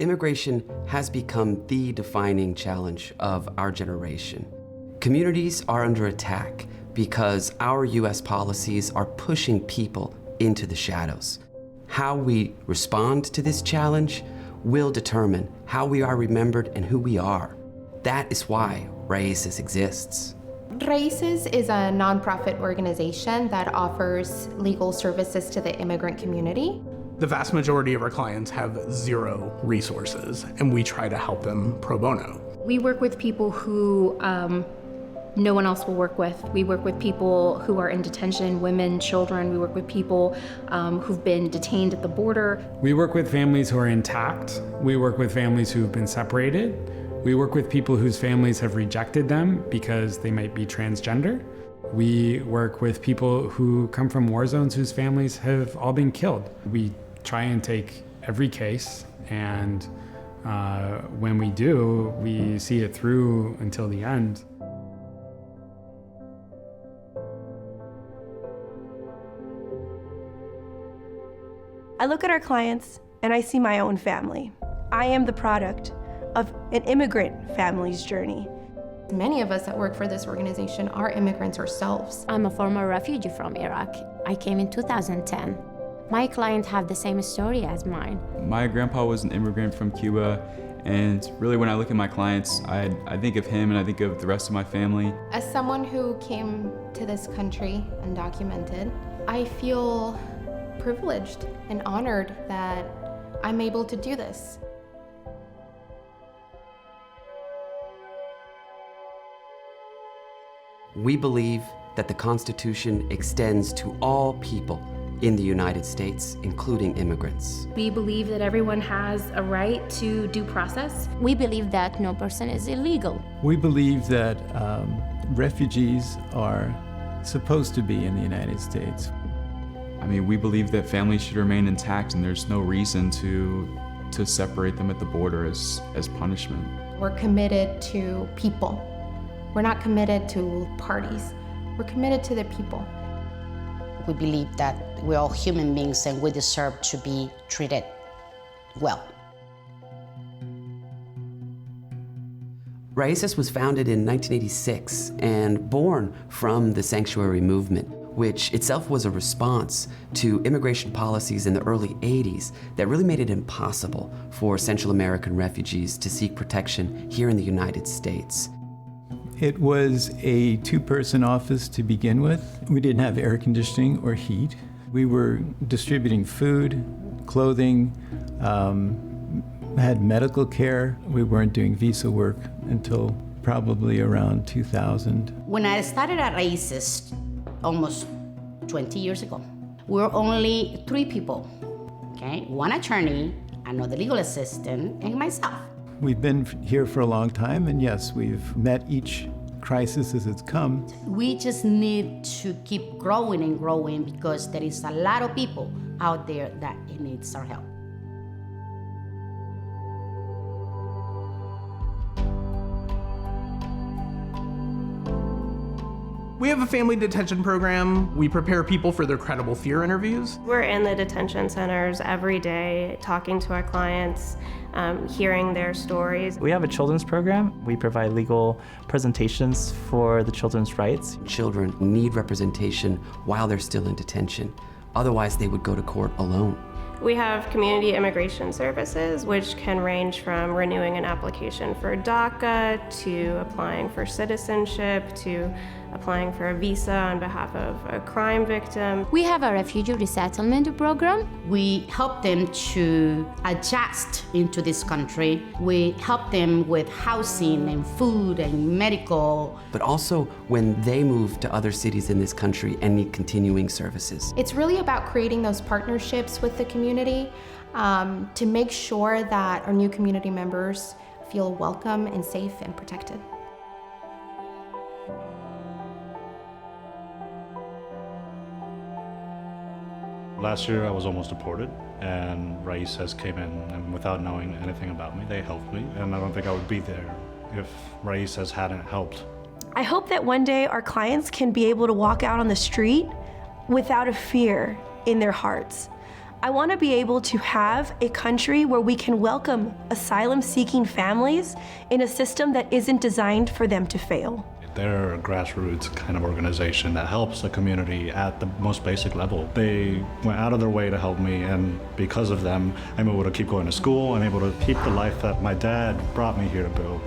Immigration has become the defining challenge of our generation. Communities are under attack because our US policies are pushing people into the shadows. How we respond to this challenge will determine how we are remembered and who we are. That is why Raíces exists. Raíces is a nonprofit organization that offers legal services to the immigrant community. The vast majority of our clients have zero resources, and we try to help them pro bono. We work with people who no one else will work with. We work with people who are in detention, women, children. We work with people who've been detained at the border. We work with families who are intact. We work with families who've been separated. We work with people whose families have rejected them because they might be transgender. We work with people who come from war zones whose families have all been killed. We try and take every case, and when we do, we see it through until the end. I look at our clients and I see my own family. I am the product of an immigrant family's journey. Many of us that work for this organization are immigrants ourselves. I'm a former refugee from Iraq. I came in 2010. My clients have the same story as mine. My grandpa was an immigrant from Cuba, and really when I look at my clients, I think of him and I think of the rest of my family. As someone who came to this country undocumented, I feel privileged and honored that I'm able to do this. We believe that the Constitution extends to all people in the United States, including immigrants. We believe that everyone has a right to due process. We believe that no person is illegal. We believe that refugees are supposed to be in the United States. I mean, we believe that families should remain intact, and there's no reason to separate them at the border as punishment. We're committed to people. We're not committed to parties. We're committed to the people. We believe that we're all human beings and we deserve to be treated well. Raíces was founded in 1986 and born from the sanctuary movement, which itself was a response to immigration policies in the early 80s that really made it impossible for Central American refugees to seek protection here in the United States. It was a two-person office to begin with. We didn't have air conditioning or heat. We were distributing food, clothing, had medical care. We weren't doing visa work until probably around 2000. When I started at Raíces almost 20 years ago, we were only 3 people, okay? 1 attorney, another legal assistant, and myself. We've been here for a long time, and yes, we've met each crisis as it's come. We just need to keep growing and growing because there is a lot of people out there that needs our help. We have a family detention program. We prepare people for their credible fear interviews. We're in the detention centers every day, talking to our clients, hearing their stories. We have a children's program. We provide legal presentations for the children's rights. Children need representation while they're still in detention. Otherwise, they would go to court alone. We have community immigration services, which can range from renewing an application for DACA to applying for citizenship to applying for a visa on behalf of a crime victim. We have a refugee resettlement program. We help them to adjust into this country. We help them with housing and food and medical. But also when they move to other cities in this country and need continuing services. It's really about creating those partnerships with the community to make sure that our new community members feel welcome and safe and protected. Last year I was almost deported, and Raíces came in, and without knowing anything about me, they helped me, and I don't think I would be there if Raíces hadn't helped. I hope that one day our clients can be able to walk out on the street without a fear in their hearts. I want to be able to have a country where we can welcome asylum-seeking families in a system that isn't designed for them to fail. They're a grassroots kind of organization that helps the community at the most basic level. They went out of their way to help me, and because of them, I'm able to keep going to school. I'm able to keep the life that my dad brought me here to build.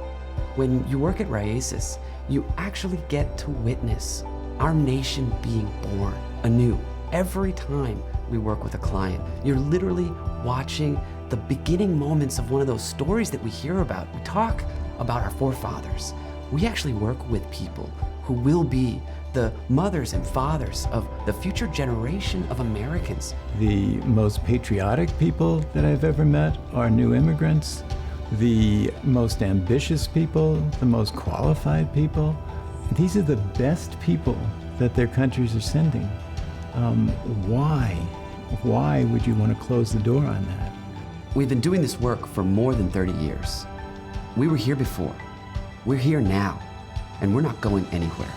When you work at Raíces, you actually get to witness our nation being born anew. Every time we work with a client, you're literally watching the beginning moments of one of those stories that we hear about. We talk about our forefathers. We actually work with people who will be the mothers and fathers of the future generation of Americans. The most patriotic people that I've ever met are new immigrants. The most ambitious people, the most qualified people. These are the best people that their countries are sending. Why would you want to close the door on that? We've been doing this work for more than 30 years. We were here before. We're here now, and we're not going anywhere.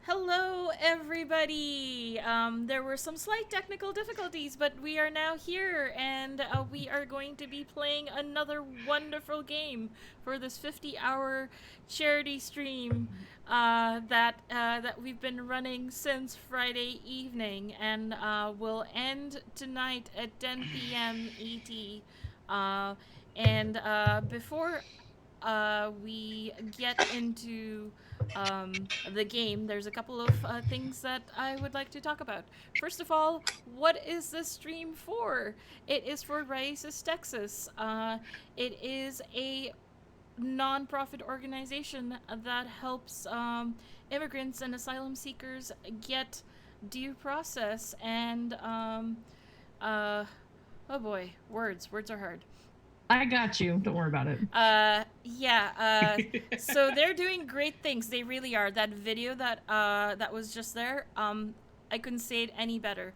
Hello, everybody. There were some slight technical difficulties, but we are now here, and we are going to be playing another wonderful game for this 50-hour charity stream that we've been running since Friday evening, and will end tonight at 10 p.m. ET. Before we get into the game, there's a couple of things that I would like to talk about. First of all, what is this stream for? It is for Raíces, Texas. It is a non-profit organization that helps immigrants and asylum seekers get due process and oh boy, words are hard. I got you. Don't worry about it. So they're doing great things. They really are. That video that was just there, I couldn't say it any better.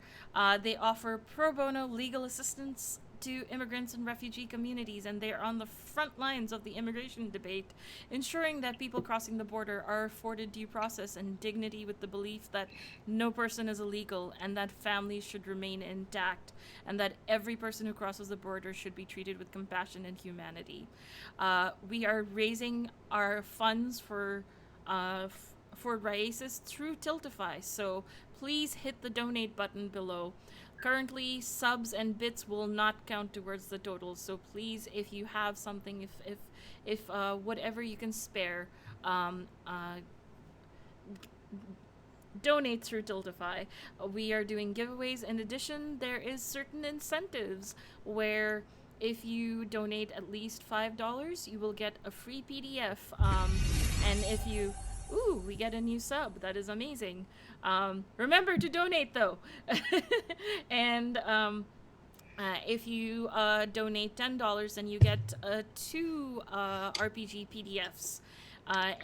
They offer pro bono legal assistance to immigrants and refugee communities, and they are on the front lines of the immigration debate, ensuring that people crossing the border are afforded due process and dignity, with the belief that no person is illegal and that families should remain intact, and that every person who crosses the border should be treated with compassion and humanity. We are raising our funds for Raíces through Tiltify, so please hit the donate button below. Currently, subs and bits will not count towards the total, so please, if you have something, if whatever you can spare, donate through Tiltify. We are doing giveaways. In addition, there is certain incentives where if you donate at least $5, you will get a free PDF. And if you... Ooh, we get a new sub. That is amazing. Remember to donate, though. And if you donate $10, then you get 2 RPG PDFs.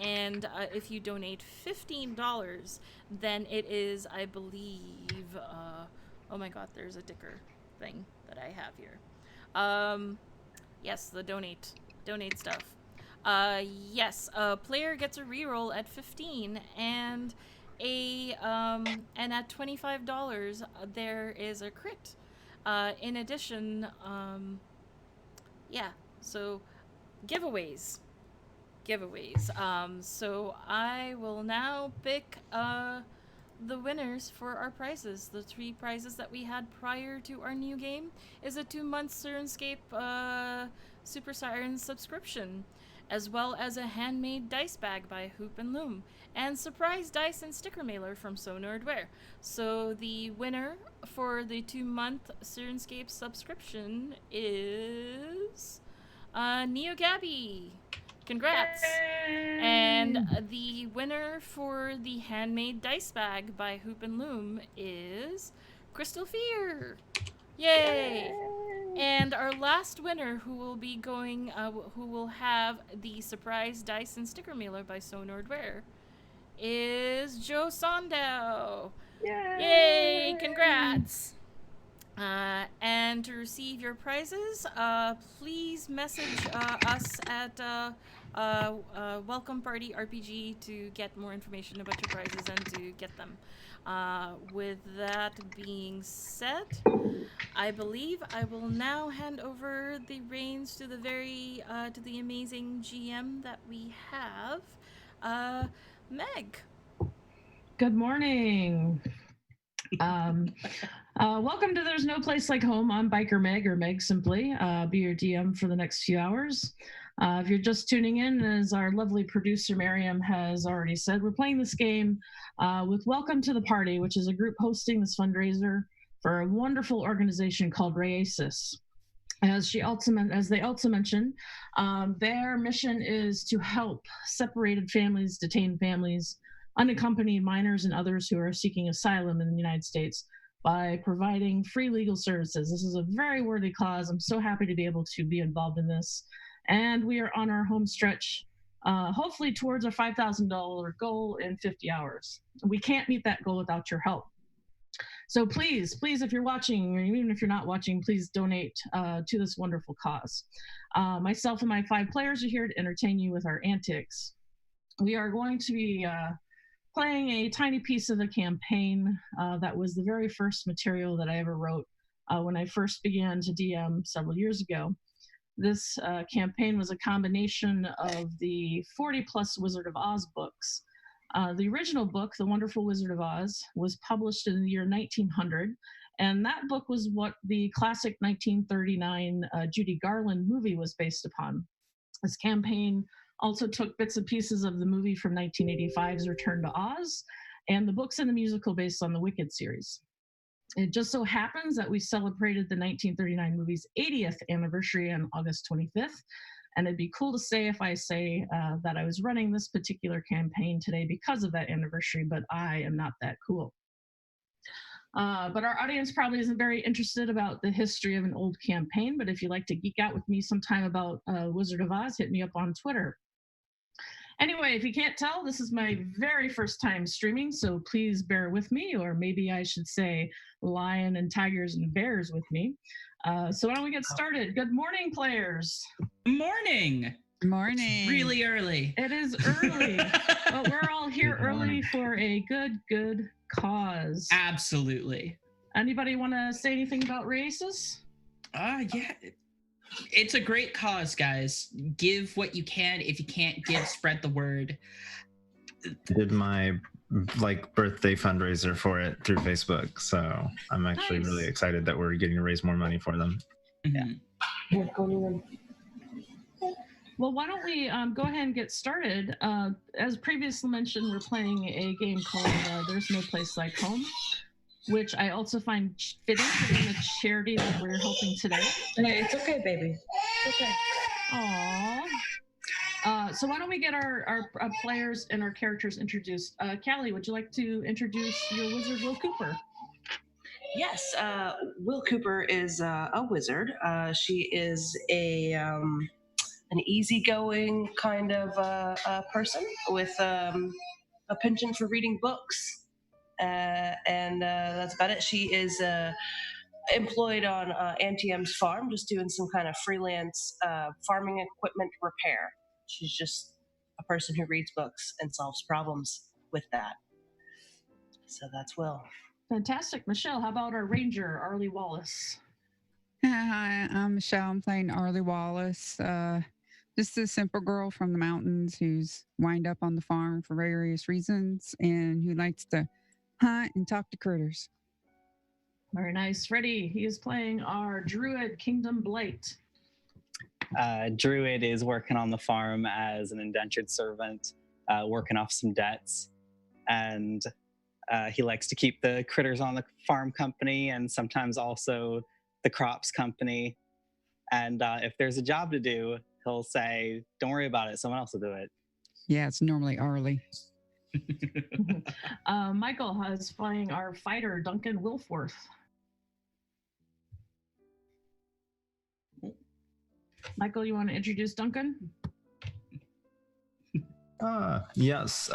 And if you donate $15, then it is, I believe... oh my god, there's a ticker thing that I have here. Yes, the donate stuff. Yes, a player gets a reroll at 15, and and at $25 there is a crit. In addition, yeah, so giveaways. So I will now pick the winners for our prizes. The 3 prizes that we had prior to our new game is a 2-month Sirenscape Super Siren subscription, as well as a handmade dice bag by Hoop and Loom, and surprise dice and sticker mailer from So Nerdware. So the winner for the 2-month Sirenscape subscription is Neo Gabby. Congrats! And the winner for the handmade dice bag by Hoop and Loom is Crystal Fear. Yay! And our last winner, who will be going, who will have the surprise dice and sticker mailer by Sonordware, is Joe Sondow. Yay! Congrats! And to receive your prizes, please message us at Welcome Party RPG to get more information about your prizes and to get them. With that being said, I believe I will now hand over the reins to the to the amazing GM that we have, Meg. Good morning. Welcome to There's No Place Like Home. I'm Biker Meg, or Meg simply. Be your DM for the next few hours. If you're just tuning in, as our lovely producer Miriam has already said, we're playing this game with Welcome to the Party, which is a group hosting this fundraiser for a wonderful organization called Raesis. As they also mentioned, their mission is to help separated families, detained families, unaccompanied minors, and others who are seeking asylum in the United States by providing free legal services. This is a very worthy cause. I'm so happy to be able to be involved in this. And we are on our home stretch, hopefully towards our $5,000 goal in 50 hours. We can't meet that goal without your help. So please, if you're watching, or even if you're not watching, please donate to this wonderful cause. Myself and my 5 players are here to entertain you with our antics. We are going to be playing a tiny piece of a campaign that was the very first material that I ever wrote when I first began to DM several years ago. This campaign was a combination of the 40-plus Wizard of Oz books. The original book, The Wonderful Wizard of Oz, was published in the year 1900, and that book was what the classic 1939 Judy Garland movie was based upon. This campaign also took bits and pieces of the movie from 1985's Return to Oz and the books and the musical based on the Wicked series. It just so happens that we celebrated the 1939 movie's 80th anniversary on August 25th, and it'd be cool to say if I say that I was running this particular campaign today because of that anniversary, but I am not that cool. But our audience probably isn't very interested about the history of an old campaign, but if you'd like to geek out with me sometime about Wizard of Oz, hit me up on Twitter. Anyway, if you can't tell, this is my very first time streaming, so please bear with me, or maybe I should say lion and tigers and bears with me. So why don't we get started? Good morning, players. Morning. Morning. It's really early. It is early, but we're all here early for a good cause. Absolutely. Anybody want to say anything about Raesis? Yeah. It's a great cause, guys. Give what you can. If you can't give, spread the word. Did my birthday fundraiser for it through Facebook, so I'm actually really excited that we're getting to raise more money for them. Mm-hmm. Well, why don't we go ahead and get started? As previously mentioned, we're playing a game called There's No Place Like Home, which I also find fitting within the charity that we're helping today. Hey, it's okay, baby. It's okay. Aww. So why don't we get our players and our characters introduced? Callie, would you like to introduce your wizard, Will Cooper? Yes, Will Cooper is a wizard. She is an easygoing kind of person with a penchant for reading books. And that's about it. She is employed on Auntie M's farm, just doing some kind of freelance farming equipment repair. She's just a person who reads books and solves problems with that. So that's Will. Fantastic. Michelle, how about our ranger, Arlie Wallace? Hi, I'm Michelle. I'm playing Arlie Wallace. Just a simple girl from the mountains who's wind up on the farm for various reasons and who likes to hunt and talk to critters. Very nice. Freddie, he is playing our druid, Kingdom Blight. Druid is working on the farm as an indentured servant, working off some debts, and he likes to keep the critters on the farm company and sometimes also the crops company. And if there's a job to do, he'll say, "Don't worry about it. Someone else will do it." Yeah, it's normally Arlie. Michael is playing our fighter, Duncan Wilforth. Michael, you want to introduce Duncan? Yes,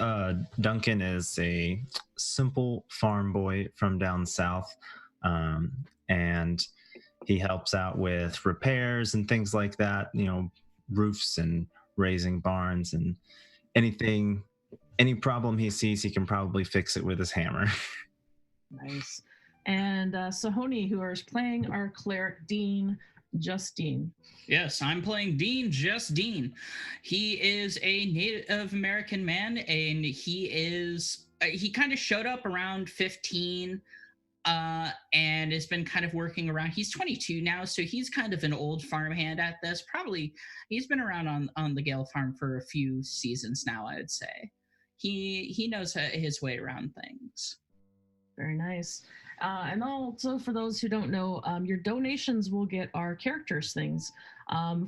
Duncan is a simple farm boy from down south, and he helps out with repairs and things like that, roofs and raising barns and any problem he sees, he can probably fix it with his hammer. Nice. And Sahoni, who is playing our cleric, Dean Justine. Yes, I'm playing Dean Justine. He is a Native American man, and he kind of showed up around 15 and has been kind of working around. He's 22 now, so he's kind of an old farmhand at this. Probably he's been around on the Gale farm for a few seasons now, I would say. He knows his way around things. Very nice. And also, for those who don't know, your donations will get our characters things.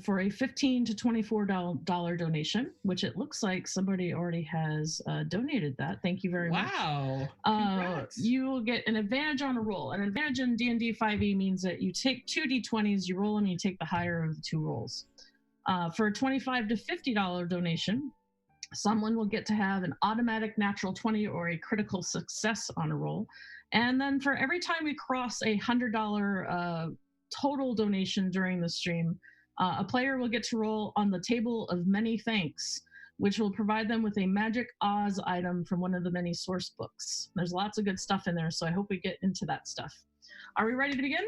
For a $15 to $24 donation, which it looks like somebody already has donated that. Thank you very much. Wow. You will get an advantage on a roll. An advantage in DnD5E means that you take 2 d20s, you roll them, and you take the higher of the 2 rolls. For a $25 to $50 donation, someone will get to have an automatic natural 20 or a critical success on a roll. And then for every time we cross a $100 total donation during the stream, a player will get to roll on the Table of Many Thanks, which will provide them with a Magic Oz item from one of the many source books. There's lots of good stuff in there, so I hope we get into that stuff. Are we ready to begin?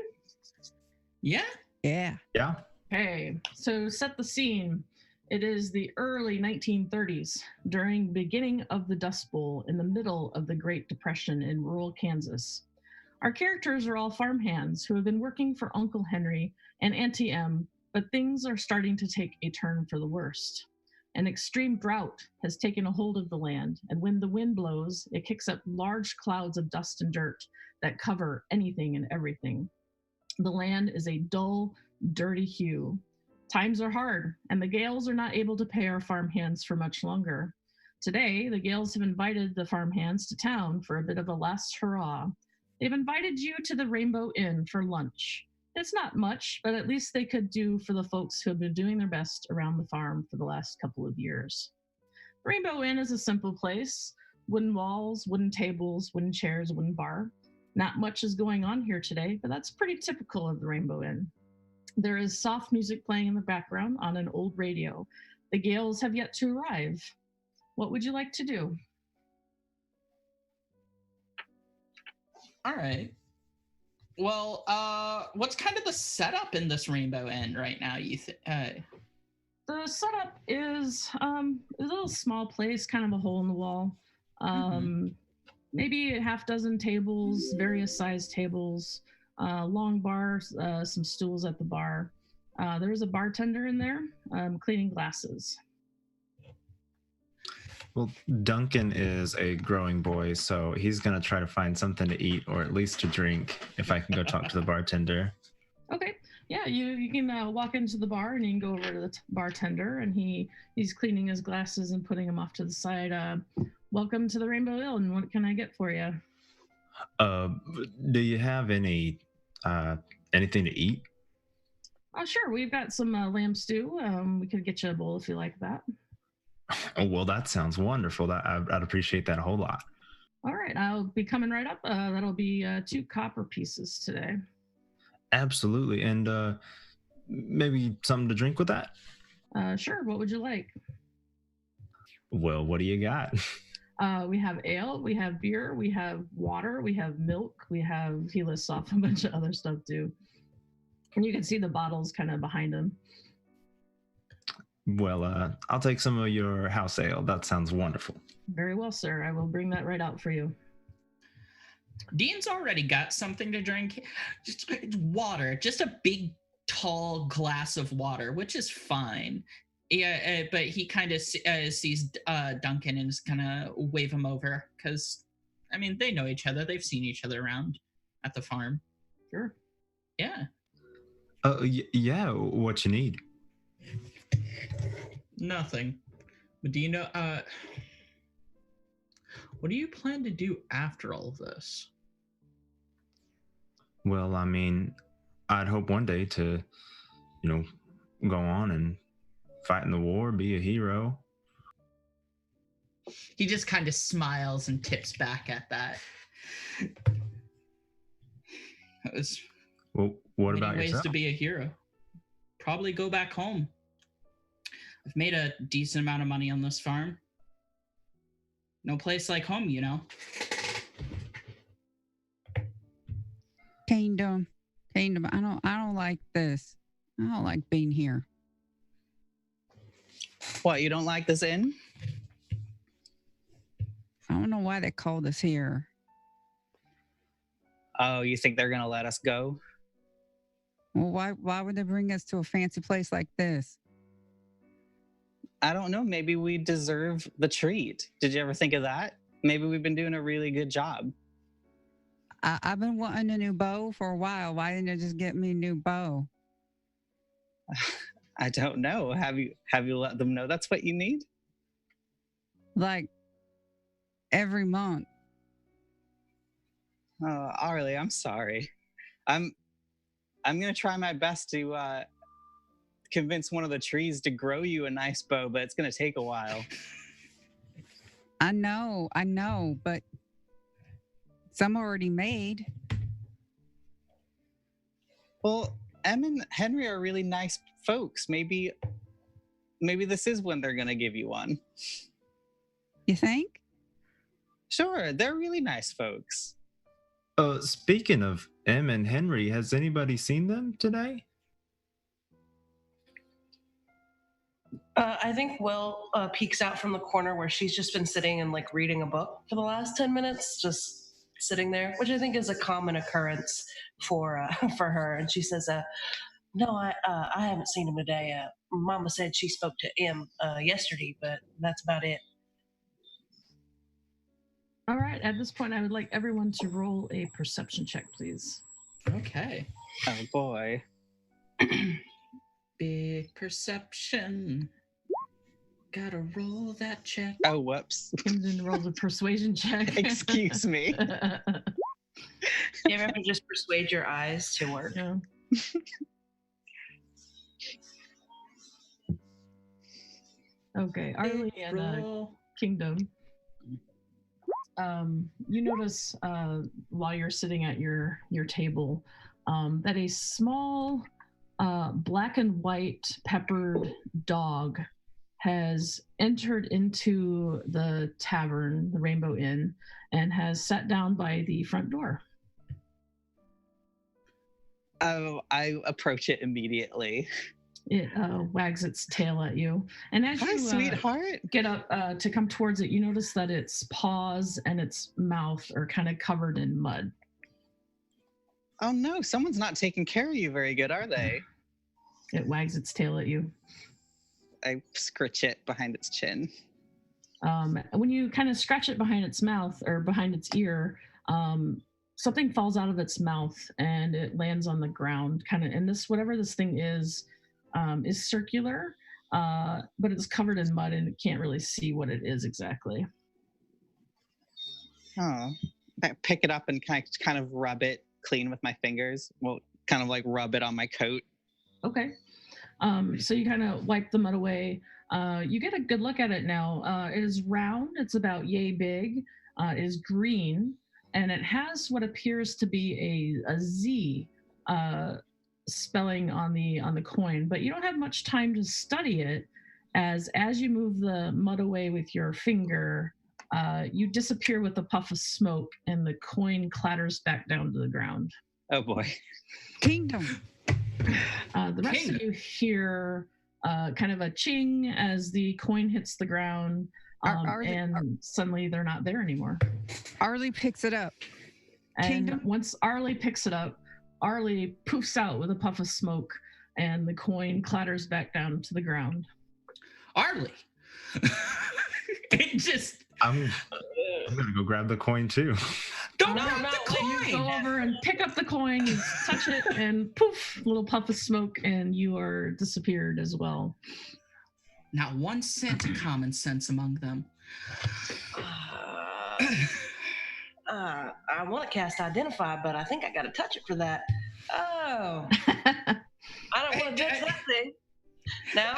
Yeah. Yeah. Yeah. Okay, so set the scene. It is the early 1930s, during the beginning of the Dust Bowl in the middle of the Great Depression in rural Kansas. Our characters are all farmhands who have been working for Uncle Henry and Auntie Em, but things are starting to take a turn for the worst. An extreme drought has taken a hold of the land, and when the wind blows, it kicks up large clouds of dust and dirt that cover anything and everything. The land is a dull, dirty hue. Times are hard, and the Gales are not able to pay our farmhands for much longer. Today, the Gales have invited the farmhands to town for a bit of a last hurrah. They've invited you to the Rainbow Inn for lunch. It's not much, but at least they could do for the folks who have been doing their best around the farm for the last couple of years. Rainbow Inn is a simple place. Wooden walls, wooden tables, wooden chairs, wooden bar. Not much is going on here today, but that's pretty typical of the Rainbow Inn. There is soft music playing in the background on an old radio. The Gales have yet to arrive. What would you like to do? All right. Well, what's kind of the setup in this Rainbow Inn right now? The setup is a little small place, kind of a hole in the wall. Maybe a half dozen tables, various size tables, long bar, some stools at the bar. There is a bartender in there cleaning glasses. Well, Duncan is a growing boy, so he's going to try to find something to eat or at least to drink if I can go talk to the bartender. Okay. Yeah, you can walk into the bar and you can go over to the bartender, and he's cleaning his glasses and putting them off to the side. Welcome to the Rainbow Inn. What can I get for you? Do you have anything to eat? Sure. We've got some lamb stew. We could get you a bowl if you like that. Oh, well, that sounds wonderful. I'd appreciate that a whole lot. All right. I'll be coming right up. That'll be 2 copper pieces today. Absolutely. And maybe something to drink with that? Sure. What would you like? Well, what do you got? We have ale, we have beer, we have water, we have milk, he lists off a bunch of other stuff too. And you can see the bottles kind of behind him. Well, I'll take some of your house ale. That sounds wonderful. Very well, sir. I will bring that right out for you. Dean's already got something to drink. Just water, just a big, tall glass of water, which is fine. Yeah, but he kind of sees Duncan and is kind of wave him over because, I mean, they know each other. They've seen each other around at the farm. Sure. Yeah. Yeah, what you need? Nothing. But do you know, what do you plan to do after all of this? Well, I mean, I'd hope one day to, go on and fight in the war, be a hero. He just kind of smiles and tips back at that. Well, what many about ways yourself? to be a hero. Probably go back home. I've made a decent amount of money on this farm. No place like home, you know. Kingdom, I don't like this. I don't like being here. What, you don't like this inn? I don't know why they called us here. Oh, you think they're gonna let us go? Well, why would they bring us to a fancy place like this? I don't know. Maybe we deserve the treat. Did you ever think of that? Maybe we've been doing a really good job. I've been wanting a new bow for a while. Why didn't they just get me a new bow? I don't know. Have you let them know that's what you need? Like every month. Oh, Arlie, I'm sorry. I'm gonna try my best to convince one of the trees to grow you a nice bow, but it's gonna take a while. I know, but some already made. Well, Em and Henry are really nice folks. Maybe this is when they're gonna give you one. You think? Sure, they're really nice folks. Speaking of Em and Henry, has anybody seen them today? I think Will peeks out from the corner where she's just been sitting and like reading a book for the last 10 minutes, just sitting there, which I think is a common occurrence for her. And she says, "No, I haven't seen him today. Mama said she spoke to him yesterday, but that's about it." All right, at this point, I would like everyone to roll a perception check, please. Okay. Oh boy. Big perception. Gotta roll that check. Oh, whoops. Kimden rolls a persuasion check. Excuse me. You ever have to just persuade your eyes to work? Yeah. Okay, Arlie and Kingdom. You notice while you're sitting at your table that a small black and white peppered dog has entered into the tavern, the Rainbow Inn, and has sat down by the front door. Oh, I approach it immediately. It wags its tail at you. And as you sweetheart, get up to come towards it, you notice that its paws and its mouth are kind of covered in mud. Oh no, someone's not taking care of you very good, are they? It wags its tail at you. I scritch it behind its chin. When you kind of scratch it behind its mouth or behind its ear, something falls out of its mouth and it lands on the ground. And this, whatever this thing is circular, but it's covered in mud and it can't really see what it is exactly. Oh, I pick it up and kind of rub it clean with my fingers. Well, kind of like rub it on my coat. Okay. So you kind of wipe the mud away. You get a good look at it now. It is round. It's about yay big. It is green, and it has what appears to be a Z spelling on the coin. But you don't have much time to study it, as you move the mud away with your finger, you disappear with a puff of smoke, and the coin clatters back down to the ground. Oh boy. Kingdom. The rest of you hear kind of a ching as the coin hits the ground, and suddenly they're not there anymore. Arlie picks it up. And once Arlie picks it up, Arlie poofs out with a puff of smoke, and the coin clatters back down to the ground. Arlie! It just... I'm gonna go grab the coin too. Go grab the coin! You go over and pick up the coin, you touch it, and poof, little puff of smoke, and you are disappeared as well. Not 1 cent of common sense among them. I want to cast Identify, but I think I got to touch it for that. Oh. I don't want to touch that thing. No.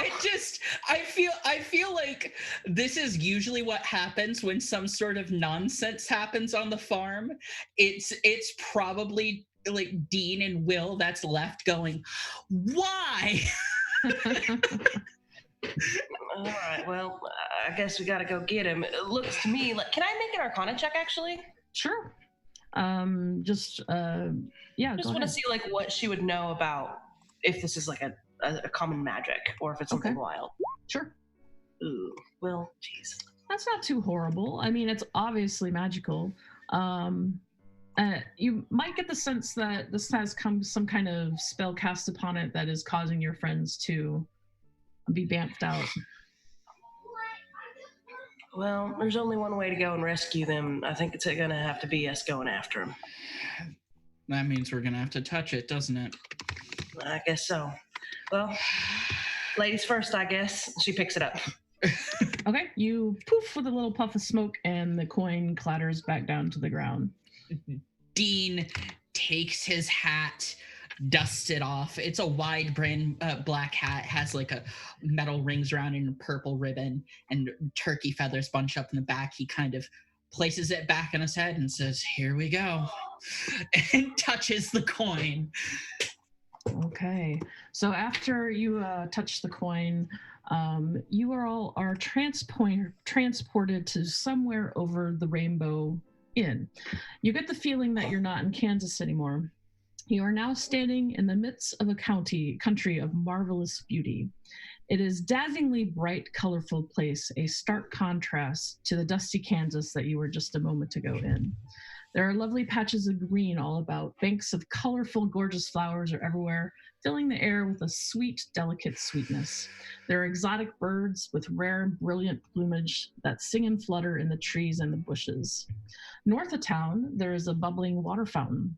I feel like this is usually what happens when some sort of nonsense happens on the farm. It's probably like Dean and Will that's left going, why? All right, well, I guess we got to go get him. It looks to me like, can I make an Arcana check actually? Sure. Yeah. Just go want to ahead. see like what she would know about if this is like a common magic or if it's something wild. Sure. Ooh, well, jeez. That's not too horrible. I mean, it's obviously magical. You might get the sense that this has some kind of spell cast upon it that is causing your friends to be bamfed out. Well, there's only one way to go and rescue them. I think it's going to have to be us going after them. That means we're going to have to touch it, doesn't it? I guess so. Well, ladies first, I guess. She picks it up. Okay, you poof with a little puff of smoke and the coin clatters back down to the ground. Dean takes his hat, dusts it off. It's a wide brim black hat, has like a metal rings around it and a purple ribbon and turkey feathers bunch up in the back. He kind of places it back on his head and says, "Here we go," and touches the coin. Okay, so after you touch the coin, you are transported to somewhere over the rainbow in. You get the feeling that you're not in Kansas anymore. You are now standing in the midst of a country of marvelous beauty. It is dazzlingly bright, colorful place, a stark contrast to the dusty Kansas that you were just a moment ago in. There are lovely patches of green all about. Banks of colorful, gorgeous flowers are everywhere, filling the air with a sweet, delicate sweetness. There are exotic birds with rare, brilliant plumage that sing and flutter in the trees and the bushes. North of town, there is a bubbling water fountain.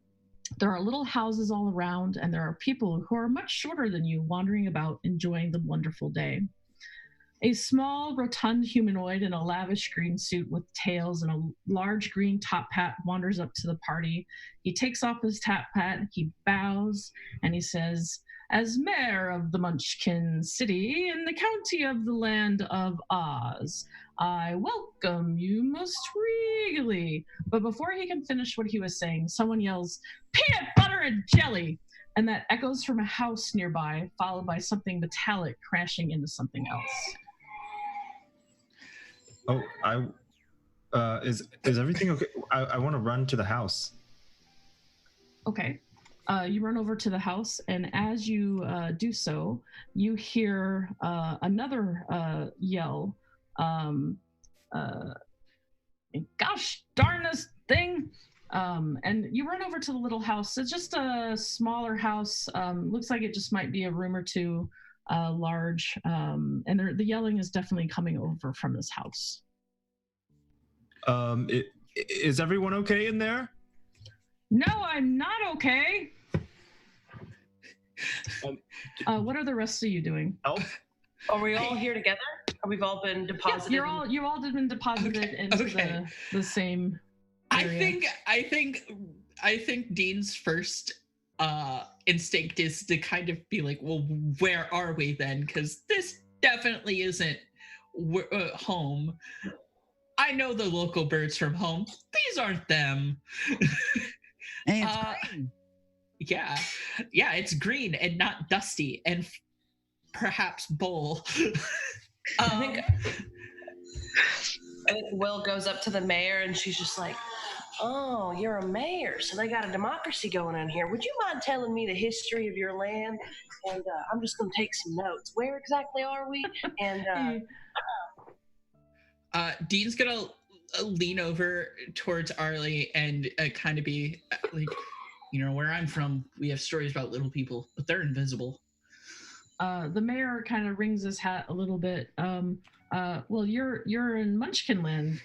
There are little houses all around, and there are people who are much shorter than you wandering about, enjoying the wonderful day. A small, rotund humanoid in a lavish green suit with tails and a large green top hat wanders up to the party. He takes off his top hat, he bows, and he says, "As mayor of the Munchkin City in the county of the land of Oz, I welcome you most regally." But before he can finish what he was saying, someone yells, "Peanut butter and jelly!" And that echoes from a house nearby, followed by something metallic crashing into something else. Oh, is everything okay? I want to run to the house. Okay. You run over to the house, and as you do so, you hear another yell. Gosh darn this thing! And you run over to the little house. It's just a smaller house. Looks like it just might be a room or two large. And the yelling is definitely coming over from this house. Is everyone okay in there? No, I'm not okay. What are the rest of you doing? Are we all here together? Or we've all been deposited? Yeah, you've all been deposited into the same area. I think Dean's first instinct is to kind of be like, well, where are we then? Because this definitely isn't home. I know the local birds from home. These aren't them. Hey, it's green. Yeah, it's green and not dusty and perhaps bull. I think Will goes up to the mayor and she's just like, "Oh, you're a mayor, so they got a democracy going on here. Would you mind telling me the history of your land? And I'm just going to take some notes. Where exactly are we?" And Dean's gonna lean over towards Arlie and kind of be like, where I'm from, we have stories about little people, but they're invisible. The mayor kind of wrings his hat a little bit. Well, you're in Munchkin Land.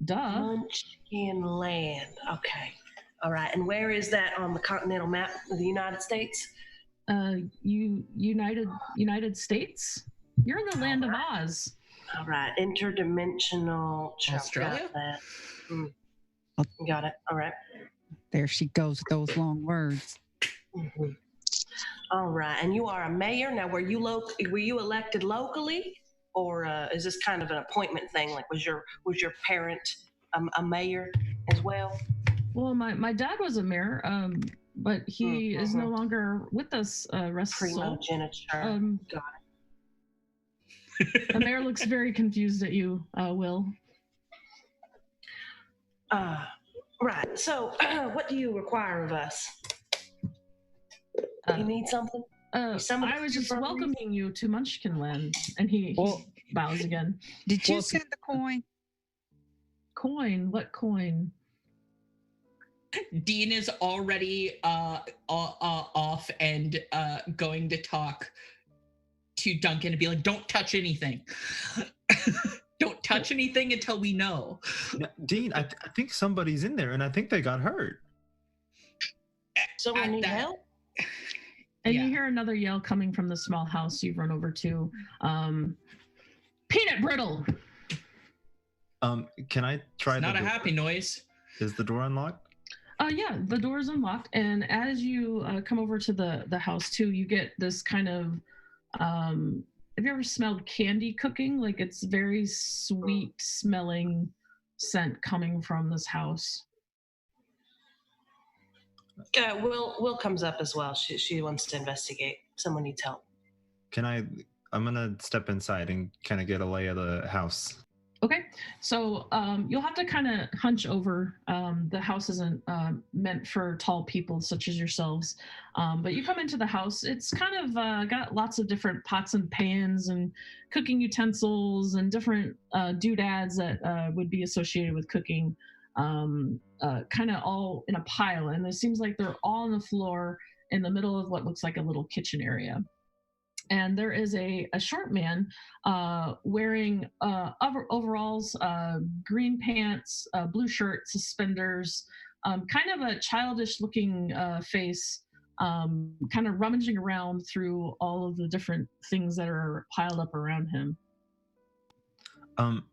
Duh. Munchkin Land. Okay. All right. And where is that on the continental map of the United States? United States. You're in the land of Oz. All right, interdimensional. Australia? Got that. Got it. All right. There she goes with those long words. All right, and you are a mayor now. Were you elected locally, or is this kind of an appointment thing? Like, was your parent a mayor as well? Well, my dad was a mayor, but he is no longer with us. Rest his soul. Primogeniture. Got The mayor looks very confused at you, Will. Right. So, what do you require of us? You need something? I was just welcoming you to Munchkinland, and he bows again. Did you send the coin? Coin? What coin? Dean is already off and going to talk to Duncan and be like, "Don't touch anything. Don't touch anything until we know." Dean, I think somebody's in there, and I think they got hurt. Someone need help? And you hear another yell coming from the small house you've run over to. Peanut brittle. Can I try? It's not a happy noise. Is the door unlocked? Yeah, the door is unlocked, and as you come over to the house too, you get this kind of. Have you ever smelled candy cooking? Like, it's very sweet smelling scent coming from this house. Will comes up as well. She wants to investigate. Someone needs help. I'm gonna step inside and kind of get a lay of the house. Okay, so you'll have to kind of hunch over. The house isn't meant for tall people such as yourselves, but you come into the house. It's kind of got lots of different pots and pans and cooking utensils and different doodads that would be associated with cooking, kind of all in a pile. And it seems like they're all on the floor in the middle of what looks like a little kitchen area. And there is a short man wearing overalls, green pants, blue shirt, suspenders, kind of a childish looking face, kind of rummaging around through all of the different things that are piled up around him.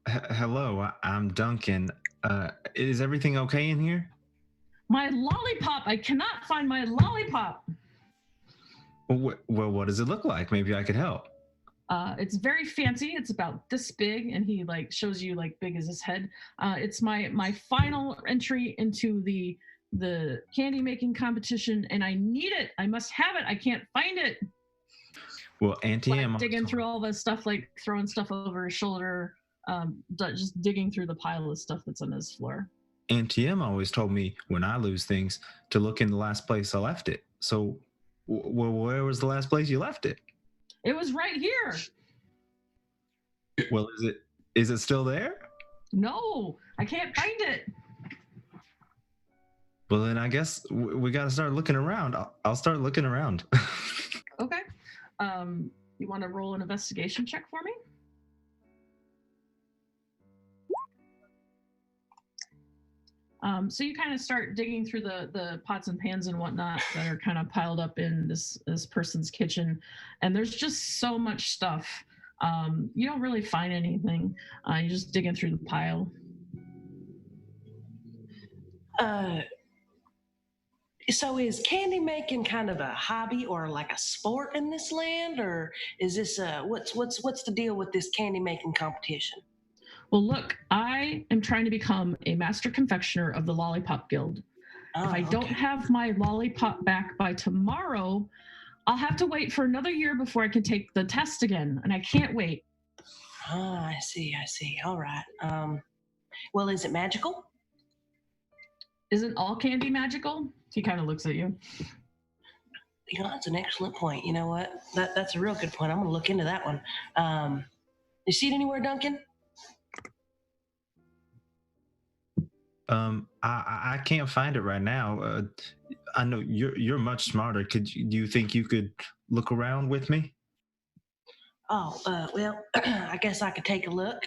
Hello, I'm Duncan. Is everything okay in here? My lollipop! I cannot find my lollipop! Well, what does it look like? Maybe I could help. It's very fancy. It's about this big, and he like shows you like big as his head. It's my final entry into the candy making competition, and I need it. I must have it. I can't find it. Well, Auntie like Em digging through all the stuff, like throwing stuff over his shoulder, just digging through the pile of stuff that's on his floor. Auntie Em always told me when I lose things to look in the last place I left it. So, where was the last place you left it? It was right here. Well, is it still there? No, I can't find it. Well, then I guess we got to start looking around. I'll start looking around. Okay. You want to roll an investigation check for me? So you kind of start digging through the pots and pans and whatnot that are kind of piled up in this person's kitchen, and there's just so much stuff. You don't really find anything. You're just digging through the pile. So is candy making kind of a hobby or like a sport in this land, or is this what's the deal with this candy making competition? Well, look, I am trying to become a master confectioner of the Lollipop Guild. If I don't have my lollipop back by tomorrow, I'll have to wait for another year before I can take the test again, and I can't wait. I see. All right. Well, is it magical? Isn't all candy magical? He kind of looks at you. You know, that's an excellent point. You know what? That's a real good point. I'm going to look into that one. You see it anywhere, Duncan? I can't find it right now. I know you're much smarter. Do you think you could look around with me? Oh, well, I guess I could take a look.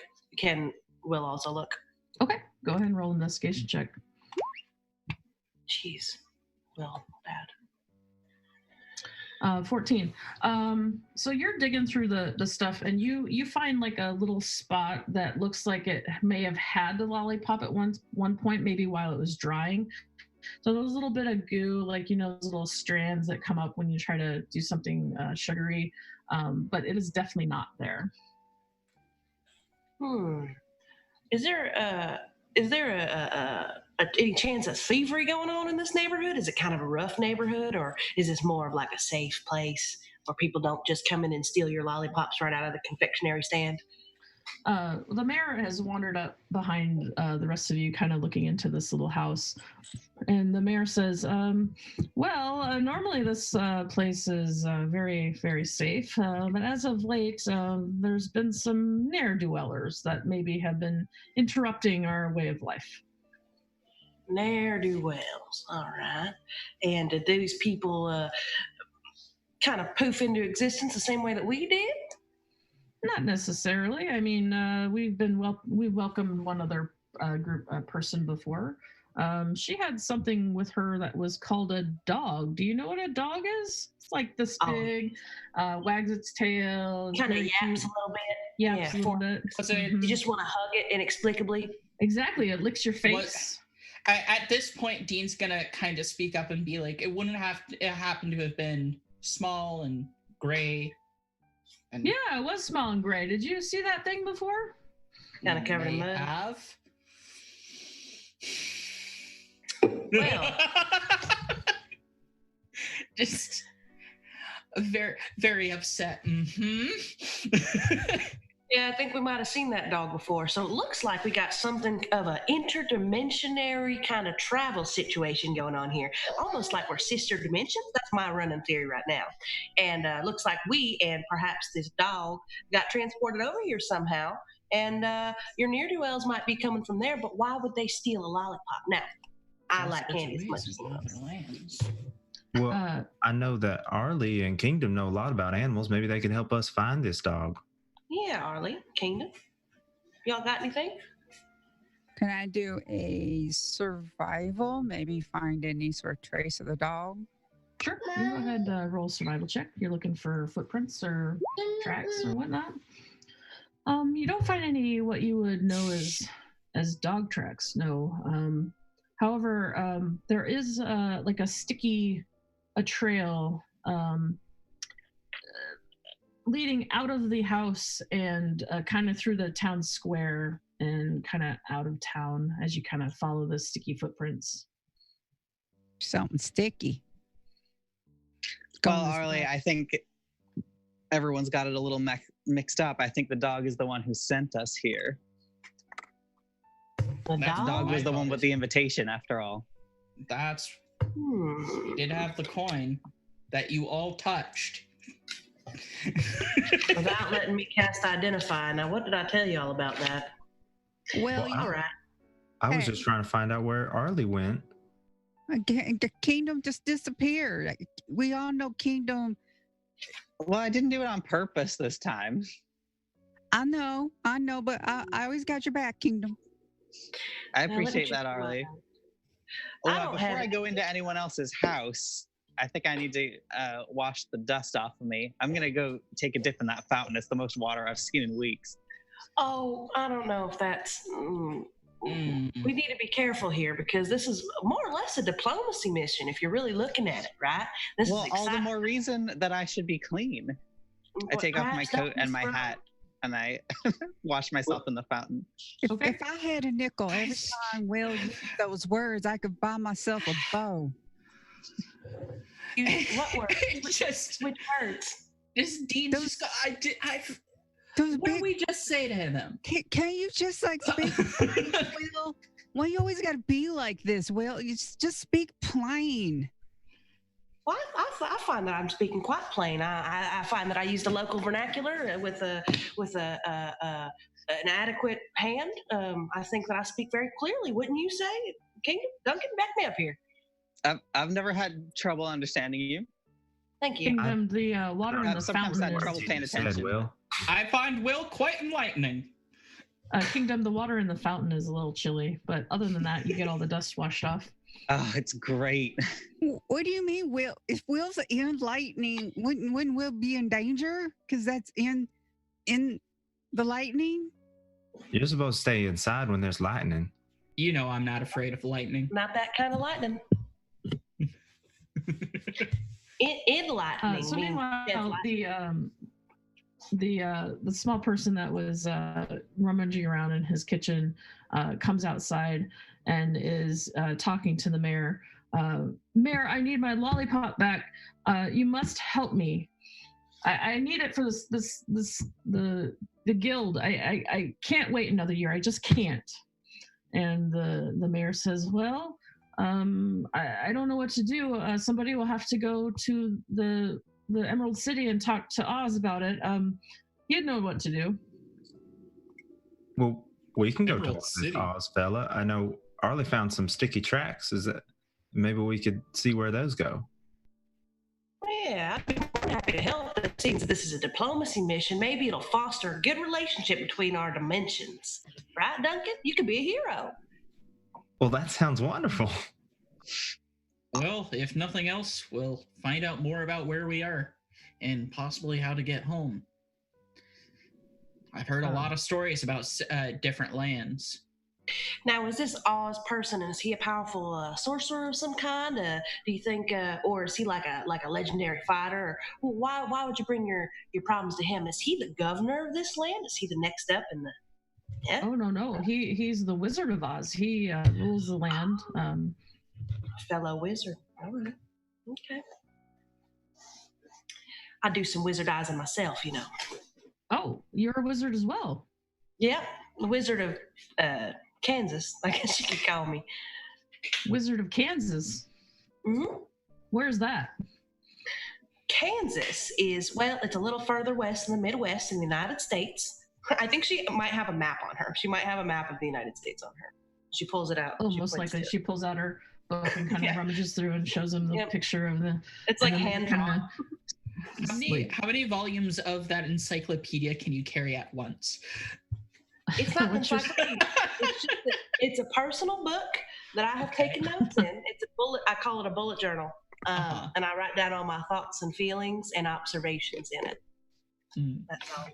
Will also look. Okay, go ahead and roll an investigation check. Jeez, well, 14. So you're digging through the stuff, and you find like a little spot that looks like it may have had the lollipop at one point, maybe while it was drying. So those little bit of goo, like those little strands that come up when you try to do something sugary, but it is definitely not there. Is there any chance of thievery going on in this neighborhood? Is it kind of a rough neighborhood, or is this more of like a safe place where people don't just come in and steal your lollipops right out of the confectionery stand? The mayor has wandered up behind the rest of you, kind of looking into this little house. And the mayor says, normally this place is very, very safe. But as of late, there's been some ne'er-do-wellers that maybe have been interrupting our way of life. Ne'er-do-wells, all right. And did these people kind of poof into existence the same way that we did? Not necessarily. I mean, we've welcomed one other person before. She had something with her that was called a dog. Do you know what a dog is? It's like this big, wags its tail. Kind of yaps a little bit. Yaps a little bit. You just want to hug it inexplicably. Exactly. It licks your face. At this point, Dean's gonna kind of speak up and be like, it wouldn't have it happened to have been small and gray. And yeah, it was small and gray. Did you see that thing before? Kind of covered in mud. Well, just very, very upset. Yeah, I think we might have seen that dog before. So it looks like we got something of an interdimensionary kind of travel situation going on here. Almost like we're sister dimensions. That's my running theory right now. And looks like we and perhaps this dog got transported over here somehow. And your ne'er-do-wells might be coming from there, but why would they steal a lollipop? Now, I like candy as much as else. Well, I know that Arlie and Kingdom know a lot about animals. Maybe they can help us find this dog. Yeah, Arlie, Kingdom. Y'all got anything? Can I do a survival? Maybe find any sort of trace of the dog? Sure. You go ahead and roll a survival check. You're looking for footprints or tracks or whatnot. You don't find any what you would know as dog tracks, no. However, there is like a trail leading out of the house and kind of through the town square and kind of out of town as you kind of follow the sticky footprints. Something sticky. Well, Arlie, I think everyone's got it a little mixed up. I think the dog is the one who sent us here. The dog was the one with the invitation, after all. That's... She did have the coin that you all touched. Without letting me cast identify. Now, what did I tell you all about that? Well, all right. I was just trying to find out where Arlie went. The Kingdom just disappeared. We all know Kingdom. Well, I didn't do it on purpose this time. I know, but I always got your back, Kingdom. I appreciate that, Arlie. Well, before I go into anyone else's house, I think I need to wash the dust off of me. I'm going to go take a dip in that fountain. It's the most water I've seen in weeks. Oh, I don't know if that's... We need to be careful here because this is more or less a diplomacy mission if you're really looking at it, right? This well, is all the more reason that I should be clean. I take off my coat and my hat and I wash myself in the fountain. If I had a nickel every time Will used those words, I could buy myself a bow. What words? Which words? This Dean just got, what did we just say to him? Can you just like speak Will? Why you always got to be like this, Will? You just speak plain. Well, I find that I'm speaking quite plain. I find that I use the local vernacular with an adequate hand. I think that I speak very clearly. Wouldn't you say, Kingdom? Duncan, back me up here. I've never had trouble understanding you. Thank you. Kingdom, the water in the sometimes fountain I had trouble paying attention. Will. I find Will quite enlightening. Kingdom, the water in the fountain is a little chilly, but other than that, you get all the dust washed off. Oh, it's great. What do you mean, Will? If Will's in lightning, wouldn't Will be in danger? Because that's in the lightning? You're supposed to stay inside when there's lightning. You know I'm not afraid of lightning. Not that kind of lightning. in lightning. So means meanwhile, death lightning. the small person that was rummaging around in his kitchen comes outside and is talking to the mayor. Mayor, I need my lollipop back. You must help me. I need it for the guild. I can't wait another year. I just can't. And the mayor says, well, I don't know what to do. Somebody will have to go to the Emerald City and talk to Oz about it. He'd know what to do. Well, we can go Emerald talk to City. this Oz fella. I know Arlie found some sticky tracks. Is that maybe we could see where those go? Yeah, I'd be more than happy to help. It seems this is a diplomacy mission. Maybe it'll foster a good relationship between our dimensions. Right, Duncan? You could be a hero. Well, that sounds wonderful. Well, if nothing else, we'll find out more about where we are and possibly how to get home. I've heard a lot of stories about different lands. Now, is this Oz person? Is he a powerful sorcerer of some kind? Do you think, or is he like a legendary fighter? Or, why would you bring your problems to him? Is he the governor of this land? Is he the next step in the? Yeah. Oh no, he's the Wizard of Oz. He rules the land. Fellow wizard. All right. Okay. I do some wizardizing myself, you know. Oh, you're a wizard as well. Yep, the Wizard of Kansas, I guess you could call me. Wizard of Kansas. Mm-hmm. Where's that? Kansas is, well, it's a little further west in the Midwest in the United States. I think she might have a map on her. She might have a map of the United States on her. She pulls it out. Oh, most likely. She pulls out her book and kind of rummages through and shows him the picture of the. It's like hand drawn. How many volumes of that encyclopedia can you carry at once? It's not an encyclopedia. It's a personal book that I have taken notes in. It's a bullet. I call it a bullet journal, and I write down all my thoughts and feelings and observations in it. That's all.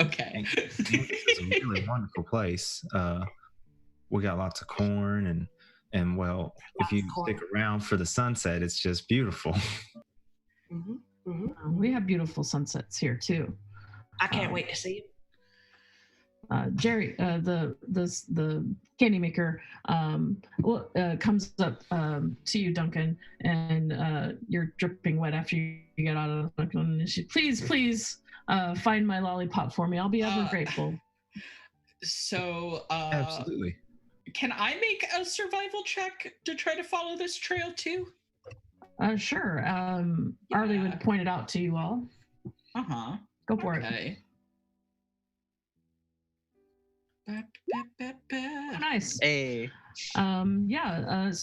Okay. It's a really wonderful place. We got lots of corn and well, if you stick around for the sunset, it's just beautiful. Mm-hmm. Mm-hmm. We have beautiful sunsets here too. I can't wait to see it. Jerry, the candy maker, comes up to you, Duncan, and you're dripping wet after you get out of the book. And she, please, find my lollipop for me. I'll be ever grateful. So, absolutely. Can I make a survival check to try to follow this trail too? Sure. Arlie would point it out to you all. Go for it. Nice. Hey. So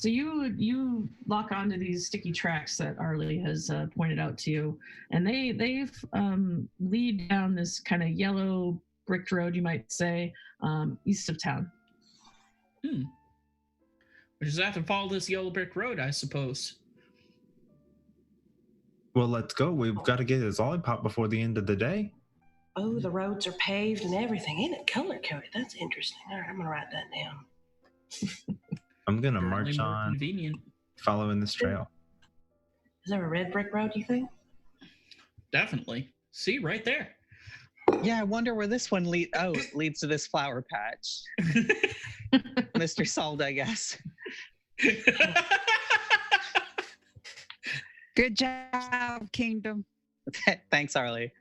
you lock onto these sticky tracks that Arlie has pointed out to you, and they lead down this kind of yellow bricked road, you might say, east of town. We just have to follow this yellow brick road, I suppose. Well, let's go. We've got to get his lollipop before the end of the day. Oh, the roads are paved and everything. Ain't it color coded? That's interesting. All right, I'm gonna write that down. I'm gonna march on, following this trail. Is there a red brick road, you think? Definitely. See, right there. Yeah, I wonder where this one leads. Oh, it leads to this flower patch. Mr. Sald, I guess. Good job, Kingdom. Thanks, Arlie.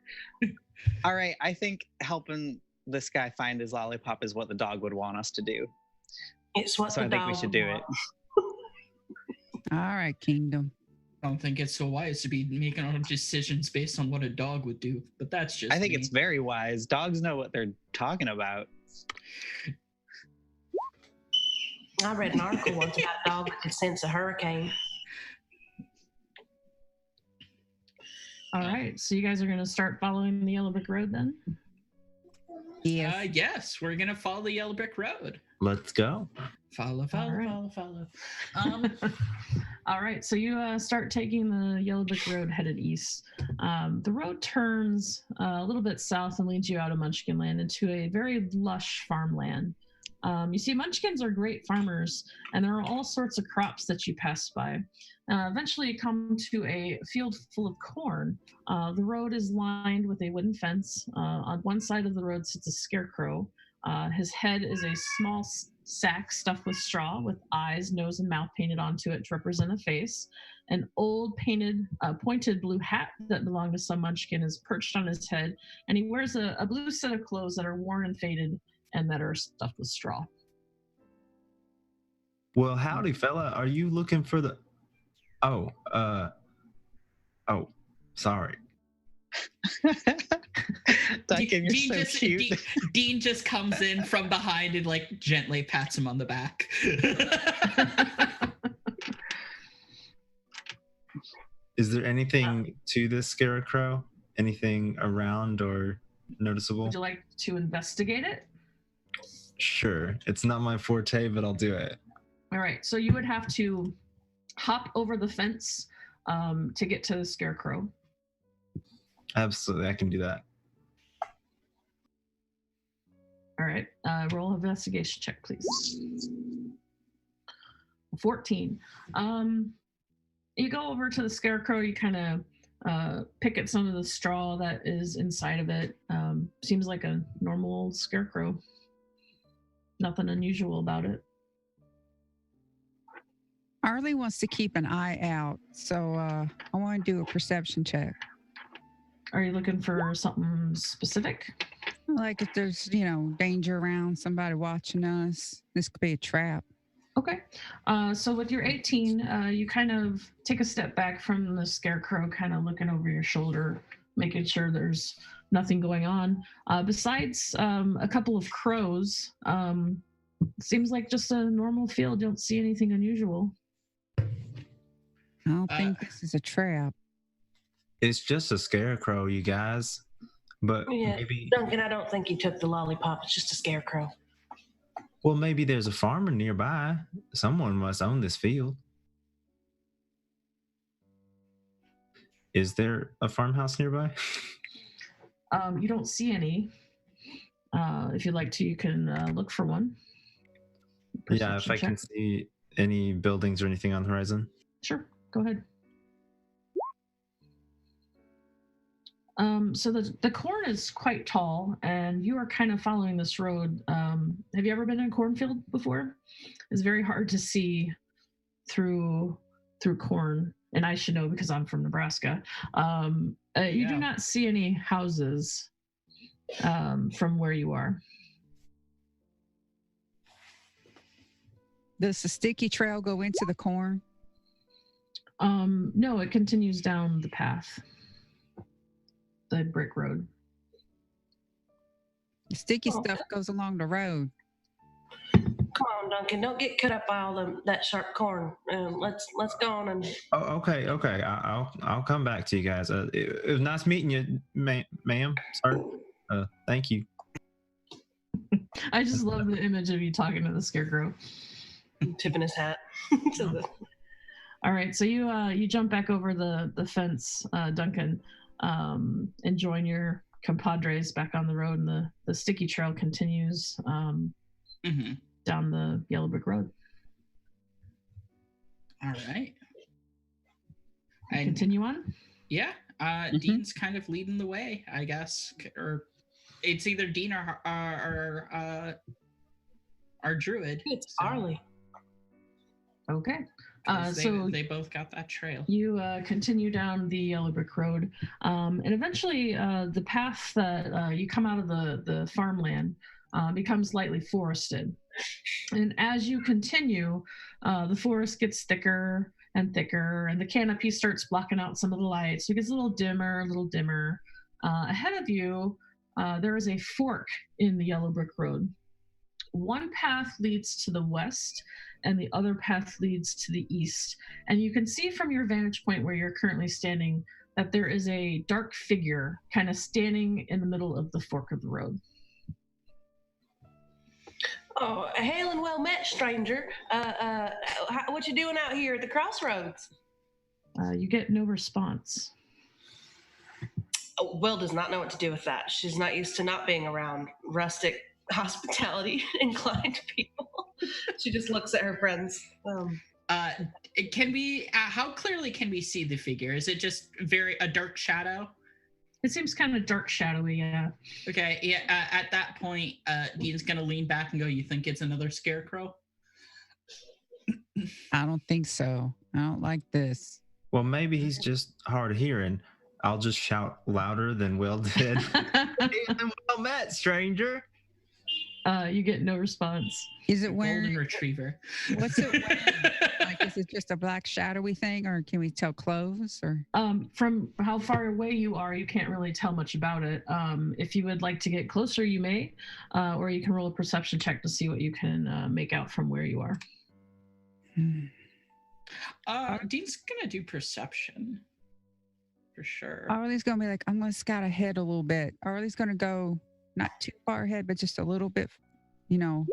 All right, I think helping this guy find his lollipop is what the dog would want us to do. It's what so the I think dog we should would do want. it. All right, Kingdom. I don't think it's so wise to be making our decisions based on what a dog would do, but that's just I think me. it's very wise. Dogs know what they're talking about. I read an article once about a dog that could sense a hurricane. All right, so you guys are going to start following the yellow brick road then? Yes, we're gonna follow the yellow brick road. Let's go. Follow. All right, so you start taking the yellow brick road headed east. The road turns a little bit south and leads you out of Munchkin Land into a very lush farmland. You see, Munchkins are great farmers, and there are all sorts of crops that you pass by. Eventually, you come to a field full of corn. The road is lined with a wooden fence. On one side of the road sits a scarecrow. His head is a small sack stuffed with straw with eyes, nose, and mouth painted onto it to represent a face. An old pointed blue hat that belonged to some Munchkin is perched on his head, and he wears a blue set of clothes that are worn and faded and that are stuffed with straw. Well, howdy, fella. Are you looking for the... Oh, sorry. Dean, Dean just comes in from behind and like gently pats him on the back. Is there anything to this scarecrow? Anything around or noticeable? Would you like to investigate it? Sure. It's not my forte, but I'll do it. All right. So you would have to hop over the fence to get to the scarecrow. Absolutely. I can do that. All right. Roll an investigation check, please. 14. You go over to the scarecrow. You kind of pick at some of the straw that is inside of it. Seems like a normal scarecrow. Nothing unusual about it. Arlie wants to keep an eye out, so I want to do a perception check. Are you looking for something specific? Like if there's, danger around, somebody watching us. This could be a trap. Okay. So with your 18, you kind of take a step back from the scarecrow, kind of looking over your shoulder, making sure there's nothing going on. Besides a couple of crows, seems like just a normal field. You don't see anything unusual. I don't think this is a trap. It's just a scarecrow, you guys. But maybe... Duncan, I don't think he took the lollipop. It's just a scarecrow. Well, maybe there's a farmer nearby. Someone must own this field. Is there a farmhouse nearby? You don't see any. If you'd like to, you can look for one. Yeah, if I can see any buildings or anything on the horizon. Sure, go ahead. So the corn is quite tall, and you are kind of following this road. Have you ever been in a cornfield before? It's very hard to see through corn, and I should know because I'm from Nebraska. You do not see any houses from where you are. Does the sticky trail go into the corn? No, it continues down the path. The brick road. The sticky stuff goes along the road. Come on, Duncan. Don't get cut up by all that sharp corn. Let's go on and... Oh, okay. I'll come back to you guys. It was nice meeting you, ma'am. Sir. Thank you. I just love the image of you talking to the scarecrow. Tipping his hat. All right, so you jump back over the fence, Duncan, and join your compadres back on the road, and the sticky trail continues down the yellow brick road. All right. Continue on? Yeah. Dean's kind of leading the way, I guess. Or it's either Dean or our druid. It's Arlie. Okay. So they both got that trail. You continue down the yellow brick road, and eventually the path that you come out of the farmland becomes lightly forested. And as you continue, the forest gets thicker and thicker, and the canopy starts blocking out some of the light, so it gets a little dimmer. Ahead of you, there is a fork in the yellow brick road. One path leads to the west, and the other path leads to the east. And you can see from your vantage point where you're currently standing that there is a dark figure kind of standing in the middle of the fork of the road. Oh, hail and well met, stranger. What you doing out here at the crossroads? You get no response. Oh, Will does not know what to do with that. She's not used to not being around rustic, hospitality inclined people. She just looks at her friends. Can we? How clearly can we see the figure? Is it just a dark shadow? It seems kind of dark, shadowy. Yeah. Okay. Yeah. At that point, Dean's gonna lean back and go, "You think it's another scarecrow?" I don't think so. I don't like this. Well, maybe he's just hard of hearing. I'll just shout louder than Will did. Well met, stranger. You get no response. Is it wearing golden retriever? What's it wearing? Like, is it just a black shadowy thing, or can we tell clothes? Or from how far away you are, you can't really tell much about it. If you would like to get closer, you may, or you can roll a perception check to see what you can make out from where you are. Dean's gonna do perception for sure. Arlie's gonna be like, I'm gonna scout ahead a little bit. Arlie's gonna go not too far ahead, but just a little bit, in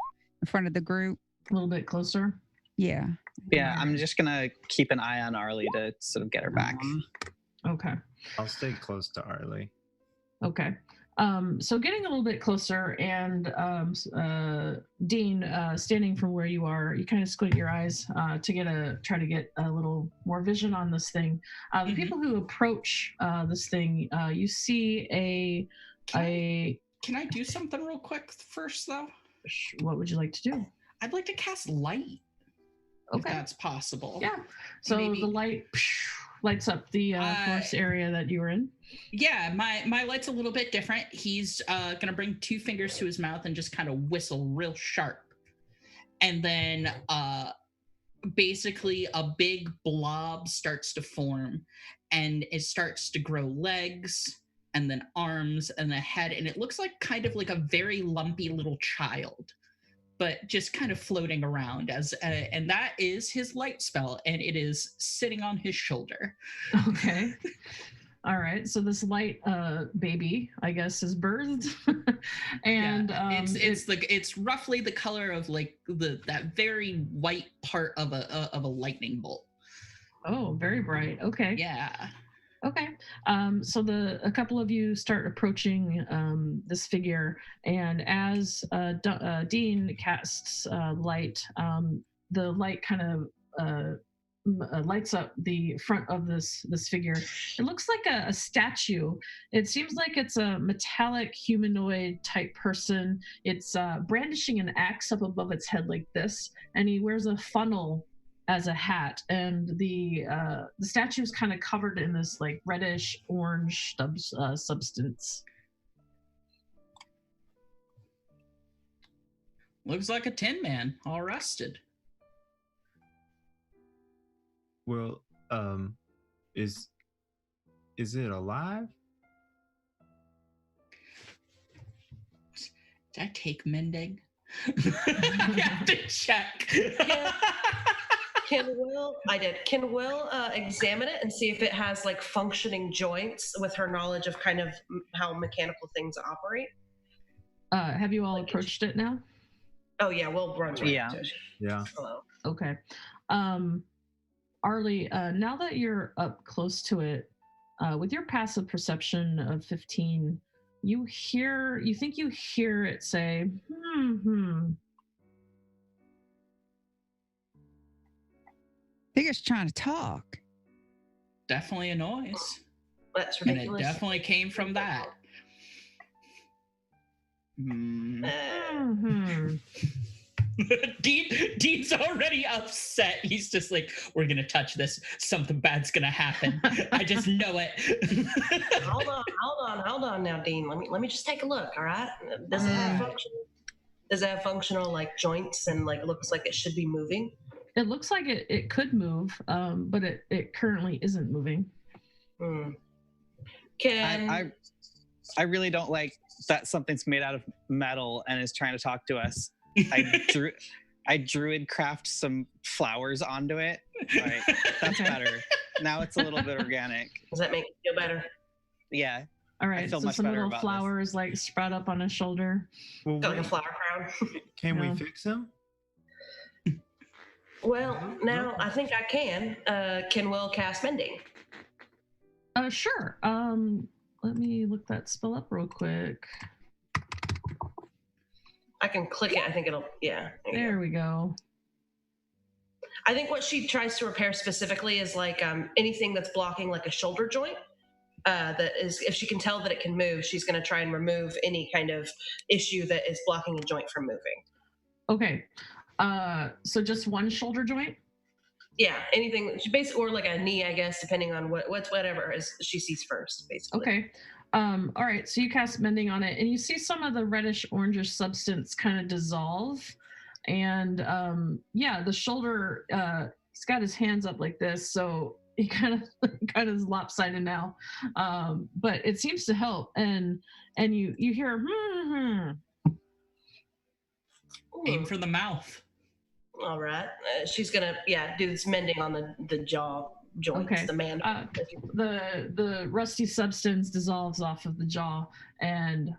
front of the group. A little bit closer. Yeah. Yeah, I'm just gonna keep an eye on Arlie to sort of get her back. Okay. I'll stay close to Arlie. Okay. So getting a little bit closer, and Dean, standing from where you are, you kind of squint your eyes to try to get a little more vision on this thing. The people who approach this thing, you see Can I do something real quick first, though? What would you like to do? I'd like to cast light. If that's possible. Yeah. So the light lights up the forest area that you were in. Yeah, my light's a little bit different. He's gonna bring 2 fingers to his mouth and just kind of whistle real sharp. And then basically a big blob starts to form, and it starts to grow legs and then arms and a head, and it looks like kind of like a very lumpy little child, but just kind of floating around and that is his light spell, and it is sitting on his shoulder. Okay. All right. So this light baby, I guess, is birthed, and it's roughly the color of like that very white part of a lightning bolt. Oh, very bright. Okay. Yeah. Okay. So a couple of you start approaching this figure, and as Dean casts light, the light kind of lights up the front of this figure. It looks like a statue. It seems like it's a metallic humanoid type person. It's brandishing an axe up above its head like this, and he wears a funnel as a hat, and the statue is kind of covered in this like reddish orange substance. Looks like a Tin Man, all rusted. Well, is it alive? Did I take mending? I have to check. Can Will examine it and see if it has like functioning joints with her knowledge of kind of how mechanical things operate? Have you all approached it now? Oh yeah, Will runs right to it. Yeah. Hello. Okay. Arlie, now that you're up close to it, with your passive perception of 15, you think you hear it say, I think it's trying to talk. Definitely a noise. That's and ridiculous. it definitely came from that. Dean's already upset. He's just like, we're gonna touch this. Something bad's gonna happen. I just know it. Hold on now, Dean. Let me just take a look, all right? Does it have functional like joints and like looks like it should be moving? It looks like it could move, but it currently isn't moving. I really don't like that something's made out of metal and is trying to talk to us. I druid craft some flowers onto it. Like, that's better. Now it's a little bit organic. Does that make you feel better? Yeah. All right, feel so much some better little about this. flowers like sprout up on his shoulder. Well, Got like a wait, flower crown. can we Yeah. fix him? Well, now I think I can. Can Will cast mending? Sure. Let me look that spell up real quick. I can click it. I think it'll. Yeah. There we go. I think what she tries to repair specifically is like anything that's blocking like a shoulder joint. That is, if she can tell that it can move, she's going to try and remove any kind of issue that is blocking a joint from moving. Okay. So just one shoulder joint? Yeah, anything, basically, or like a knee, I guess, depending on whatever is she sees first, basically. Okay. All right. So you cast mending on it, and you see some of the reddish orangish substance kind of dissolve, and yeah, the shoulder. He's got his hands up like this, so he kind of is lopsided now, but it seems to help, and you hear. Aim for the mouth. All right. She's gonna do this mending on the jaw joints, Okay. the man. The rusty substance dissolves off of the jaw, and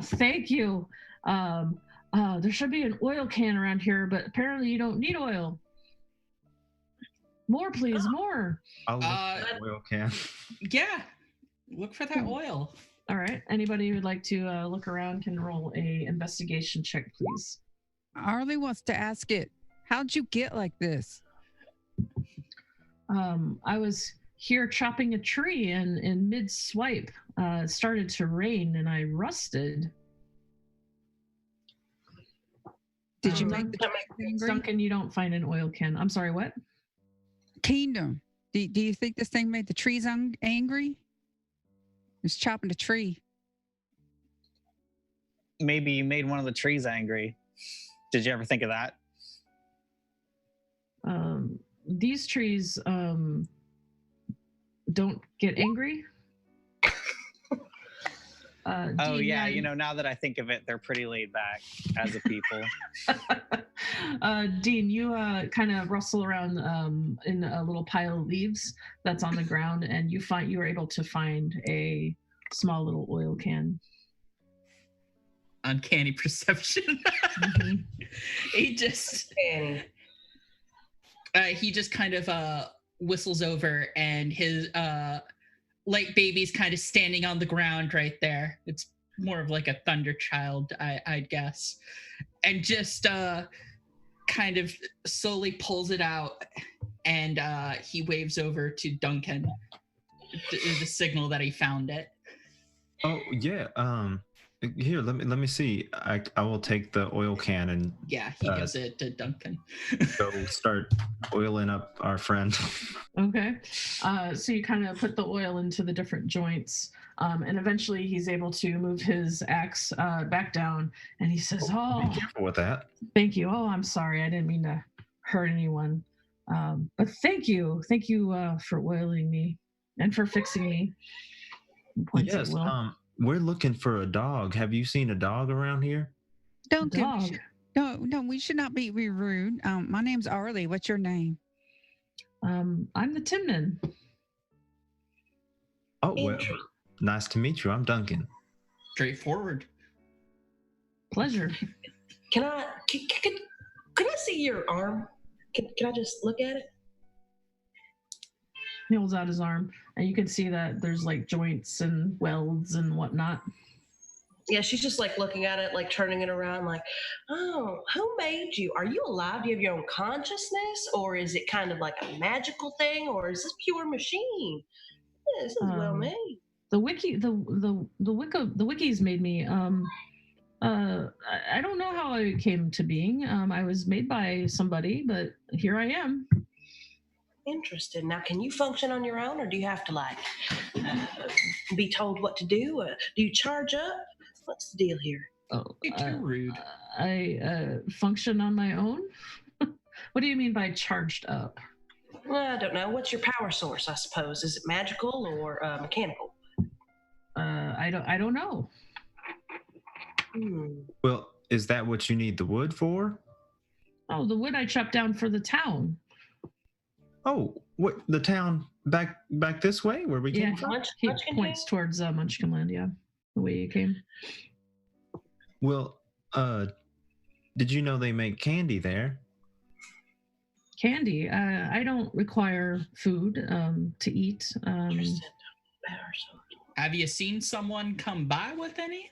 thank you. There should be an oil can around here, but apparently you don't need oil. More, please, more. I'll look for the oil can. Yeah, look for that oil. All right. Anybody who would like to look around can roll a investigation check, please. Arlie wants to ask it. How'd you get like this? I was here chopping a tree, and in mid-swipe, it started to rain, and I rusted. Did you make the tree angry? Duncan, you don't find an oil can. I'm sorry, what? Kingdom. Do you think this thing made the trees angry? It's chopping a tree. Maybe you made one of the trees angry. Did you ever think of that? These trees don't get angry. Oh Dean, yeah, now that I think of it, they're pretty laid back as a people. Dean, you kind of rustle around in a little pile of leaves that's on the ground, and you are able to find a small little oil can. Uncanny perception. Mm-hmm. He just kind of whistles over, and his light baby's kind of standing on the ground right there. It's more of like a thunder child, I'd guess, and just kind of slowly pulls it out, and he waves over to Duncan, the signal that he found it. Oh yeah. Here, let me see. I will take the oil can and Yeah, he gives it to Duncan. go start oiling up our friend. Okay. So you kind of put the oil into the different joints, and eventually he's able to move his axe back down, and he says, Be careful with that. Thank you. Oh, I'm sorry. I didn't mean to hurt anyone. But thank you. Thank you for oiling me and for fixing me." He points at Yes. Will. We're looking for a dog. Have you seen a dog around here? Duncan. No, we should not be rude. My name's Arlie. What's your name? I'm the Timnon. Oh, well, nice to meet you. I'm Duncan. Straightforward. Pleasure. Can I see your arm? Can I just look at it? He holds out his arm, and you can see that there's like joints and welds and whatnot. Yeah, she's just like looking at it, like turning it around, like, oh, who made you? Are you alive? Do you have your own consciousness? Or is it kind of like a magical thing? Or is this pure machine? Yeah, this is well made. The wikis made me. I don't know how I came to being. I was made by somebody, but here I am. Interesting. Now, can you function on your own, or do you have to like be told what to do? Do you charge up? What's the deal here? Oh, too rude. I function on my own. What do you mean by charged up? Well, I don't know. What's your power source? I suppose is it magical or mechanical? I don't know. Well, is that what you need the wood for? Oh, the wood I chopped down for the town. Oh, what the town back this way where we came from? He points towards Munchkinland. Yeah, the way you came. Well, did you know they make candy there? Candy. I don't require food to eat. Have you seen someone come by with any?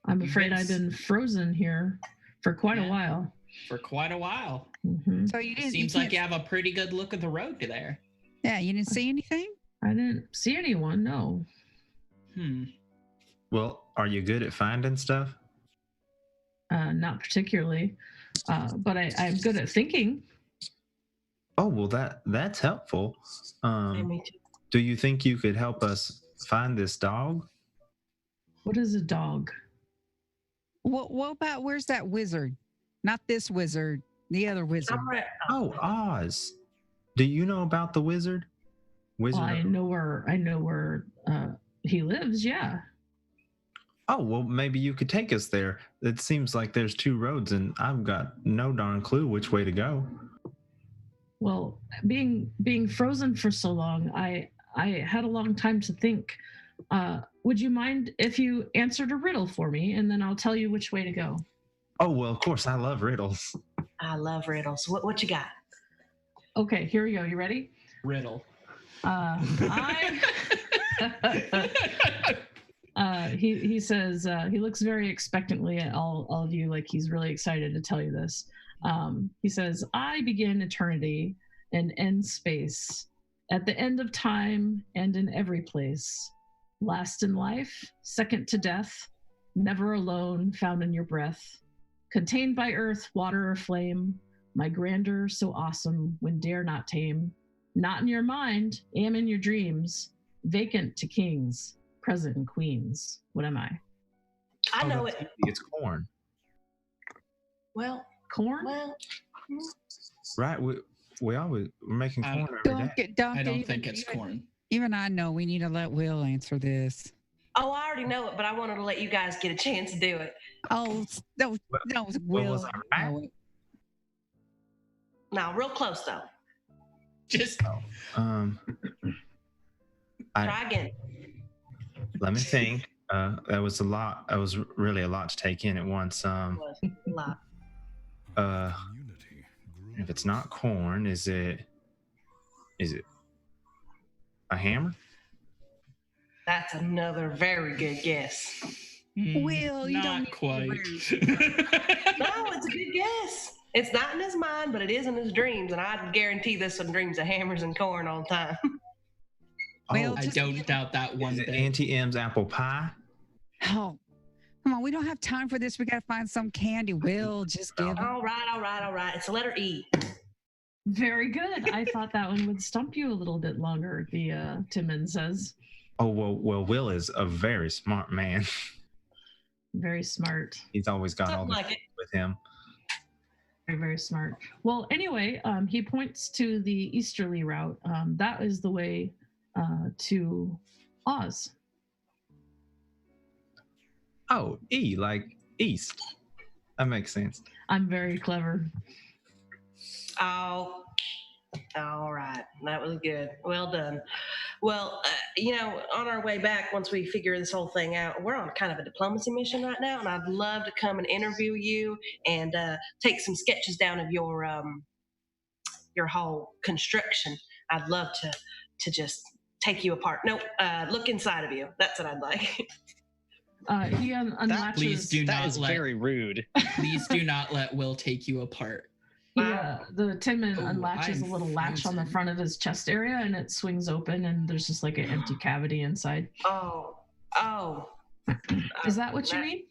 I'm afraid I've been frozen here for quite a while. For quite a while. Mm-hmm. So you didn't. Seems like you have a pretty good look at the road there. Yeah, you didn't see anything? I didn't see anyone. No. Well, are you good at finding stuff? Not particularly, but I'm good at thinking. Oh well, that's helpful. Do you think you could help us find this dog? What is a dog? What about where's that wizard? Not this wizard, the other wizard. Oh, Oz. Do you know about the wizard? Well, I know where he lives. Yeah. Oh well, maybe you could take us there. It seems like there's two roads, and I've got no darn clue which way to go. Well, being frozen for so long, I had a long time to think. Would you mind if you answered a riddle for me, and then I'll tell you which way to go? Oh well, of course, I love riddles. I love riddles. What you got? Okay, here we go. You ready? Riddle. He says he looks very expectantly at all of you, like he's really excited to tell you this. He says, I begin eternity and end space, at the end of time and in every place. Last in life, second to death, never alone, found in your breath. Contained by earth, water, or flame, my grandeur so awesome when dare not tame. Not in your mind, am in your dreams, vacant to kings, present in queens. What am I? I know it. It's corn. Well, corn? Well, right. We're making corn every day. I don't think it's corn. Even I know we need to let Will answer this. Oh, I already know it, but I wanted to let you guys get a chance to do it. Oh, no, Will. No, real close though. Just try again. Let me think. That was a lot. That was really a lot to take in at once. It was a lot. If it's not corn, is it a hammer? That's another very good guess. Will, you not don't quite. No, it's a good guess. It's not in his mind, but it is in his dreams, and I guarantee this one dreams of hammers and corn all the time. Well, I don't doubt that one bit. Auntie M's apple pie? Oh, come on. We don't have time for this. We got to find some candy. Will, just give it. All right. It's the letter E. Very good. I thought that one would stump you a little bit longer, the Timon says. Oh, well, Will is a very smart man. Very smart. He's always got all the with him. Very, very smart. Well, anyway, he points to the easterly route. That is the way to Oz. Oh, E, like east. That makes sense. I'm very clever. Oh, all right. That was good. Well done. Well, on our way back, once we figure this whole thing out, we're on kind of a diplomacy mission right now, and I'd love to come and interview you and take some sketches down of your whole construction. I'd love to just take you apart. No, look inside of you. That's what I'd like. He unlatches. Please do That not is let. very rude. Please do not let Will take you apart. The Tinman unlatches a little latch on the front of his chest area, and it swings open, and there's just like an empty cavity inside. Oh. Is that what you mean?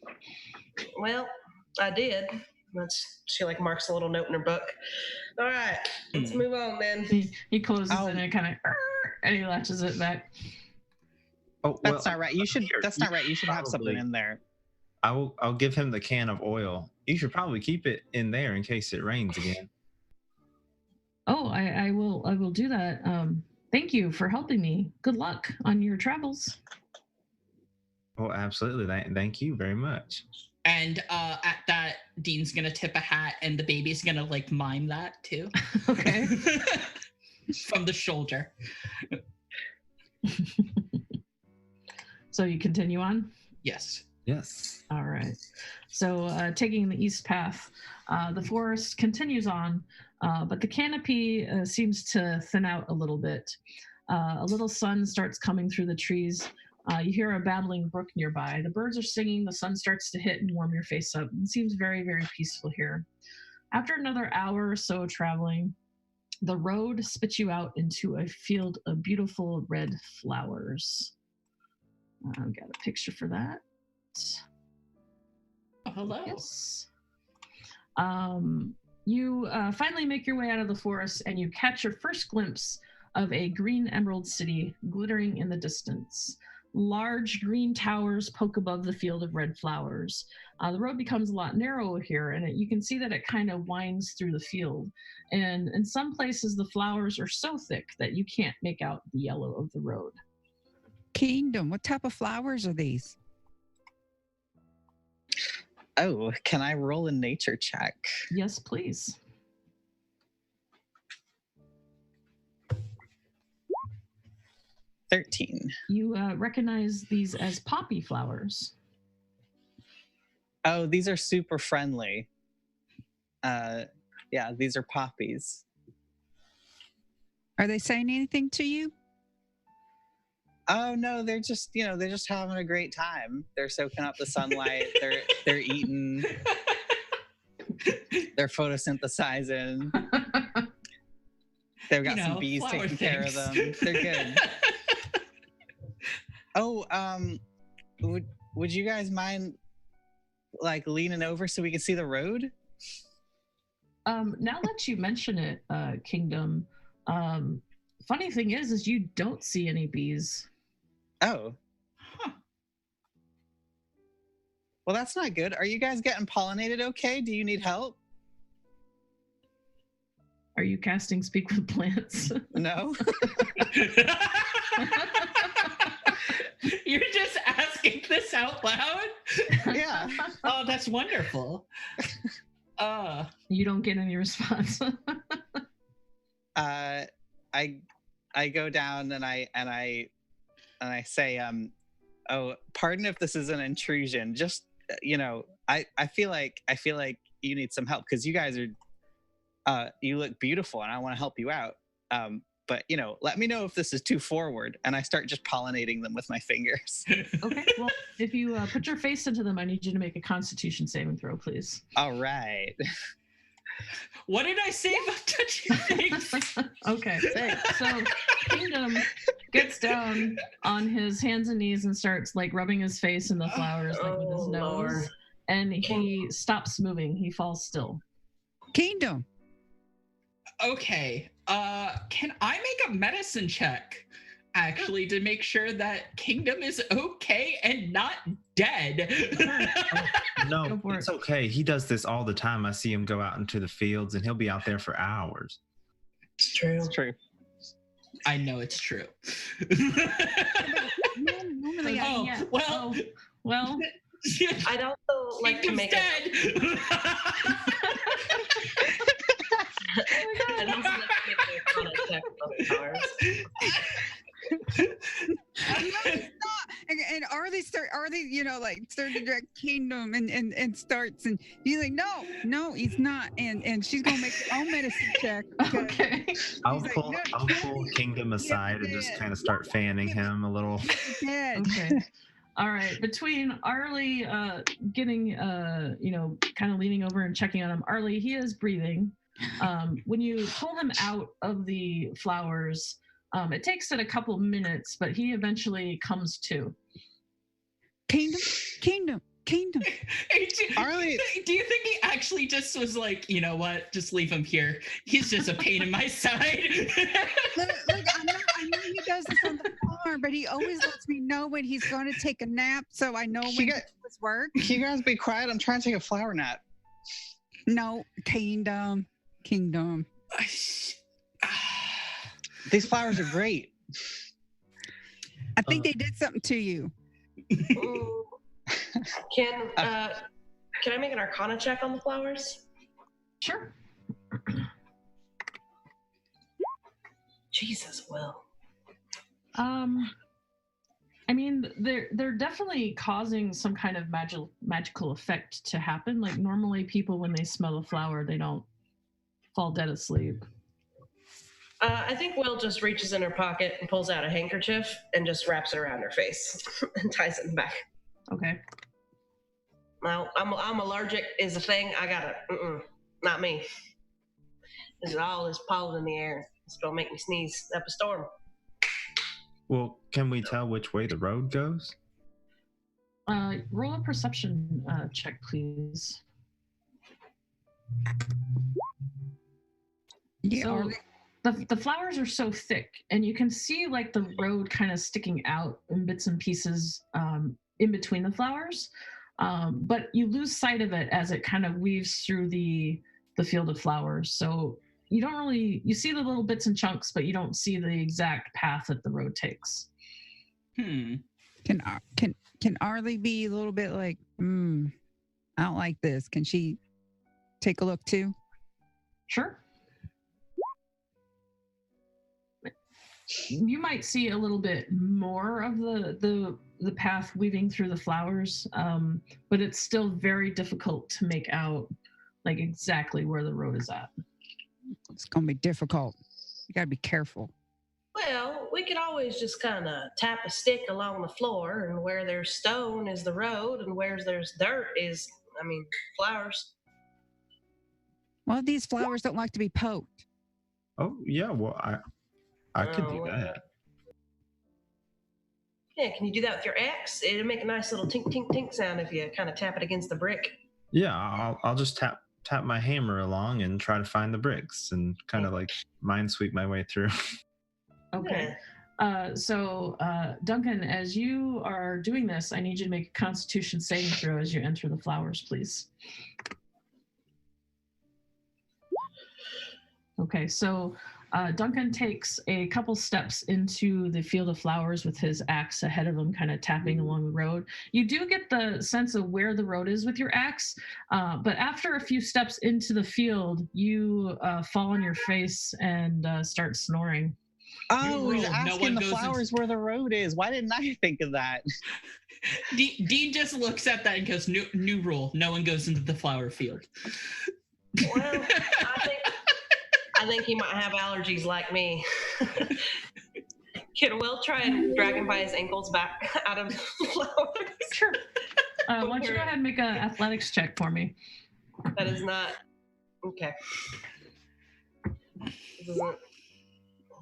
Well, I did. She like marks a little note in her book. All right, let's move on then. He closes it and kind of, and he latches it back. Oh, That's not right. You should. That's not right. You should have something probably- in there. I'll give him the can of oil. You should probably keep it in there in case it rains again. Oh, I will do that. Thank you for helping me. Good luck on your travels. Oh, absolutely. Thank you very much. And at that, Dean's gonna tip a hat, and the baby's gonna like mime that too. Okay. from the shoulder. So you continue on? Yes. Yes. All right. So taking the east path, the forest continues on, but the canopy seems to thin out a little bit. A little sun starts coming through the trees. You hear a babbling brook nearby. The birds are singing. The sun starts to hit and warm your face up. It seems very, very peaceful here. After another hour or so of traveling, the road spits you out into a field of beautiful red flowers. I've got a picture for that. Oh, hello. Yes. You finally make your way out of the forest and you catch your first glimpse of a green emerald city glittering in the distance. Large green towers poke above the field of red flowers. The road becomes a lot narrower here, and you can see that it kind of winds through the field. And in some places, the flowers are so thick that you can't make out the yellow of the road. Kingdom, what type of flowers are these? Oh, can I roll a nature check? Yes, please. You recognize these as poppy flowers. Oh, these are super friendly. Yeah, these are poppies. Are they saying anything to you? Oh no, they're just having a great time. They're soaking up the sunlight. they're eating. They're photosynthesizing. They've got some bees taking care of them. They're good. Oh, would you guys mind like leaning over so we can see the road? Now that you mention it, Kingdom, funny thing is you don't see any bees. Oh. Huh. Well, that's not good. Are you guys getting pollinated okay? Do you need help? Are you casting Speak with Plants? No. You're just asking this out loud? Yeah. Oh, that's wonderful. You don't get any response. I go down and I say, oh, pardon if this is an intrusion. Just I feel like you need some help because you guys are you look beautiful and I want to help you out. But let me know if this is too forward, and I start just pollinating them with my fingers. Okay, well, if you put your face into them, I need you to make a Constitution saving throw, please. All right. What did I say about touching things? Okay, so Kingdom gets down on his hands and knees and starts like rubbing his face in the flowers like with his nose, Lord. and he stops moving. He falls still. Kingdom. Okay. Can I make a medicine check actually to make sure that Kingdom is okay and not dead? No, it's okay. He does this all the time. I see him go out into the fields and he'll be out there for hours. It's true. It's true. I know it's true. Normally, well. I'd also like to make dead. I'd also like to make a Arcana check on the flowers. And Arlie starting to direct Kingdom and starts and he's like, no, he's not, and she's gonna make her own medicine check. Okay. I'll pull Kingdom aside and just kind of start fanning him a little. Okay. All right. Between Arlie getting kind of leaning over and checking on him, Arlie, he is breathing. When you pull him out of the flowers, it takes it a couple minutes, but he eventually comes to. Kingdom. Arlie, do you think he actually just was like, you know what? Just leave him here. He's just a pain in my side. Look, I know he does this on the farm, but he always lets me know when he's going to take a nap, so I know when he does work. Can you guys be quiet? I'm trying to take a flower nap. No, Kingdom. These flowers are great. I think they did something to you. Can I make an Arcana check on the flowers? Sure. Jesus, Will. I mean, they're definitely causing some kind of magical effect to happen. Like normally people, when they smell a flower, they don't fall dead asleep. I think Will just reaches in her pocket and pulls out a handkerchief and just wraps it around her face and ties it back. Okay. Now, I'm allergic is a thing. I gotta, not me. This is all this pollen in the air. It's gonna make me sneeze up a storm. Well, can we tell which way the road goes? Roll a perception check, please. Yeah, so the flowers are so thick, and you can see like the road kind of sticking out in bits and pieces in between the flowers, but you lose sight of it as it kind of weaves through the field of flowers. So you don't really, you see the little bits and chunks, but you don't see the exact path that the road takes. Can Arlie be a little bit like, I don't like this. Can she take a look too? Sure. You might see a little bit more of the path weaving through the flowers, but it's still very difficult to make out like exactly where the road is at. It's gonna be difficult. You gotta be careful. Well, we could always just kind of tap a stick along the floor, and where there's stone is the road, and where there's dirt is, flowers. Well, these flowers don't like to be poked. Oh yeah, well I could do that. Yeah, can you do that with your axe? It'll make a nice little tink tink tink sound if you kind of tap it against the brick. Yeah, I'll just tap my hammer along and try to find the bricks and kind of like minesweep my way through. Okay. So Duncan, as you are doing this, I need you to make a Constitution saving throw as you enter the flowers, please. Okay, so Duncan takes a couple steps into the field of flowers with his axe ahead of him, kind of tapping along the road. You do get the sense of where the road is with your axe, but after a few steps into the field, you fall on your face and start snoring. Oh, he's asking the flowers where the road is. Why didn't I think of that? Dean just looks at that and goes, new rule. No one goes into the flower field. Well, I think he might have allergies like me. Can Will try and drag him by his ankles back out of the flowers? Sure. Why don't you go ahead and make an athletics check for me? That is not... Okay. This isn't...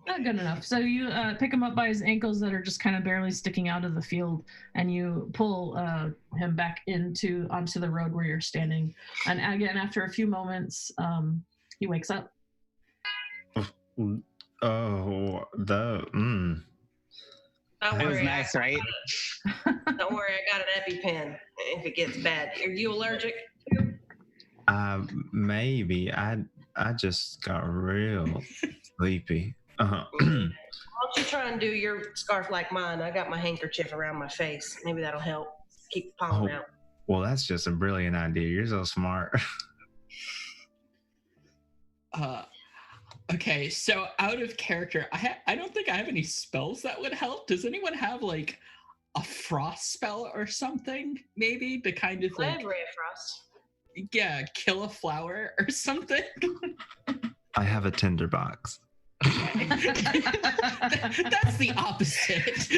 Not good enough. So you pick him up by his ankles that are just kind of barely sticking out of the field, and you pull him back onto the road where you're standing. And again, after a few moments, he wakes up. Oh, That was nice, right? Don't worry, I got an EpiPen if it gets bad. Are you allergic? Maybe. I just got real sleepy. Why don't you try and do your scarf like mine? I got my handkerchief around my face. Maybe that'll help keep the pollen out. Well, that's just a brilliant idea. You're so smart. Okay, so out of character, I don't think I have any spells that would help. Does anyone have like a frost spell or something? Maybe to kind of I have ray of frost. Yeah, kill a flower or something. I have a tinderbox. That's the opposite.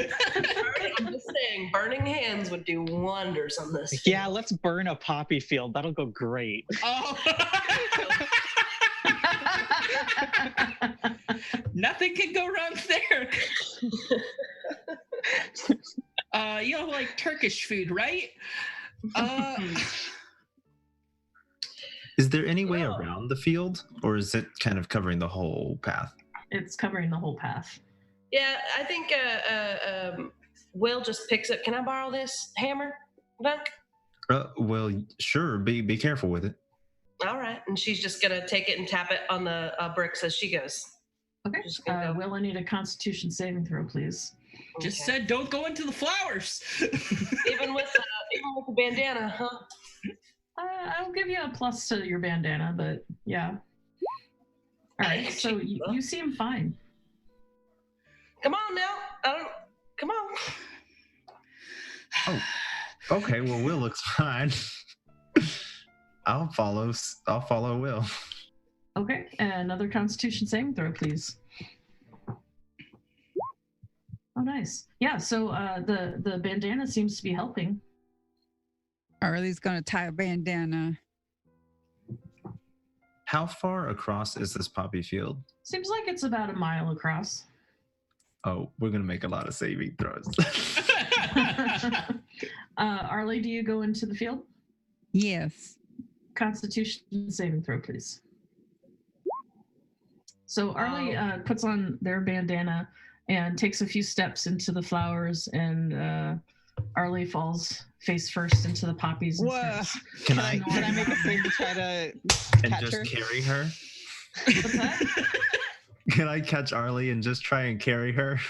I'm just saying, burning hands would do wonders on this. Yeah, let's burn a poppy field. That'll go great. Oh. Nothing can go wrong there. Like Turkish food, right? Is there any way around the field, or is it kind of covering the whole path? It's covering the whole path. Yeah, I think Will just picks up. Can I borrow this hammer, Dunk? Well, sure. Be careful with it. All right, and she's just gonna take it and tap it on the bricks as she goes. Okay. Will, I need a Constitution saving throw, please. Just said, don't go into the flowers. even with the bandana, huh? I'll give you a plus to your bandana, but yeah. All right, so you seem fine. Come on now. Come on. Oh, okay. Well, Will looks fine. I'll follow Will. Okay, and another Constitution saving throw, please. Oh, nice. Yeah. So the bandana seems to be helping. Arlie's gonna tie a bandana. How far across is this poppy field? Seems like it's about a mile across. Oh, we're gonna make a lot of saving throws. Arlie, do you go into the field? Yes. Constitution saving throw, please. So Arlie puts on their bandana and takes a few steps into the flowers, and Arlie falls face first into the poppies. And Whoa. Can I make a save to try to and catch just her? carry her? What's that? Can I catch Arlie and just try and carry her?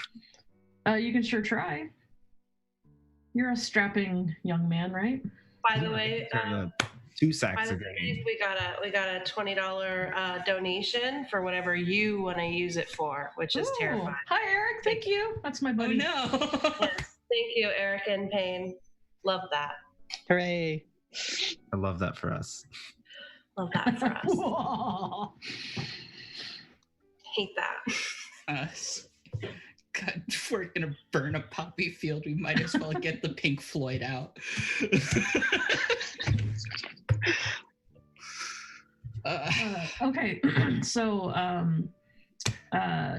You can sure try. You're a strapping young man, right? By the way, 2 sacks by of the way, grenade. we got a $20 donation for whatever you want to use it for, which is Ooh. terrifying. Hi, Eric. Thank you. That's my buddy. Yes, thank you, Eric and Payne. Love that. Hooray. I love that for us. Love that for us. Hate that. Us. God, if we're gonna burn a poppy field, we might as well get the Pink Floyd out. Okay, so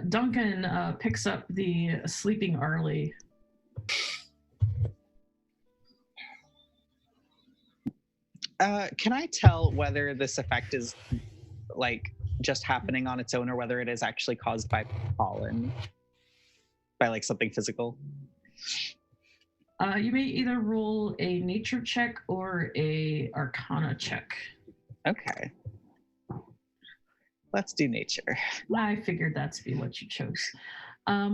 Duncan picks up the sleeping Arlie. Can I tell whether this effect is like just happening on its own or whether it is actually caused by pollen? By like something physical? You may either roll a nature check or a arcana check. Okay. Let's do nature. I figured that's be what you chose.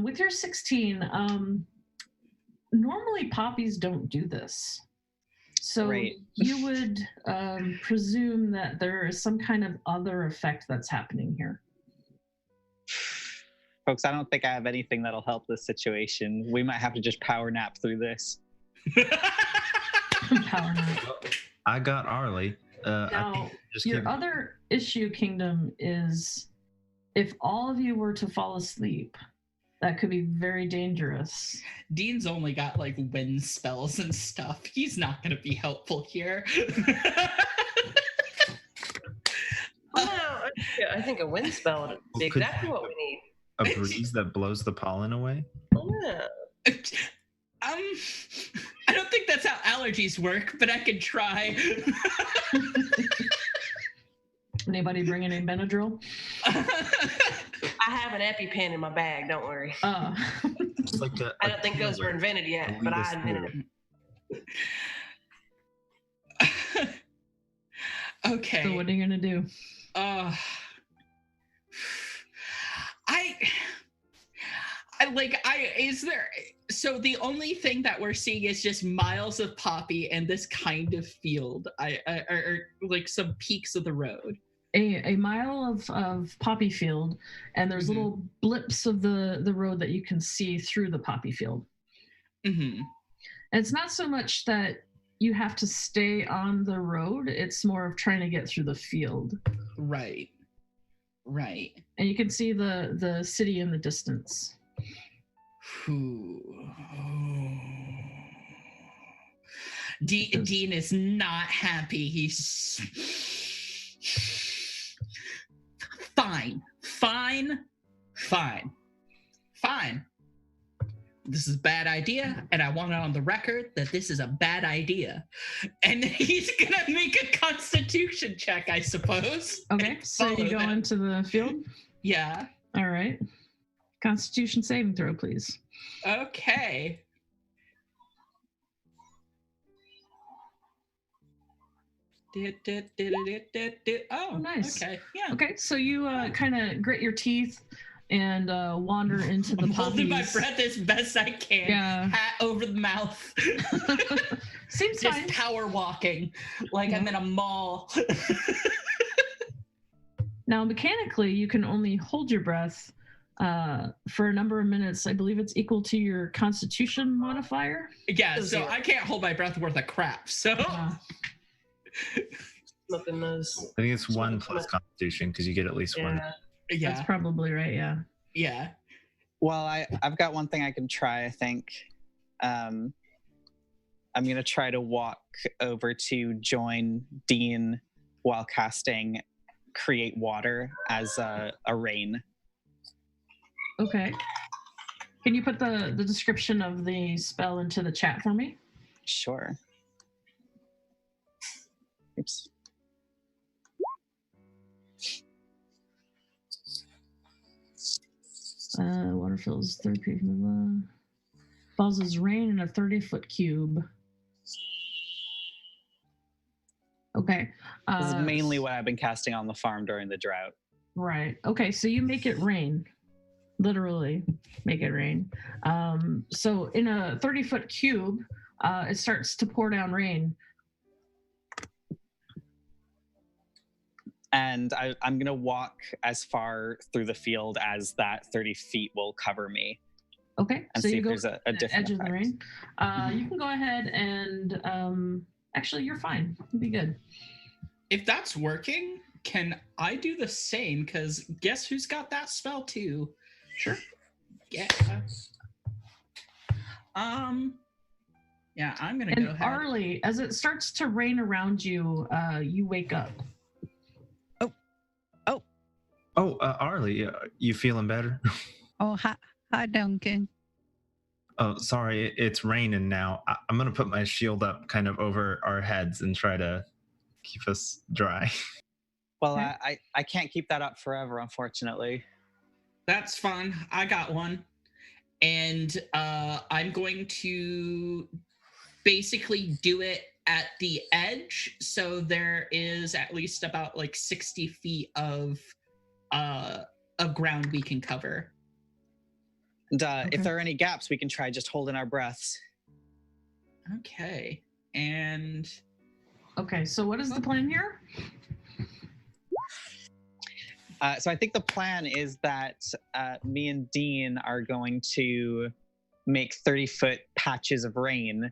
With your 16, normally poppies don't do this. So Right. you would presume that there is some kind of other effect that's happening here. Folks, I don't think I have anything that'll help this situation. We might have to just power nap through this. Power nap. I got Arlie. Now, your other issue, Kingdom, is if all of you were to fall asleep, that could be very dangerous. Dean's only got like wind spells and stuff. He's not going to be helpful here. I think a wind spell would be exactly what we need. A breeze that blows the pollen away? Yeah. I don't think that's how allergies work, but I can try. Anybody bring any Benadryl? I have an EpiPen in my bag. Don't worry. It's like I don't think those were invented yet, but I invented them. Okay. So what are you gonna do? So the only thing that we're seeing is just miles of poppy and this kind of field, or like some peaks of the road. A mile of poppy field, and there's little blips of the road that you can see through the poppy field. Mm-hmm. And it's not so much that you have to stay on the road, it's more of trying to get through the field. Right. And you can see the city in the distance. Dean is not happy. He's fine. This is a bad idea, and I want it on the record that this is a bad idea. And he's gonna make a constitution check, I suppose. Okay, so you go into the field? Yeah. All right. Constitution saving throw, please. Okay. Oh, nice. Okay. Yeah. Okay, so you kind of grit your teeth and wander into the I'm poppies. holding my breath as best I can. Yeah. Hat over the mouth. Seems just fine. power walking like I'm in a mall. Now, mechanically, you can only hold your breath for a number of minutes. I believe it's equal to your Constitution modifier. Yeah, so I can't hold my breath worth of crap. So Smoking those. I think it's 1 plus Constitution because you get at least one. Yeah, That's probably right. Yeah. Yeah. Well, I've got one thing I can try, I think. I'm going to try to walk over to join Dean while casting Create Water as a rain. Okay. Can you put the description of the spell into the chat for me? Sure. Oops. Water fills 30 feet from the falls as rain in a 30-foot cube. Okay. This is mainly what I've been casting on the farm during the drought. Right. Okay, so you make it rain. Literally make it rain. So in a 30-foot cube, it starts to pour down rain. And I'm going to walk as far through the field as that 30 feet will cover me. Okay, And so see you if go there's to a the different edge of the effect. rain. You can go ahead and actually, you're fine. You'll be good. If that's working, can I do the same? Because guess who's got that spell too? Sure. Yeah. Yeah, I'm gonna And go ahead. Arlie, as it starts to rain around you, you wake up. Oh, Arlie, you feeling better? Oh, hi, Duncan. Oh, sorry, it's raining now. I'm going to put my shield up kind of over our heads and try to keep us dry. Well, I can't keep that up forever, unfortunately. That's fun. I got one. And I'm going to basically do it at the edge. So there is at least about like 60 feet of ground we can cover. And if there are any gaps, we can try just holding our breaths. Okay. And okay, so what is the plan here? So I think the plan is that me and Dean are going to make 30-foot patches of rain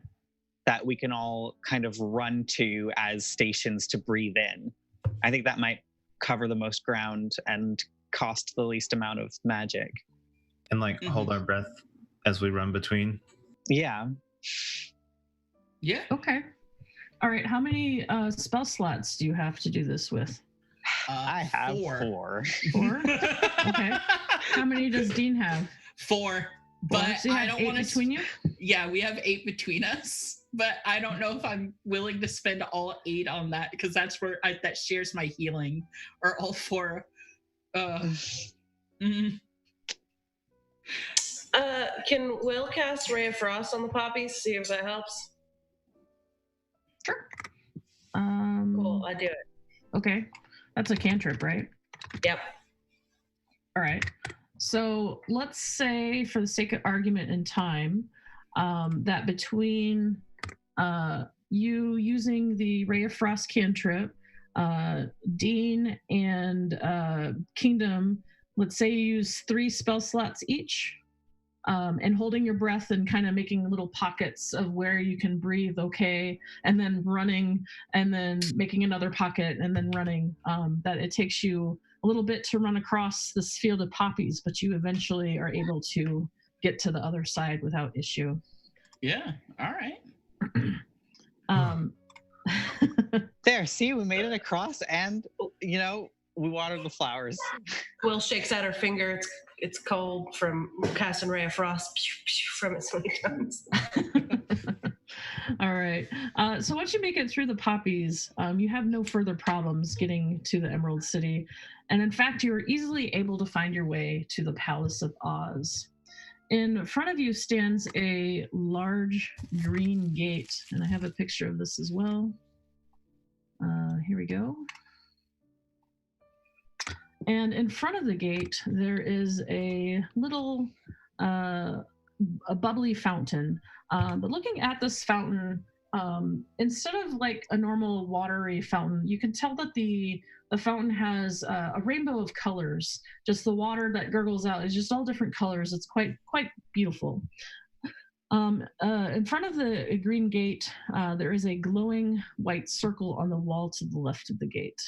that we can all kind of run to as stations to breathe in. I think that might cover the most ground and cost the least amount of magic. And like hold our breath as we run between. Yeah. Yeah. Okay. All right. How many spell slots do you have to do this with? I have 4. 4? Okay. How many does Dean have? 4. But so you I have don't 8 want to. between you? Yeah, we have 8 between us. But I don't know if I'm willing to spend all 8 on that because that's where that shares my healing, or all 4. Can Will cast Ray of Frost on the poppies? See if that helps. Sure. Cool, I do it. Okay. That's a cantrip, right? Yep. All right. So let's say, for the sake of argument and time, that between you using the Ray of Frost cantrip, Dean and Kingdom, let's say you use 3 spell slots each, and holding your breath and kind of making little pockets of where you can breathe okay, and then running, and then making another pocket, and then running, that it takes you a little bit to run across this field of poppies, but you eventually are able to get to the other side without issue. Yeah, all right. There, see, we made it across, and we watered the flowers. Will shakes out her finger. It's cold from casting Ray of Frost from it so many times. All right. So once you make it through the poppies, you have no further problems getting to the Emerald City. And in fact, you're easily able to find your way to the Palace of Oz. In front of you stands a large green gate, and I have a picture of this as well. Here we go. And in front of the gate, there is a little a bubbly fountain. But looking at this fountain, instead of like a normal watery fountain, you can tell that the fountain has a rainbow of colors. Just the water that gurgles out is just all different colors. It's quite beautiful. In front of the green gate, there is a glowing white circle on the wall to the left of the gate.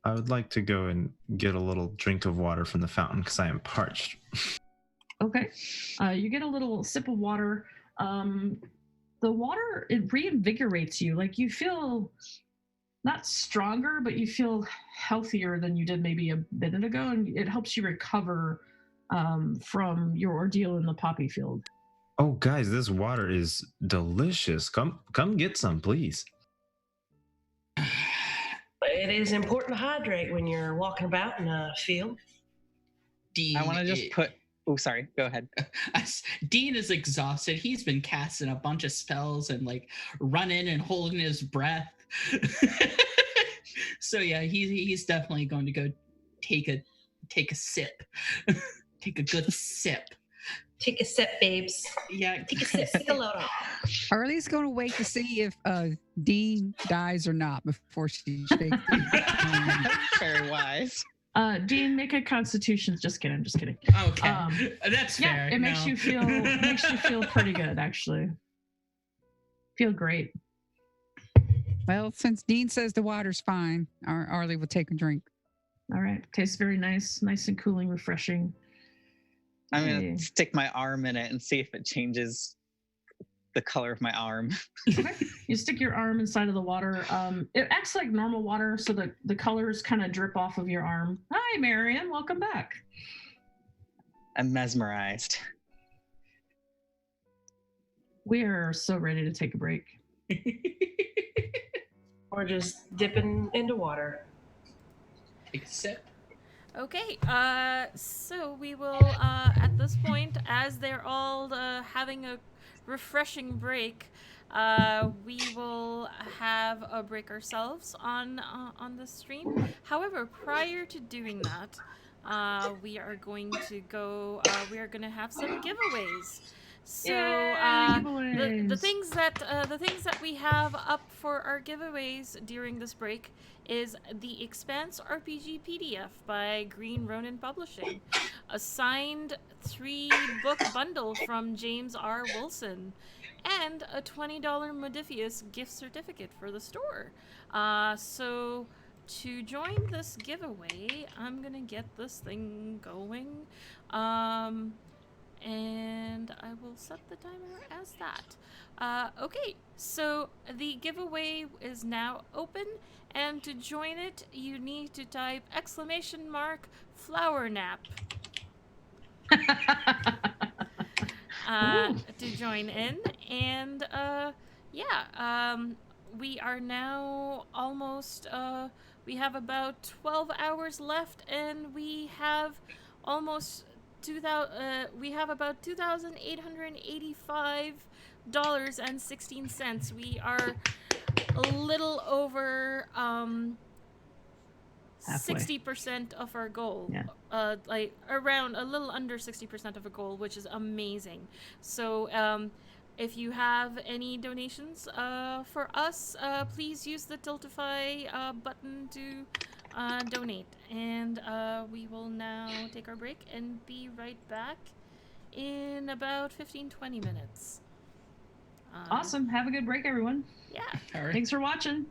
I would like to go and get a little drink of water from the fountain because I am parched. Okay. You get a little sip of water. The water, it reinvigorates you. Like you feel not stronger, but you feel healthier than you did maybe a minute ago. And it helps you recover from your ordeal in the poppy field. Oh, guys, this water is delicious. Come get some, please. It is important to hydrate when you're walking about in a field. Dean, I want to just put... Oh, sorry. Go ahead. Dean is exhausted. He's been casting a bunch of spells and like running and holding his breath. So yeah, he's definitely going to go take a sip. Take a good sip. Take a sip, babes. Yeah. Take a sip. Take a load off. Arlie's going to wait to see if Dean dies or not before she shakes it. Very wise. Dean, make a Constitution. Just kidding. Okay, that's fair. Yeah, it makes you feel pretty good, actually. Feel great. Well, since Dean says the water's fine, Arlie will take a drink. All right. Tastes very nice and cooling, refreshing. I'm going to stick my arm in it and see if it changes the color of my arm. Okay. You stick your arm inside of the water. It acts like normal water, so the colors kind of drip off of your arm. Hi, Marion. Welcome back. I'm mesmerized. We are so ready to take a break. Or just dipping into water. Take a sip. Okay, so we will, at this point, as they're all having a refreshing break, we will have a break ourselves on the stream. However, prior to doing that, we are going to have some giveaways. So the things that we have up for our giveaways during this break is the Expanse RPG PDF by Green Ronin Publishing, a signed 3-book bundle from James R. Wilson, and a $20 Modifius gift certificate for the store. So to join this giveaway, I'm gonna get this thing going. And I will set the timer as that. Okay, so the giveaway is now open, and to join it, you need to type !flower nap to join in. And we are now almost, we have about 12 hours left, and we have almost we have about $2,885.16. We are a little over 60% of our goal. Yeah. Like around a little under 60% of a goal, which is amazing. So if you have any donations for us, please use the Tiltify button to donate. And we will now take our break and be right back in about 15-20 minutes. Awesome. Have a good break, everyone. Yeah. All right. Thanks for watching.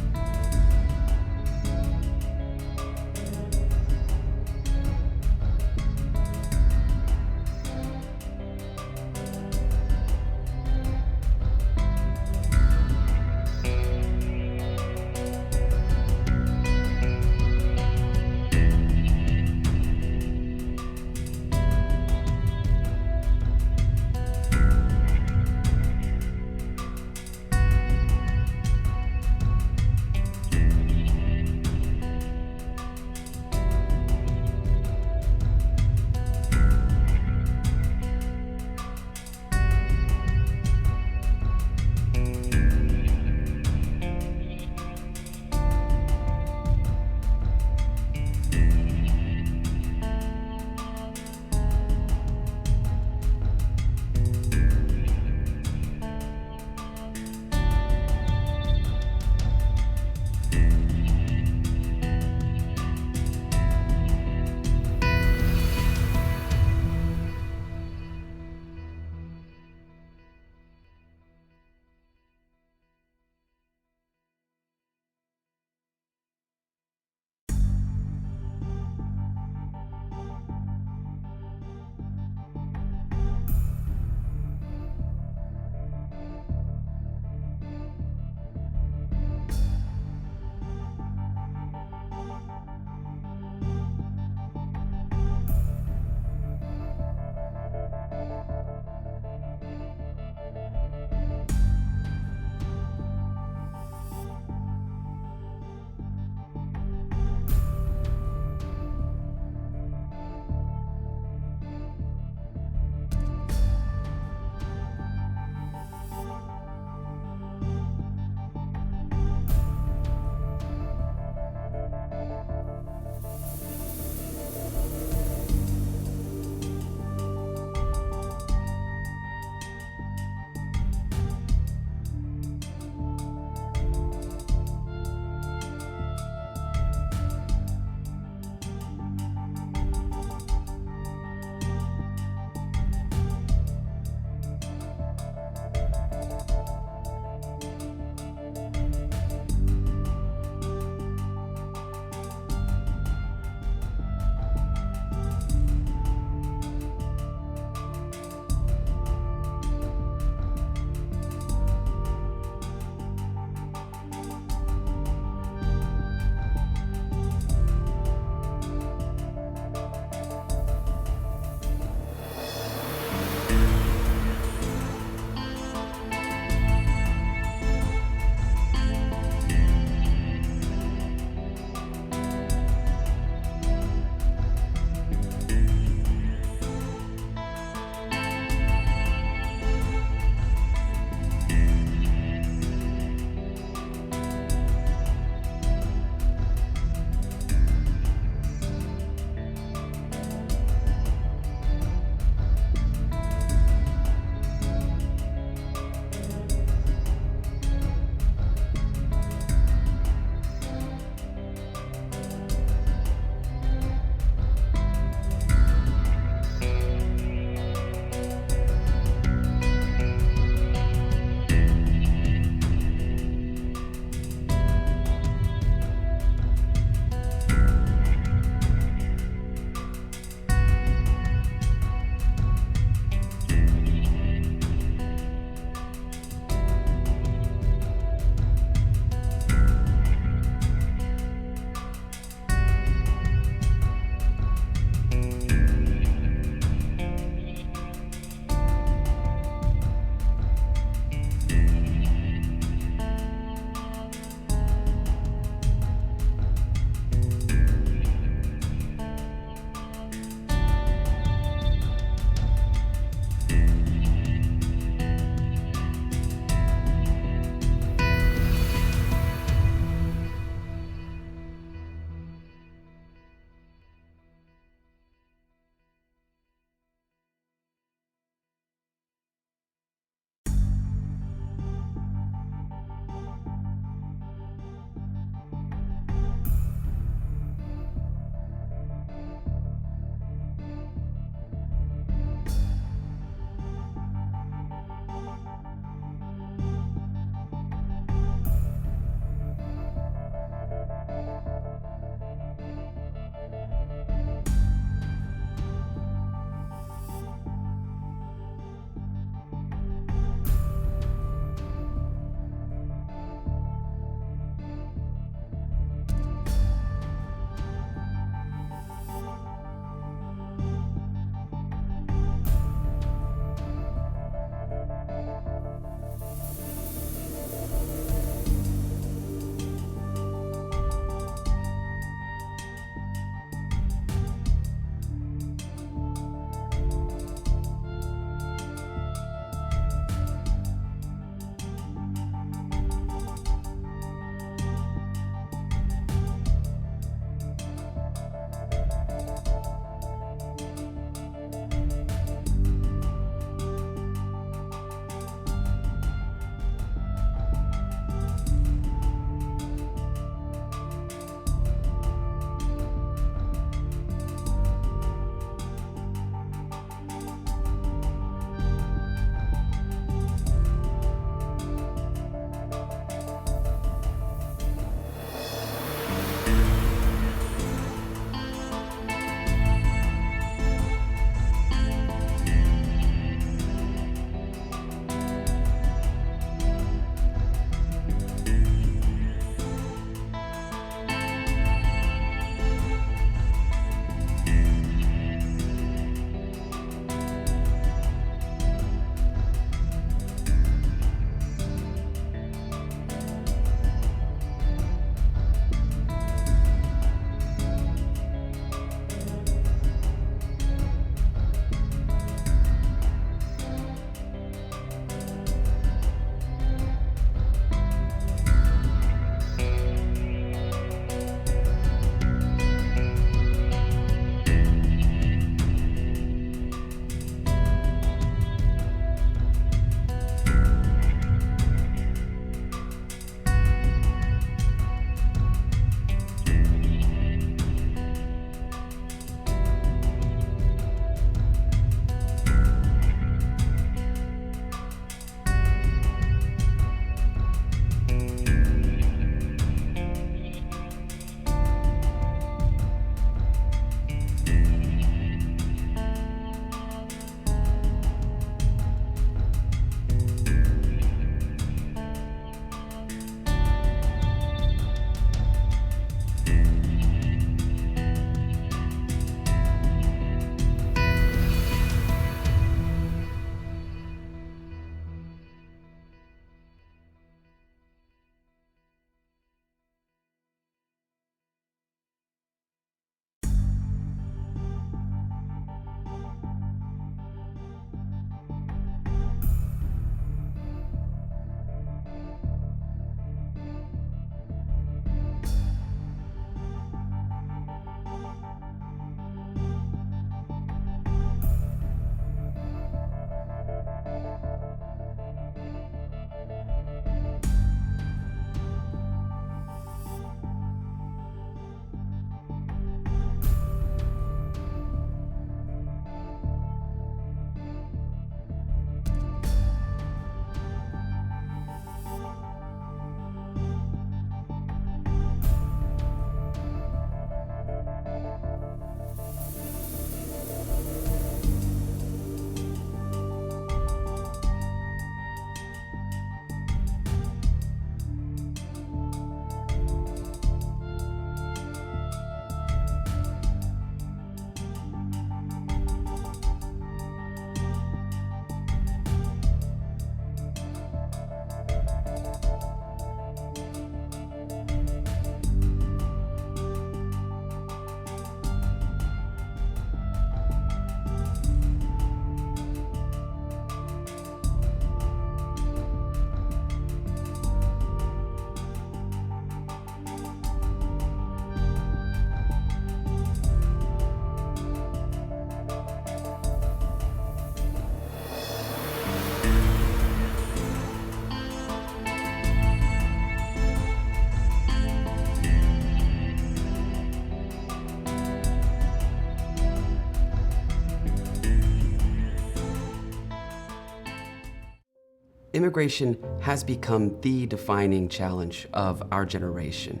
Immigration has become the defining challenge of our generation.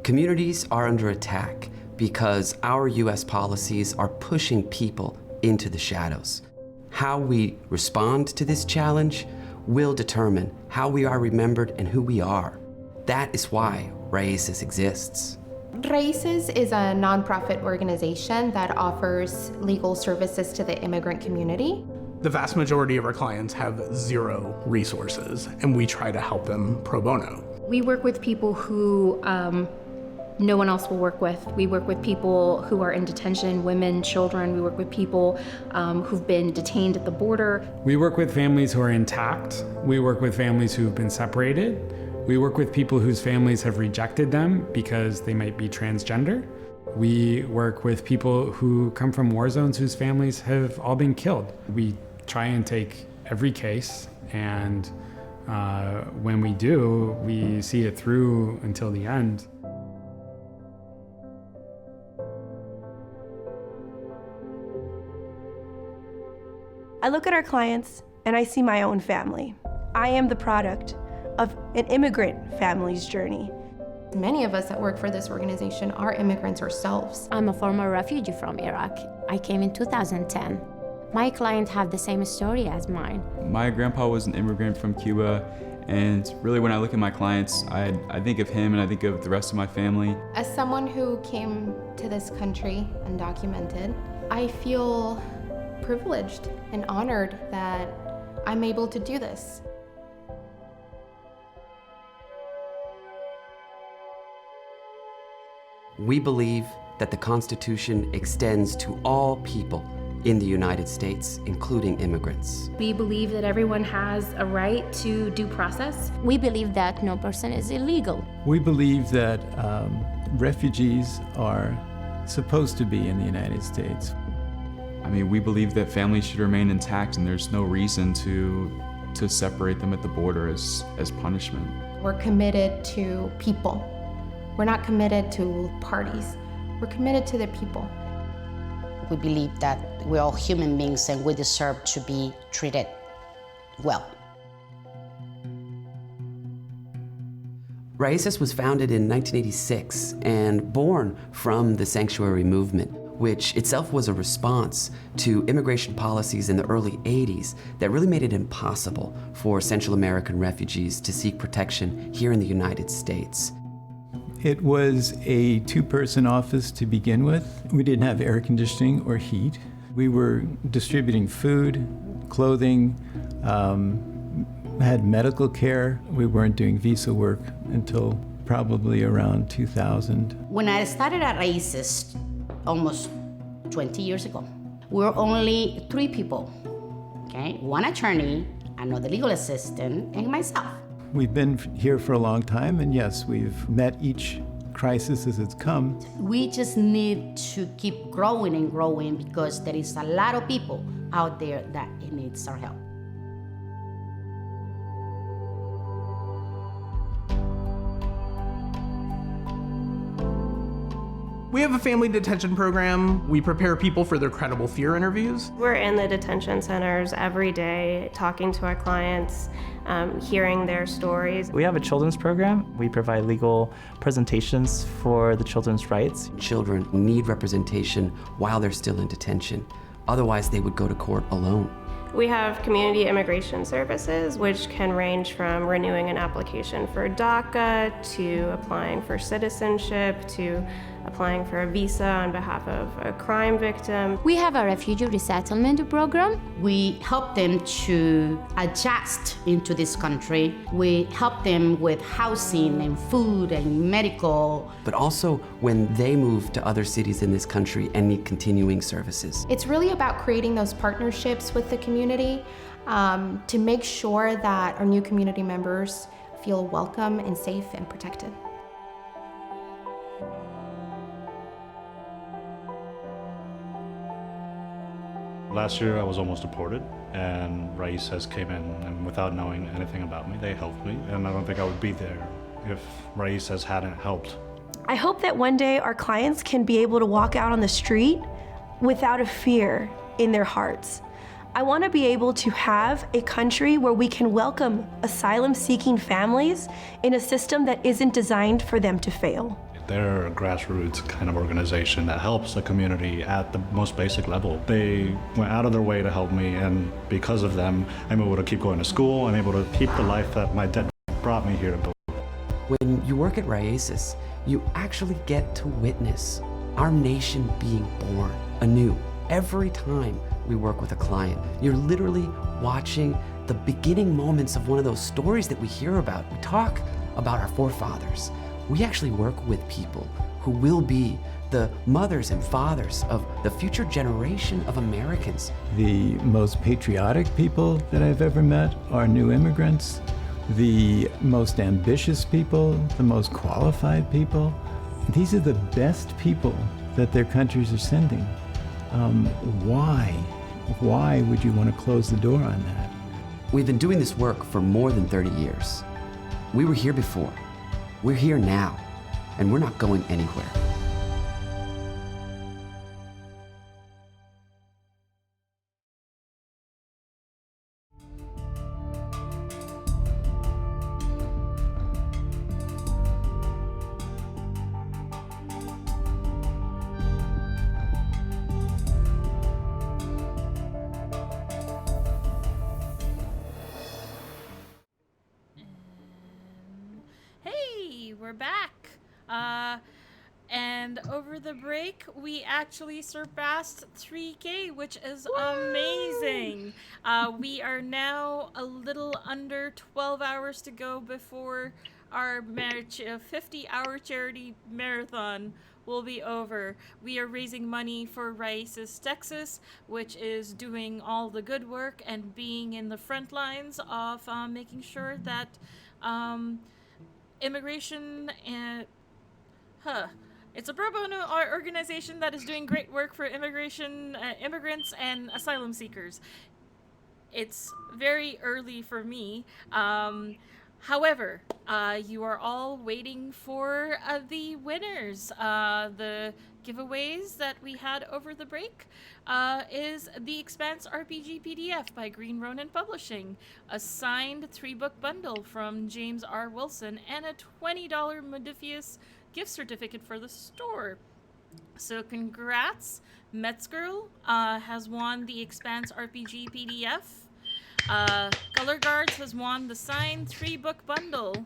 Communities are under attack because our US policies are pushing people into the shadows. How we respond to this challenge will determine how we are remembered and who we are. That is why Raíces exists. Raíces is a nonprofit organization that offers legal services to the immigrant community. The vast majority of our clients have zero resources, and we try to help them pro bono. We work with people who no one else will work with. We work with people who are in detention, women, children. We work with people who've been detained at the border. We work with families who are intact. We work with families who've been separated. We work with people whose families have rejected them because they might be transgender. We work with people who come from war zones whose families have all been killed. We try and take every case, and when we do, we see it through until the end. I look at our clients and I see my own family. I am the product of an immigrant family's journey. Many of us that work for this organization are immigrants ourselves. I'm a former refugee from Iraq. I came in 2010. My clients have the same story as mine. My grandpa was an immigrant from Cuba, and really when I look at my clients, I think of him and I think of the rest of my family. As someone who came to this country undocumented, I feel privileged and honored that I'm able to do this. We believe that the Constitution extends to all people in the United States, including immigrants. We believe that everyone has a right to due process. We believe that no person is illegal. We believe that refugees are supposed to be in the United States. I mean, we believe that families should remain intact, and there's no reason to separate them at the border as punishment. We're committed to people. We're not committed to parties. We're committed to the people. We believe that we're all human beings and we deserve to be treated well. Raíces was founded in 1986 and born from the sanctuary movement, which itself was a response to immigration policies in the early 80s that really made it impossible for Central American refugees to seek protection here in the United States. It was a two-person office to begin with. We didn't have air conditioning or heat. We were distributing food, clothing, had medical care. We weren't doing visa work until probably around 2000. When I started at Raíces almost 20 years ago, we were only 3 people, okay? 1 attorney, another legal assistant, and myself. We've been here for a long time, and yes, we've met each crisis as it's come. We just need to keep growing and growing because there is a lot of people out there that needs our help. We have a family detention program. We prepare people for their credible fear interviews. We're in the detention centers every day, talking to our clients, hearing their stories. We have a children's program. We provide legal presentations for the children's rights. Children need representation while they're still in detention. Otherwise, they would go to court alone. We have community immigration services, which can range from renewing an application for DACA to applying for citizenship to applying for a visa on behalf of a crime victim. We have a refugee resettlement program. We help them to adjust into this country. We help them with housing and food and medical. But also when they move to other cities in this country and need continuing services. It's really about creating those partnerships with the community to make sure that our new community members feel welcome and safe and protected. Last year I was almost deported, and Raíces came in, and without knowing anything about me, they helped me, and I don't think I would be there if Raíces hadn't helped. I hope that one day our clients can be able to walk out on the street without a fear in their hearts. I want to be able to have a country where we can welcome asylum-seeking families in a system that isn't designed for them to fail. They're a grassroots kind of organization that helps the community at the most basic level. They went out of their way to help me, and because of them, I'm able to keep going to school. I'm able to keep the life that my dad brought me here to build. When you work at Raíces, you actually get to witness our nation being born anew. Every time we work with a client, you're literally watching the beginning moments of one of those stories that we hear about. We talk about our forefathers. We actually work with people who will be the mothers and fathers of the future generation of Americans. The most patriotic people that I've ever met are new immigrants. The most ambitious people, the most qualified people. These are the best people that their countries are sending. Why would you want to close the door on that? We've been doing this work for more than 30 years. We were here before. We're here now, and we're not going anywhere. We're back. And over the break, we actually surpassed 3K, which is amazing. We are now a little under 12 hours to go before our 50-hour charity marathon will be over. We are raising money for Raíces, Texas, which is doing all the good work and being in the front lines of making sure that immigration and it's a pro bono organization that is doing great work for immigrants and asylum seekers. It's very early for me. However, you are all waiting for the winners. The giveaways that we had over the break is The Expanse RPG PDF by Green Ronin Publishing, a signed 3-book bundle from James R. Wilson, and a $20 Modifius gift certificate for the store. So congrats. Metzgirl has won The Expanse RPG PDF. Color Guards has won the signed 3-book bundle.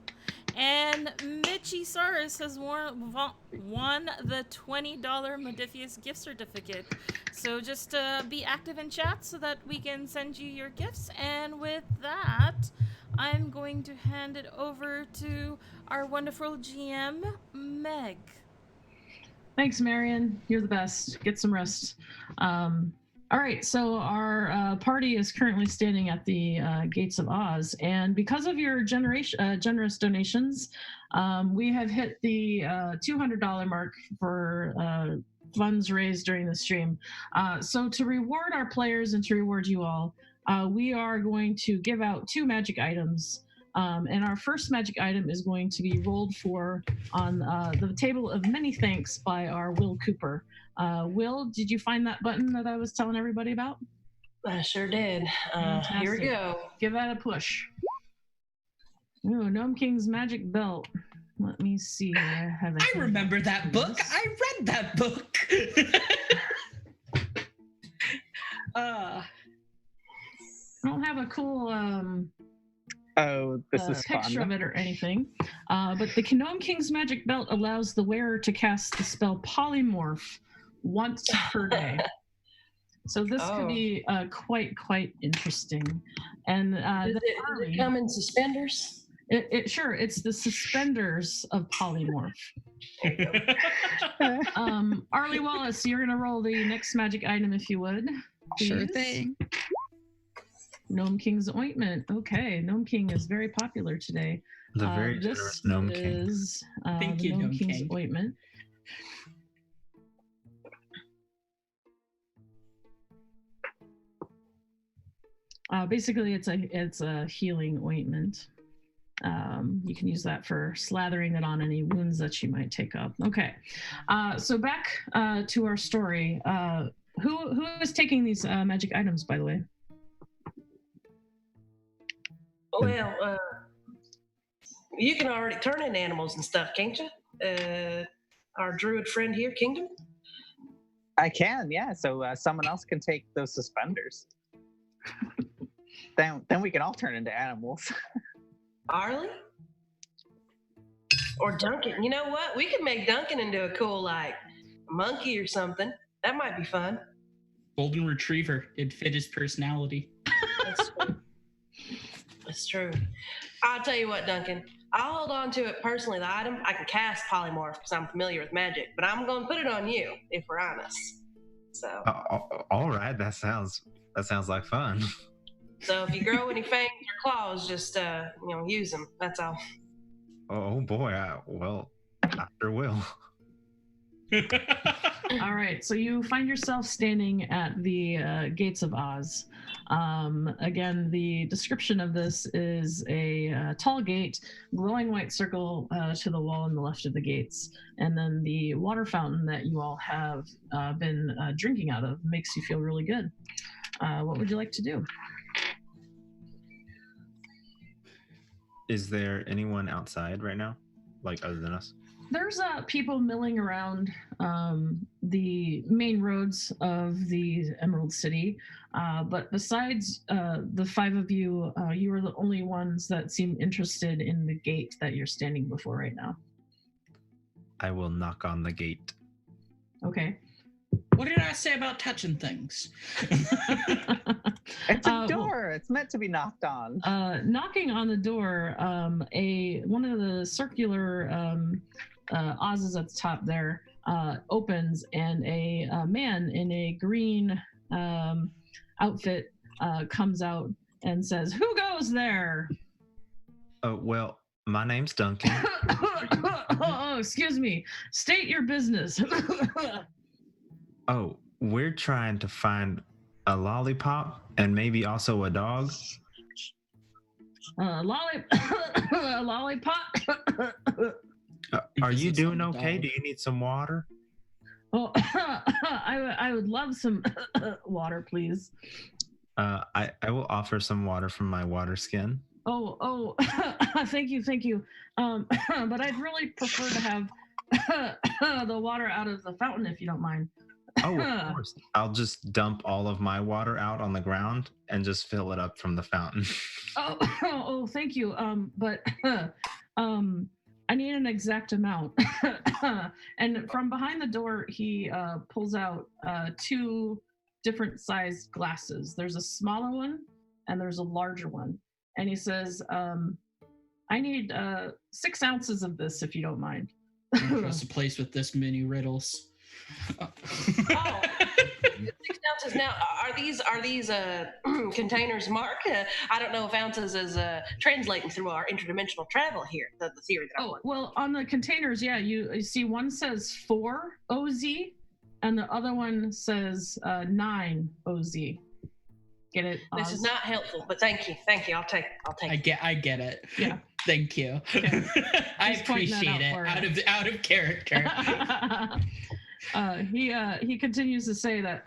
And Mitchie Saris has won the $20 Modifius gift certificate. So just be active in chat so that we can send you your gifts. And with that, I'm going to hand it over to our wonderful GM, Meg. Thanks, Marion. You're the best. Get some rest. All right, so our party is currently standing at the gates of Oz, and because of your generous donations, we have hit the $200 mark for funds raised during the stream. So to reward our players and to reward you all, we are going to give out 2 magic items. And our first magic item is going to be rolled for on the table of many thanks by our Will Cooper. Will, did you find that button that I was telling everybody about? I sure did. Here we go. Give that a push. Ooh, Gnome King's Magic Belt. Let me see here. I remember that book. I read that book. I don't have a cool this is picture fun. of it or anything, but the Gnome King's Magic Belt allows the wearer to cast the spell Polymorph once per day. So this could be quite interesting. And does it come in suspenders? It's the suspenders of Polymorph. Arlie Wallace, you're gonna roll the next magic item if you would. Please. Sure thing. Gnome King's Ointment. Okay, Gnome King is very popular today. The very generous Gnome King. This is Thank the you, Gnome Gnome King's King. Ointment. Basically, it's a healing ointment. You can use that for slathering it on any wounds that you might take up. Okay, so back to our story. Who is taking these magic items, by the way? Well, you can already turn into animals and stuff, can't you? Our druid friend here, Kingdom? I can, yeah. So someone else can take those suspenders. Then we can all turn into animals. Arlie? Or Duncan. You know what? We could make Duncan into a cool, like, monkey or something. That might be fun. Golden Retriever. It'd fit his personality. That's true. I'll tell you what, Duncan. I'll hold on to it personally, the item. I can cast polymorph because I'm familiar with magic, but I'm going to put it on you, if we're honest. So. All right, that sounds like fun. So if you grow any fangs or claws, just use them. That's all. Oh boy, I sure will. All right, so you find yourself standing at the gates of Oz. Again, the description of this is a tall gate, glowing white circle to the wall on the left of the gates, and then the water fountain that you all have been drinking out of makes you feel really good. What would you like to do? Is there anyone outside right now, like other than us? There's people milling around the main roads of the Emerald City, but besides the five of you, you are the only ones that seem interested in the gate that you're standing before right now. I will knock on the gate. Okay. What did I say about touching things? It's a door. It's meant to be knocked on. Knocking on the door, one of the circular Oz's at the top there opens, and a man in a green outfit comes out and says, "Who goes there?" Well, my name's Duncan. Oh, excuse me. State your business. Oh, we're trying to find a lollipop and maybe also a dog. A lollipop. Are you doing okay? Do you need some water? Oh, I would love some water, please. I will offer some water from my water skin. Oh, thank you. But I'd really prefer to have the water out of the fountain, if you don't mind. Oh, of course. I'll just dump all of my water out on the ground and just fill it up from the fountain. Oh, thank you. But I need an exact amount. And from behind the door, he pulls out two different sized glasses. There's a smaller one and there's a larger one. And he says, I need 6 ounces of this, if you don't mind. What's the place with this many riddles? 6 ounces. Now, are these containers marked? I don't know if ounces is translating through our interdimensional travel here. The theory that I want. Well, on the containers, yeah, you see one says 4 OZ, and the other one says 9 OZ. Get it? This is not helpful, but thank you. I'll take it. I get it. Yeah. Thank you. Okay. I appreciate it. Out of character. He continues to say that,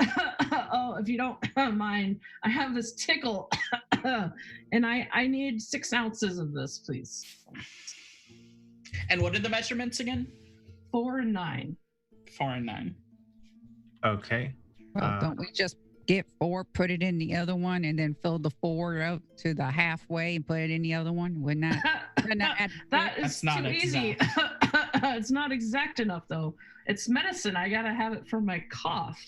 oh, if you don't mind, I have this tickle, and I need 6 ounces of this, please. And what are the measurements again? 4 and 9. 4 and 9. Okay. Well, don't we just get 4, put it in the other one, and then fill the 4 out to the halfway and put it in the other one? Wouldn't that That is too easy. It's not exact enough, though. It's medicine. I gotta have it for my cough.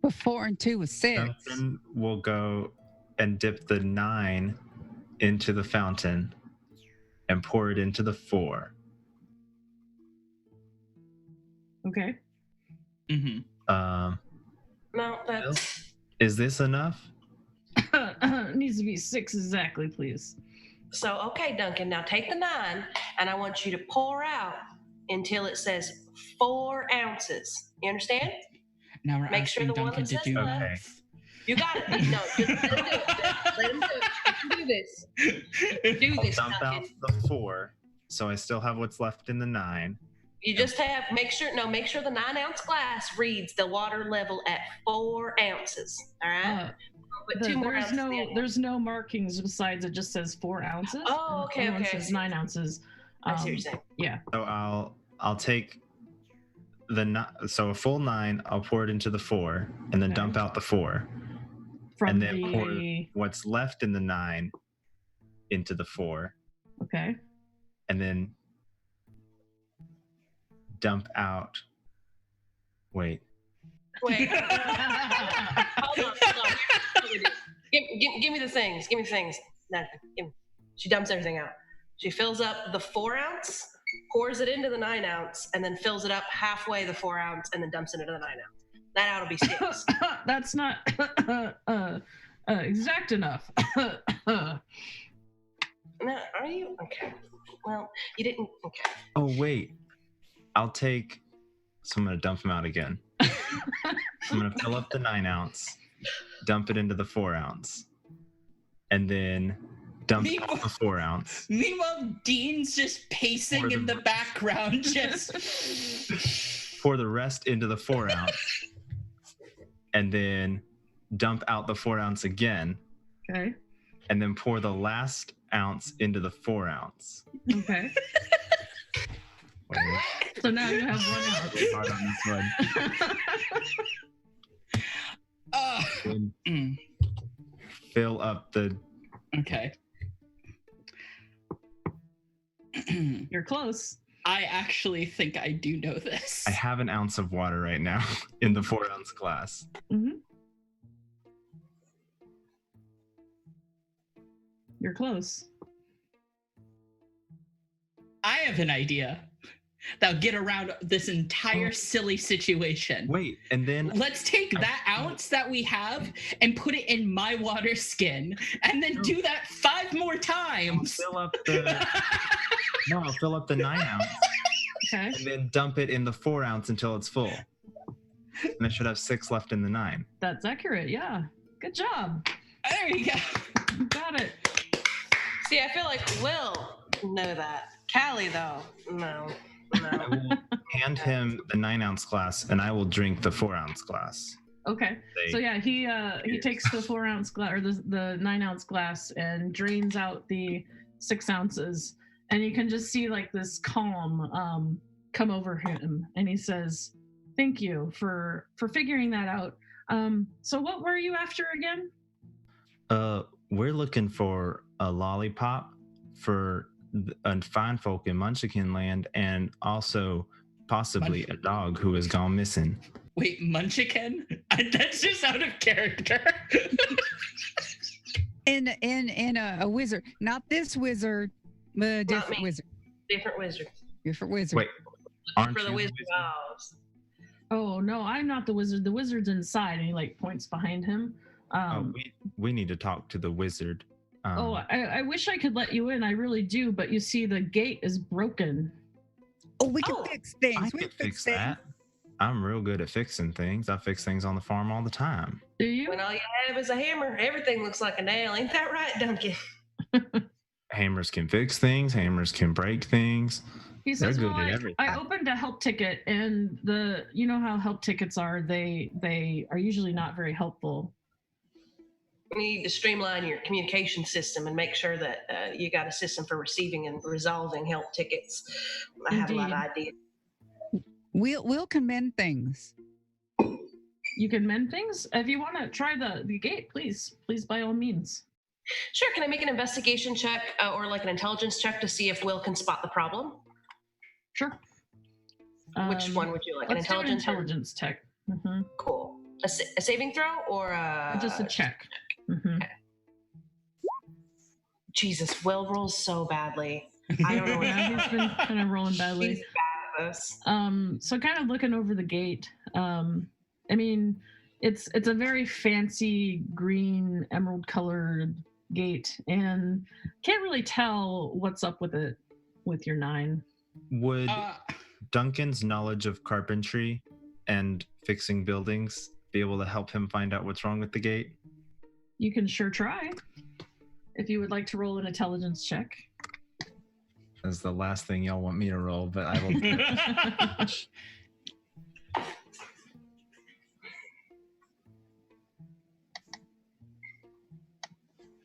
But 4 and 2 is 6. Duncan will go and dip the 9 into the fountain and pour it into the 4. Okay. Mm-hmm. No, that's... Is this enough? It needs to be 6 exactly, please. So, okay, Duncan, now take the 9, and I want you to pour out until it says 4 ounces. You understand? Now we're Make sure asking the one Duncan that to says do left. Okay. You got it. No, just let him do it. Let him do it. You can do this. You can do this, I'll dump out Duncan. the 4, so I still have what's left in the 9. You just have make sure the 9-ounce glass reads the water level at 4 ounces. All right. Put 2 more ounces in. There's no markings besides it just says 4 ounces. Oh, okay, and one okay. says 9 ounces. I see what you're saying. Yeah. So I'll take so a full 9. I'll pour it into the 4, and then dump out the 4, and then pour what's left in the 9 into the 4. Okay. And then dump out. Wait. Hold on. Give me the things. Nothing. She dumps everything out. She fills up the 4 ounce, pours it into the 9 ounce, and then fills it up halfway the 4 ounce, and then dumps it into the 9 ounce. That ought to be 6. That's not exact enough. No, are you? Okay. Well, you didn't. Okay. Oh, wait. So I'm going to dump them out again. I'm going to fill up the 9 ounce, dump it into the 4 ounce, and then dump out the 4 ounce. Meanwhile, Dean's just pacing in the background, just pour the rest into the 4 ounce, and then dump out the 4 ounce again. Okay. And then pour the last ounce into the 4 ounce. Okay. So now you have 1 ounce. Hard on this one. Fill up the. Okay. You're close. I actually think I do know this. I have an ounce of water right now in the 4 ounce glass. Mm-hmm. You're close. I have an idea that'll get around this entire silly situation. Wait, and then let's take that ounce that we have and put it in my water skin, and then do that 5 more times. I'll fill up the 9 ounce. Okay. And then dump it in the 4 ounce until it's full. And I should have 6 left in the 9. That's accurate. Yeah. Good job. There you go. You got it. See, I feel like Will know that. Callie, though, no. I will hand him the 9 ounce glass, and I will drink the 4 ounce glass. Okay. So yeah, he takes the 4 ounce glass or the 9 ounce glass and drains out the 6 ounces, and you can just see like this calm come over him, and he says, "Thank you for figuring that out. So what were you after again?" We're looking for a lollipop for fine folk in Munchkin Land, and also possibly a dog who has gone missing. Wait, Munchkin? That's just out of character. In a wizard, not this wizard, but a different wizard. Different wizard. Different wizard. Wait, aren't for the you wizard of Oh no, I'm not the wizard. The wizard's inside, and he like points behind him. We need to talk to the wizard. I wish I could let you in. I really do, but you see, the gate is broken. Oh, we can fix things. I can fix that. I'm real good at fixing things. I fix things on the farm all the time. Do you? When all you have is a hammer, everything looks like a nail. Ain't that right, Duncan? Hammers can fix things. Hammers can break things. He says, They're good "Well, at everything." I opened a help ticket, and you know how help tickets are. They are usually not very helpful. You need to streamline your communication system and make sure that you got a system for receiving and resolving help tickets. I have a lot of ideas. We'll can mend things. You can mend things? If you want to try the gate, please by all means. Sure. Can I make an investigation check or like an intelligence check to see if Will can spot the problem? Sure. Which one would you like? Let's do an intelligence check. Mm-hmm. Cool. A saving throw or just a check? Mm-hmm. Okay. Jesus, Will rolls so badly. I don't know what he's been kind of rolling badly. He's bad at this. So kind of looking over the gate. I mean, it's a very fancy green emerald colored gate, and can't really tell what's up with it with your 9. Would Duncan's knowledge of carpentry and fixing buildings be able to help him find out what's wrong with the gate? You can sure try. If you would like to roll an intelligence check. as the last thing y'all want me to roll, but I will.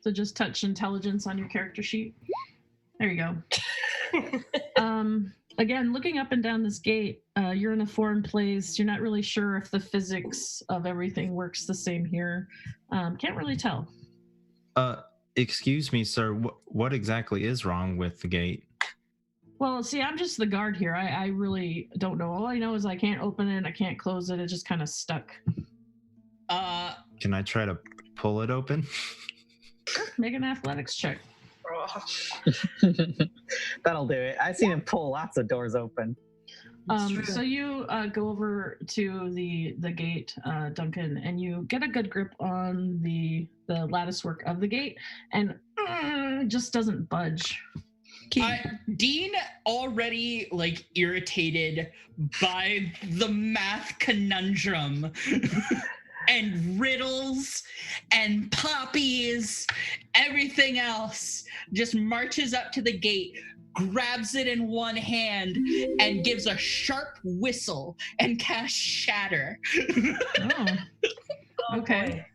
So just touch intelligence on your character sheet. There you go. Again, looking up and down this gate, you're in a foreign place. You're not really sure if the physics of everything works the same here. Can't really tell. Excuse me, sir. What exactly is wrong with the gate? Well, see, I'm just the guard here. I really don't know. All I know is I can't open it. I can't close it. It's just kind of stuck. Can I try to pull it open? Sure, make an athletics check. That'll do it. I've seen him pull lots of doors open. So you go over to the gate, Duncan, and you get a good grip on the lattice work of the gate, and it just doesn't budge. Dean already irritated by the math conundrum and riddles and poppies, everything else, just marches up to the gate, grabs it in one hand, and gives a sharp whistle and casts Shatter. Okay.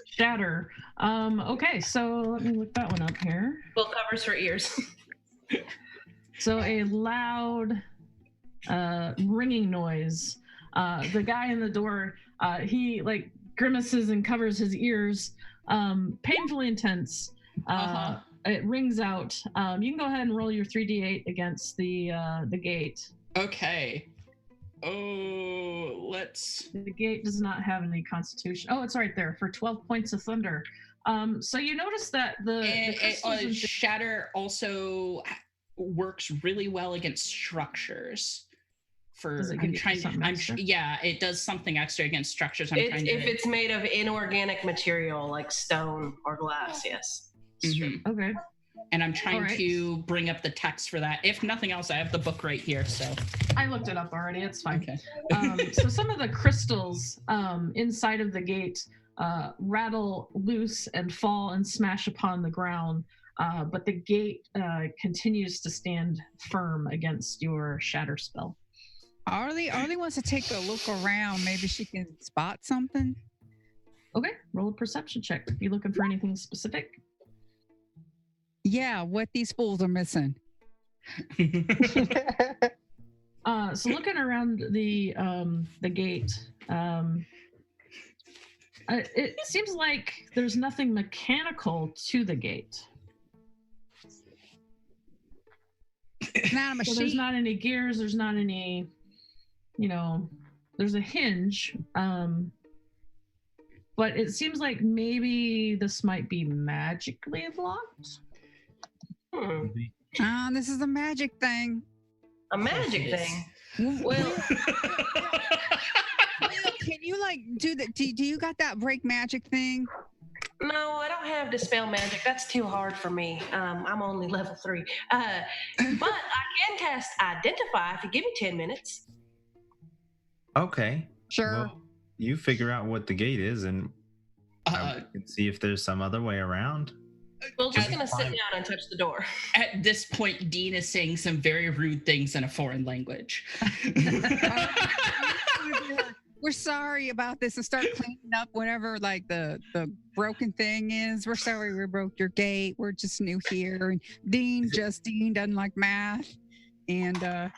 Shatter. Okay, so let me look that one up here. Full covers for ears. So a loud ringing noise. The guy in the door, he grimaces and covers his ears, painfully intense. It rings out. You can go ahead and roll your 3d8 against the gate. Okay. Oh, let's... The gate does not have any constitution. Oh, it's right there for 12 points of thunder. So you notice that the Shatter also works really well against structures. Yeah, it does something extra against structures. If it's made of inorganic material like stone or glass, yes. Mm-hmm. Okay. And I'm trying to bring up the text for that. If nothing else, I have the book right here. So I looked it up already. It's fine. Okay. So some of the crystals inside of the gate rattle loose and fall and smash upon the ground. But the gate continues to stand firm against your shatter spell. Arlie wants to take a look around. Maybe she can spot something. Okay, roll a perception check. You looking for anything specific? Yeah, what these fools are missing. So looking around the gate, it seems like there's nothing mechanical to the gate. It's not a machine. So there's not any gears. There's not any, there's a hinge. But it seems like maybe this might be magically blocked. This is a magic thing. A magic thing? Well, can you do that? Do you got that break magic thing? No, I don't have dispel magic. That's too hard for me. I'm only level 3. But I can cast Identify if you give me 10 minutes. Okay. Sure. Well, you figure out what the gate is, and I can see if there's some other way around. We're just going to sit down and touch the door. At this point, Dean is saying some very rude things in a foreign language. We're sorry about this, and start cleaning up whatever the broken thing is. We're sorry we broke your gate. We're just new here, and Dean doesn't like math. And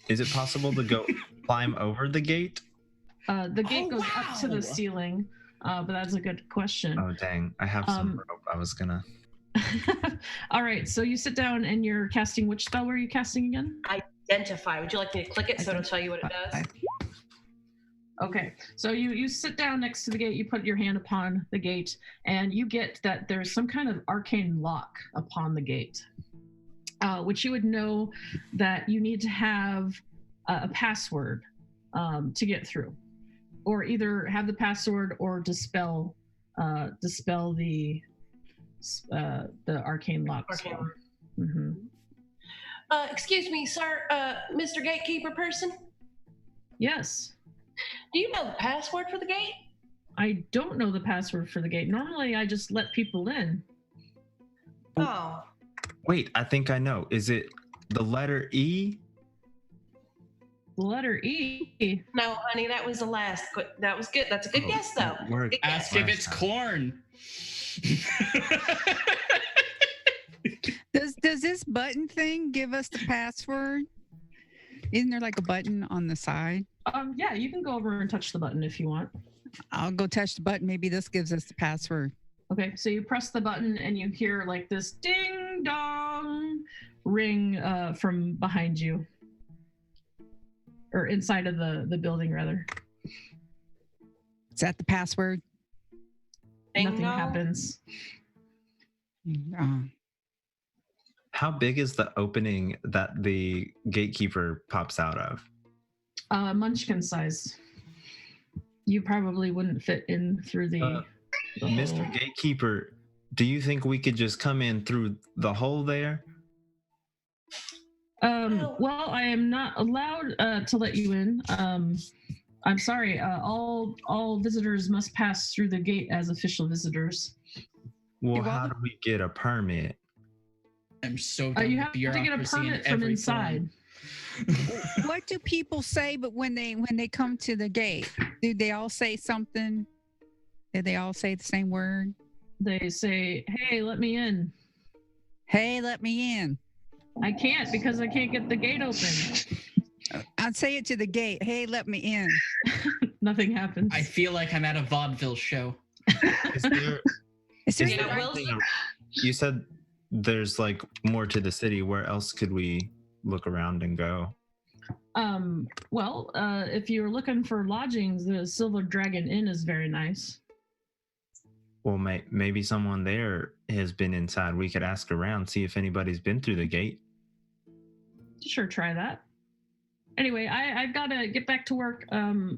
is it possible to go climb over the gate? The gate goes up to the ceiling, but that's a good question. Oh dang! I have some rope. I was gonna. All right, so you sit down and you're casting. Which spell were you casting again? Identify. Would you like me to click it so it'll tell you what it does? Okay, so you sit down next to the gate, you put your hand upon the gate, and you get that there's some kind of arcane lock upon the gate, which you would know that you need to have a password to get through, or either have the password or dispel the arcane lock. Mm-hmm. Excuse me, sir, Mr. Gatekeeper person? Yes. Do you know the password for the gate? I don't know the password for the gate. Normally, I just let people in. Oh. Wait, I think I know. Is it the letter E? The letter E. No, honey, that was the last. That was good. That's a good guess, though. Good guess. Ask if it's corn. Does this button thing give us the password? Isn't there like a button on the side? Yeah, you can go over and touch the button if you want. I'll go touch the button. Maybe this gives us the password. Okay, so you press the button and you hear like this ding dong ring from behind you. Or inside of the building, rather. Is that the password? Nothing happens. How big is the opening that the gatekeeper pops out of? Munchkin size. You probably wouldn't fit in through the Mr. Gatekeeper, do you think we could just come in through the hole there? Well, I am not allowed to let you in. I'm sorry. All visitors must pass through the gate as official visitors. Well, how do we get a permit? I'm so done you with have to get a bureaucracy in permit from every inside. What do people say? But when they come to the gate, do they all say something? Do they all say the same word? They say, "Hey, let me in." Hey, let me in. I can't because I can't get the gate open. I'd say it to the gate. Hey, let me in. Nothing happens. I feel like I'm at a vaudeville show. You said there's like more to the city. Where else could we look around and go? Well, if you're looking for lodgings, the Silver Dragon Inn is very nice. Well, maybe someone there has been inside. We could ask around, see if anybody's been through the gate. Sure, try that. Anyway, I've got to get back to work.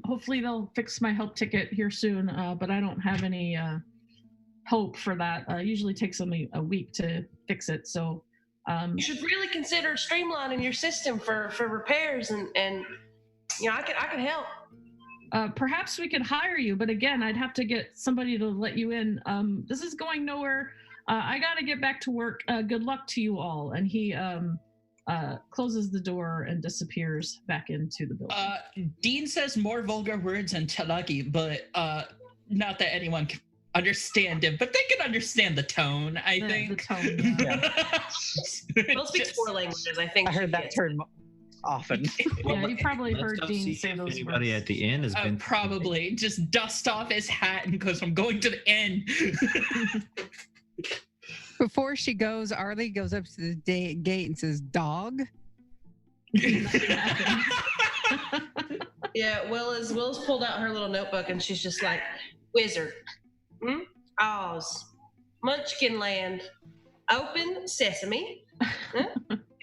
Hopefully they'll fix my help ticket here soon, but I don't have any hope for that. Usually takes them a week to fix it. So You should really consider streamlining your system for repairs, and I could help. Perhaps we could hire you, but again, I'd have to get somebody to let you in. This is going nowhere. I got to get back to work. Good luck to you all. And he closes the door and disappears back into the building. Dean says more vulgar words than Talagi, but not that anyone can understand him, but they can understand the tone, I think. The tone, yeah. We'll speak 4 languages, I think. I heard that term often. Yeah, you probably heard Dean say those Anybody words. at the inn has been probably just dust off his hat and goes, "I'm going to the inn." Before she goes, Arlie goes up to the gate and says, "Dog." Yeah, Will's pulled out her little notebook and she's just like, "Wizard, Oz, Munchkin Land, open sesame."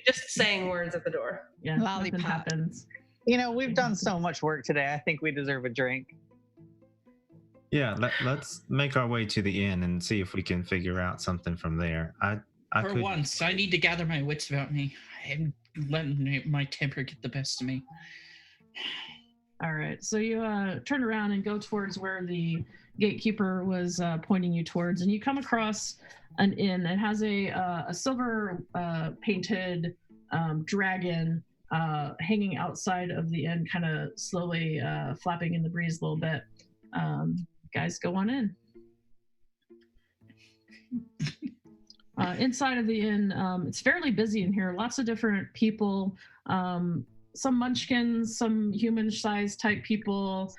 Just saying words at the door. Yeah, nothing happens. We've done so much work today. I think we deserve a drink. Yeah, let's make our way to the inn and see if we can figure out something from there. For once, I need to gather my wits about me. I'm letting my temper get the best of me. All right, so you turn around and go towards where the gatekeeper was pointing you towards, and you come across an inn that has a silver painted dragon hanging outside of the inn, kind of slowly flapping in the breeze a little bit. Guys, go on in. Inside of the inn, it's fairly busy in here. Lots of different people, some munchkins, some human-sized type people.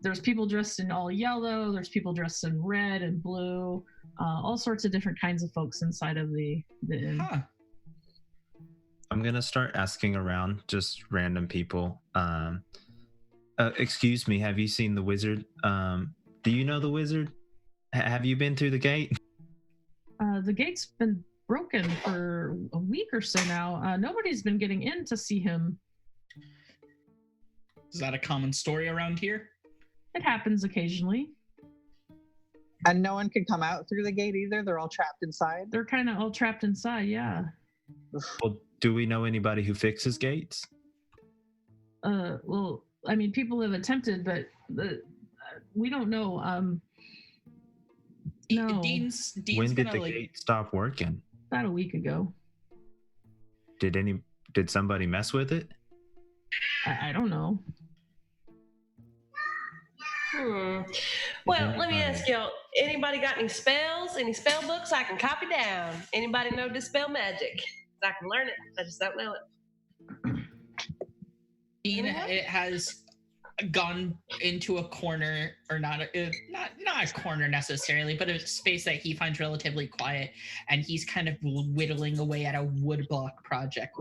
There's people dressed in all yellow. There's people dressed in red and blue. All sorts of different kinds of folks inside of the inn. Huh. I'm gonna start asking around, just random people. Excuse me, have you seen the wizard? Do you know the wizard? Have you been through the gate? The gate's been broken for a week or so now. Nobody's been getting in to see him. Is that a common story around here? It happens occasionally. And no one can come out through the gate either? They're all trapped inside? They're kind of all trapped inside, yeah. Well, do we know anybody who fixes gates? Well, I mean, people have attempted, but we don't know. No. Dean's when did the gonna, gate stop working? about a week ago. Did somebody mess with it? I don't know. Well, let me ask y'all, anybody got any spells, any spell books I can copy down? Anybody know dispel magic? I can learn it, I just don't know it. Dean, it has gone into a corner, or not a corner necessarily, but a space that he finds relatively quiet, and he's kind of whittling away at a woodblock project,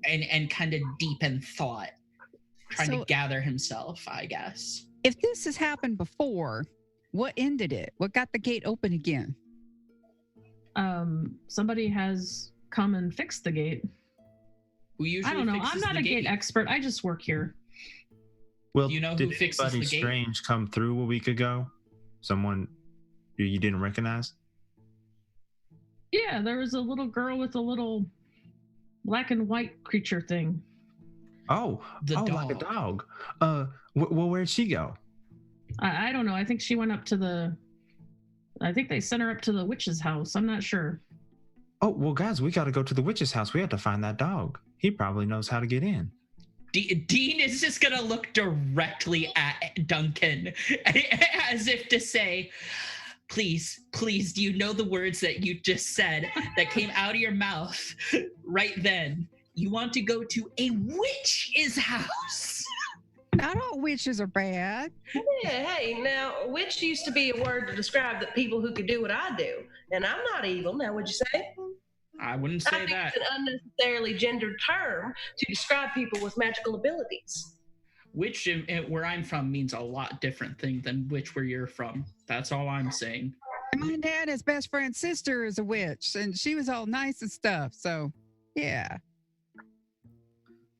and kind of deep in thought, trying to gather himself, I guess. If this has happened before, what ended it? What got the gate open again? Somebody has come and fixed the gate. Who usually I don't know. fixes I'm not the a gate? gate expert. I just work here. Well, Do you know did who fixes anybody the gate? strange come through a week ago? Someone you didn't recognize? Yeah, there was a little girl with a little black and white creature thing. Oh, like a dog. Well, where'd she go? I don't know. I think she went up to I think they sent her up to the witch's house. I'm not sure. Oh, well, guys, we got to go to the witch's house. We have to find that dog. He probably knows how to get in. Dean is just gonna look directly at Duncan as if to say, please, do you know the words that you just said that came out of your mouth right then? You want to go to a witch's house? Not all witches are bad. Yeah, hey, now, witch used to be a word to describe the people who could do what I do. And I'm not evil, now would you say? I wouldn't say I think that. it's an unnecessarily gendered term to describe people with magical abilities. Witch, where I'm from, means a lot different thing than witch where you're from. That's all I'm saying. My dad, his best friend's sister, is a witch, and she was all nice and stuff. So, yeah.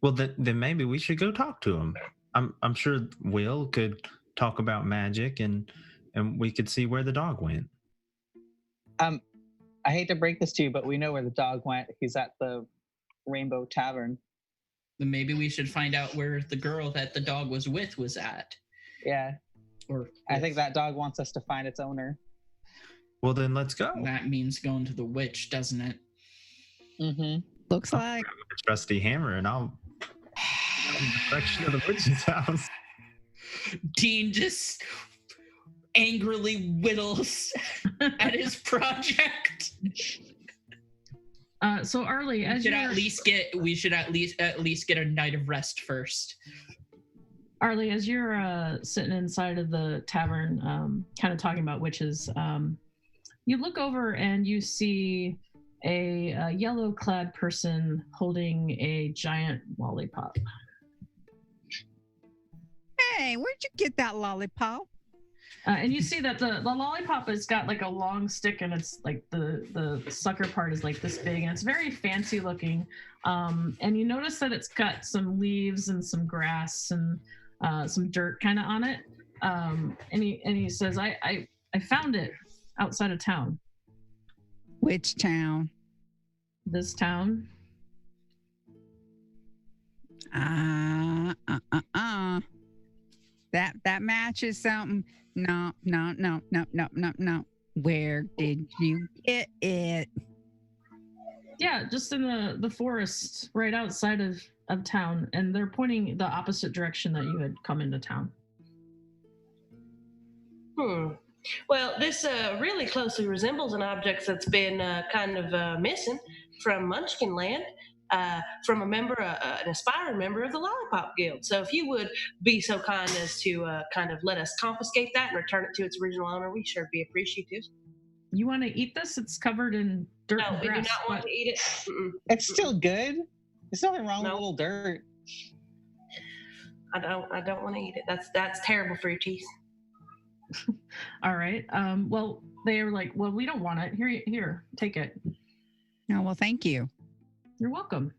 Well, then maybe we should go talk to him. I'm sure Will could talk about magic, and we could see where the dog went. I hate to break this to you, but we know where the dog went. He's at the Rainbow Tavern. Then maybe we should find out where the girl that the dog was with was at. Yeah. Or I think that dog wants us to find its owner. Well, then let's go. That means going to the witch, doesn't it? Mm-hmm. Looks like a trusty hammer, and I'll direction of the witch's house. Dean just angrily whittles at his project. So Arlie, as we should at least get a night of rest first. Arlie, as you're sitting inside of the tavern, kind of talking about witches, you look over and you see a yellow-clad person holding a giant lollipop. Hey, where'd you get that lollipop? And you see that the lollipop has got like a long stick, and it's like the sucker part is like this big, and it's very fancy looking. And you notice that it's got some leaves and some grass and some dirt kind of on it. And he says, I found it outside of town. Which town? This town. That matches something. No. Where did you get it? Yeah, just in the forest right outside of town, and they're pointing the opposite direction that you had come into town. Well, this really closely resembles an object that's been kind of missing from Munchkin Land, from an aspiring member of the Lollipop Guild. So if you would be so kind as to kind of let us confiscate that and return it to its original owner, we sure be appreciative. You want to eat this? It's covered in dirt No, and we do grass. not want to eat it. It's still good. There's nothing wrong with a little dirt. I don't want to eat it. That's terrible for your teeth. All right. Well, they were like, well, we don't want it. Here, take it. Oh, well, thank you. You're welcome.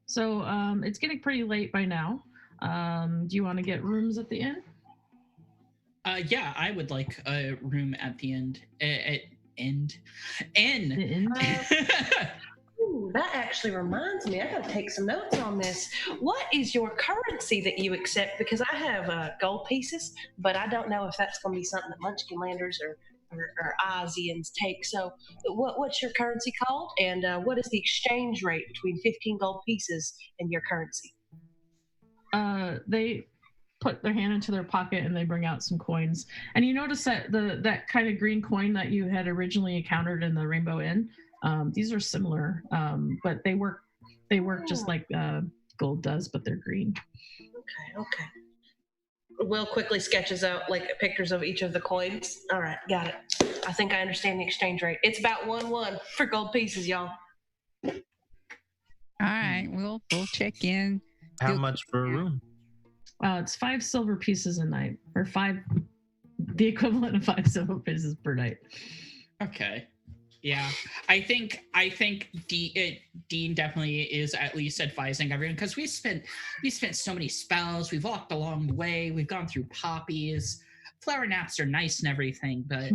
So it's getting pretty late by now. Do you want to get rooms at the inn? Yeah, I would like a room at the end. Ooh, that actually reminds me. I gotta take some notes on this. What is your currency that you accept? Because I have gold pieces, but I don't know if that's going to be something that Munchkinlanders are or ASEANs take. So, what's your currency called, and what is the exchange rate between 15 gold pieces and your currency? They put their hand into their pocket and they bring out some coins. And you notice that that kind of green coin that you had originally encountered in the Rainbow Inn, these are similar, but they work just like gold does, but they're green. Okay. Will quickly sketches out like pictures of each of the coins. All right, got it. I think I understand the exchange rate. It's about 1-1 for gold pieces, y'all. All right, we'll check in. How much for a room? It's 5 silver pieces a night, or the equivalent of 5 silver pieces per night. Okay. Yeah, I think Dean definitely is at least advising everyone, because we spent so many spells. We've walked a long way. We've gone through poppies. Flower naps are nice and everything, but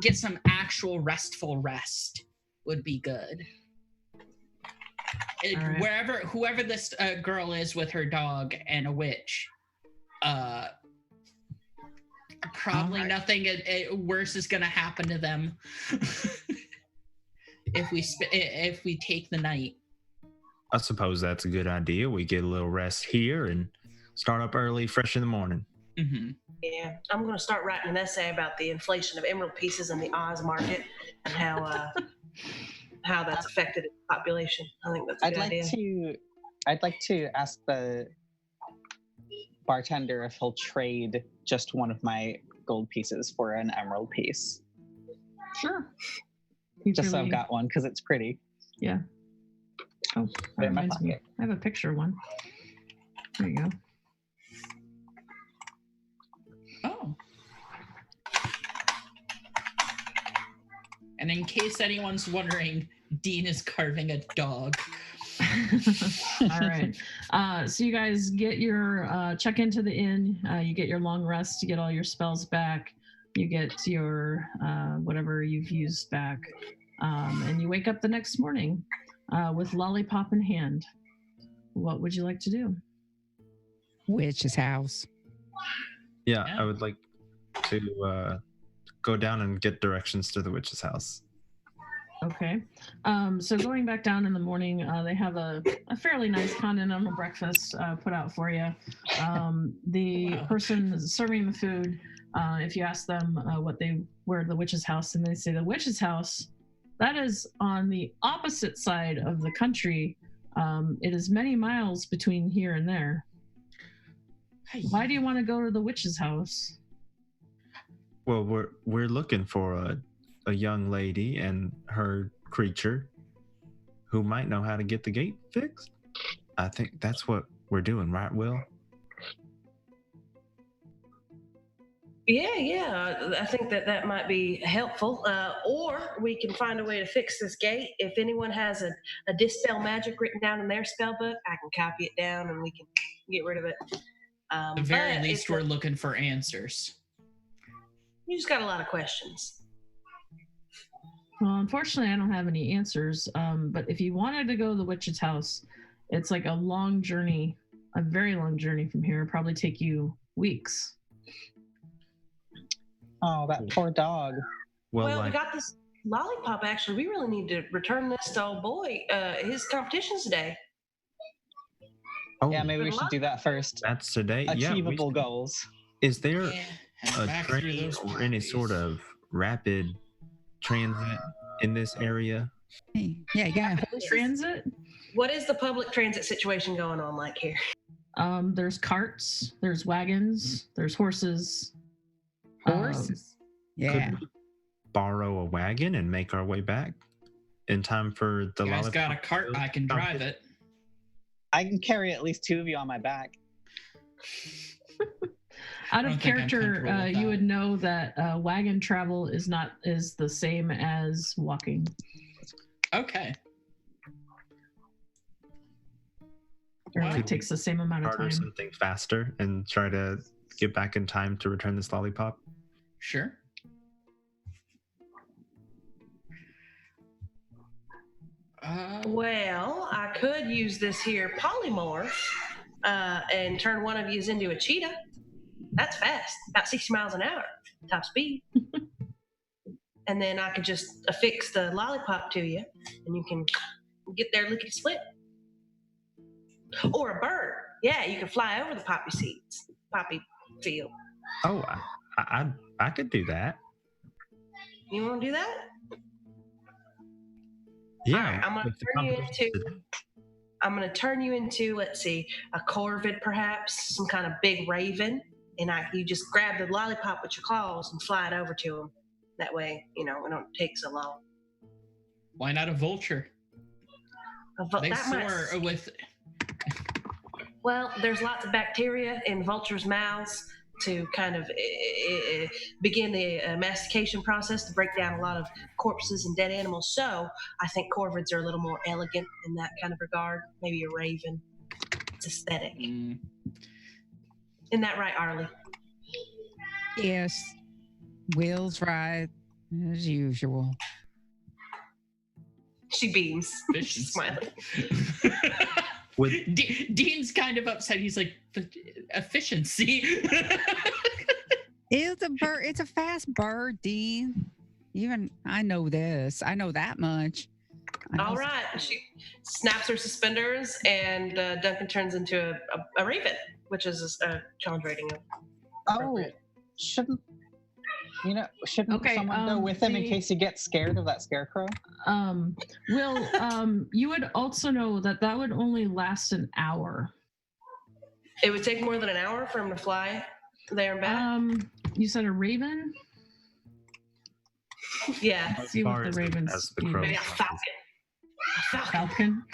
get some actual restful rest would be good. Right. Whoever this girl is with her dog and a witch, probably nothing worse is gonna happen to them if we take the night. I suppose that's a good idea. We get a little rest here and start up early, fresh in the morning. Mm-hmm. Yeah, I'm going to start writing an essay about the inflation of emerald pieces in the Oz market and how that's affected its population. I think that's a good idea. I'd like to ask the bartender if he'll trade just one of my gold pieces for an emerald piece. Sure. Just so I've got one, because it's pretty. Yeah. Oh, that reminds me. I have a picture of one. There you go. Oh. And in case anyone's wondering, Dean is carving a dog. All right. So you guys get your check into the inn. You get your long rest. You get all your spells back. You get your whatever you've used back. And you wake up the next morning with lollipop in hand. What would you like to do? Witch's house. Yeah, I would like to go down and get directions to the witch's house. Okay. So going back down in the morning, they have a fairly nice continental breakfast put out for you. The person serving the food, if you ask them where the witch's house, and they say the witch's house, that is on the opposite side of the country. It is many miles between here and there. Why do you want to go to the witch's house? Well, we're looking for a young lady and her creature who might know how to get the gate fixed. I think that's what we're doing, right, Will? Yeah. I think that might be helpful. Or we can find a way to fix this gate. If anyone has a dispel magic written down in their spell book, I can copy it down and we can get rid of it. At the very least, we're looking for answers. You just got a lot of questions. Well, unfortunately, I don't have any answers. But if you wanted to go to the witch's house, it's like a long journey, a very long journey from here. It'd probably take you weeks. Oh, that poor dog. Well, we got this lollipop, actually. We really need to return this to old boy. His competition's today. Oh, yeah, maybe we should do that first. That's today. Achievable goals. Is there a train or any sort of rapid transit in this area? Yeah, you got transit. What is the public transit situation going on like here? There's carts, there's wagons, there's horses. Horses? Yeah. Could we borrow a wagon and make our way back in time for the You guys got a cart, I can drive it. I can carry at least 2 of you on my back. Out of character, you would know that wagon travel is the same as walking. Okay. It takes the same amount of Harder time. something faster and try to get back in time to return this lollipop. Sure. Well, I could use this here polymorph and turn one of you into a cheetah. That's fast, about 60 miles an hour. top speed. And then I could just affix the lollipop to you, and you can get there lickety split. Or a bird. Yeah, you can fly over the poppy seeds, poppy field. Oh, I could do that. You want to do that? Yeah. All right, I'm going to turn you into, let's see, a corvid perhaps, some kind of big raven, and you just grab the lollipop with your claws and fly it over to them. That way, it don't take so long. Why not a vulture? They soar with. Well, there's lots of bacteria in vultures' mouths to kind of begin the mastication process to break down a lot of corpses and dead animals. So I think corvids are a little more elegant in that kind of regard. Maybe a raven. It's aesthetic. Isn't that right, Arlie? Yes. Will's right, as usual. She beams. She's smiling. Dean's kind of upset. He's like, efficiency. It's a bird. It's a fast bird, Dean. Even I know this. I know that much. All right. She snaps her suspenders, and Duncan turns into a raven, which is a challenge rating of. Oh, shouldn't someone go with him in case he gets scared of that scarecrow? Will, you would also know that would only last an hour. It would take more than an hour for him to fly there and back? You said a raven? Yeah. Let's see what the ravens do. Maybe a falcon. Falcon?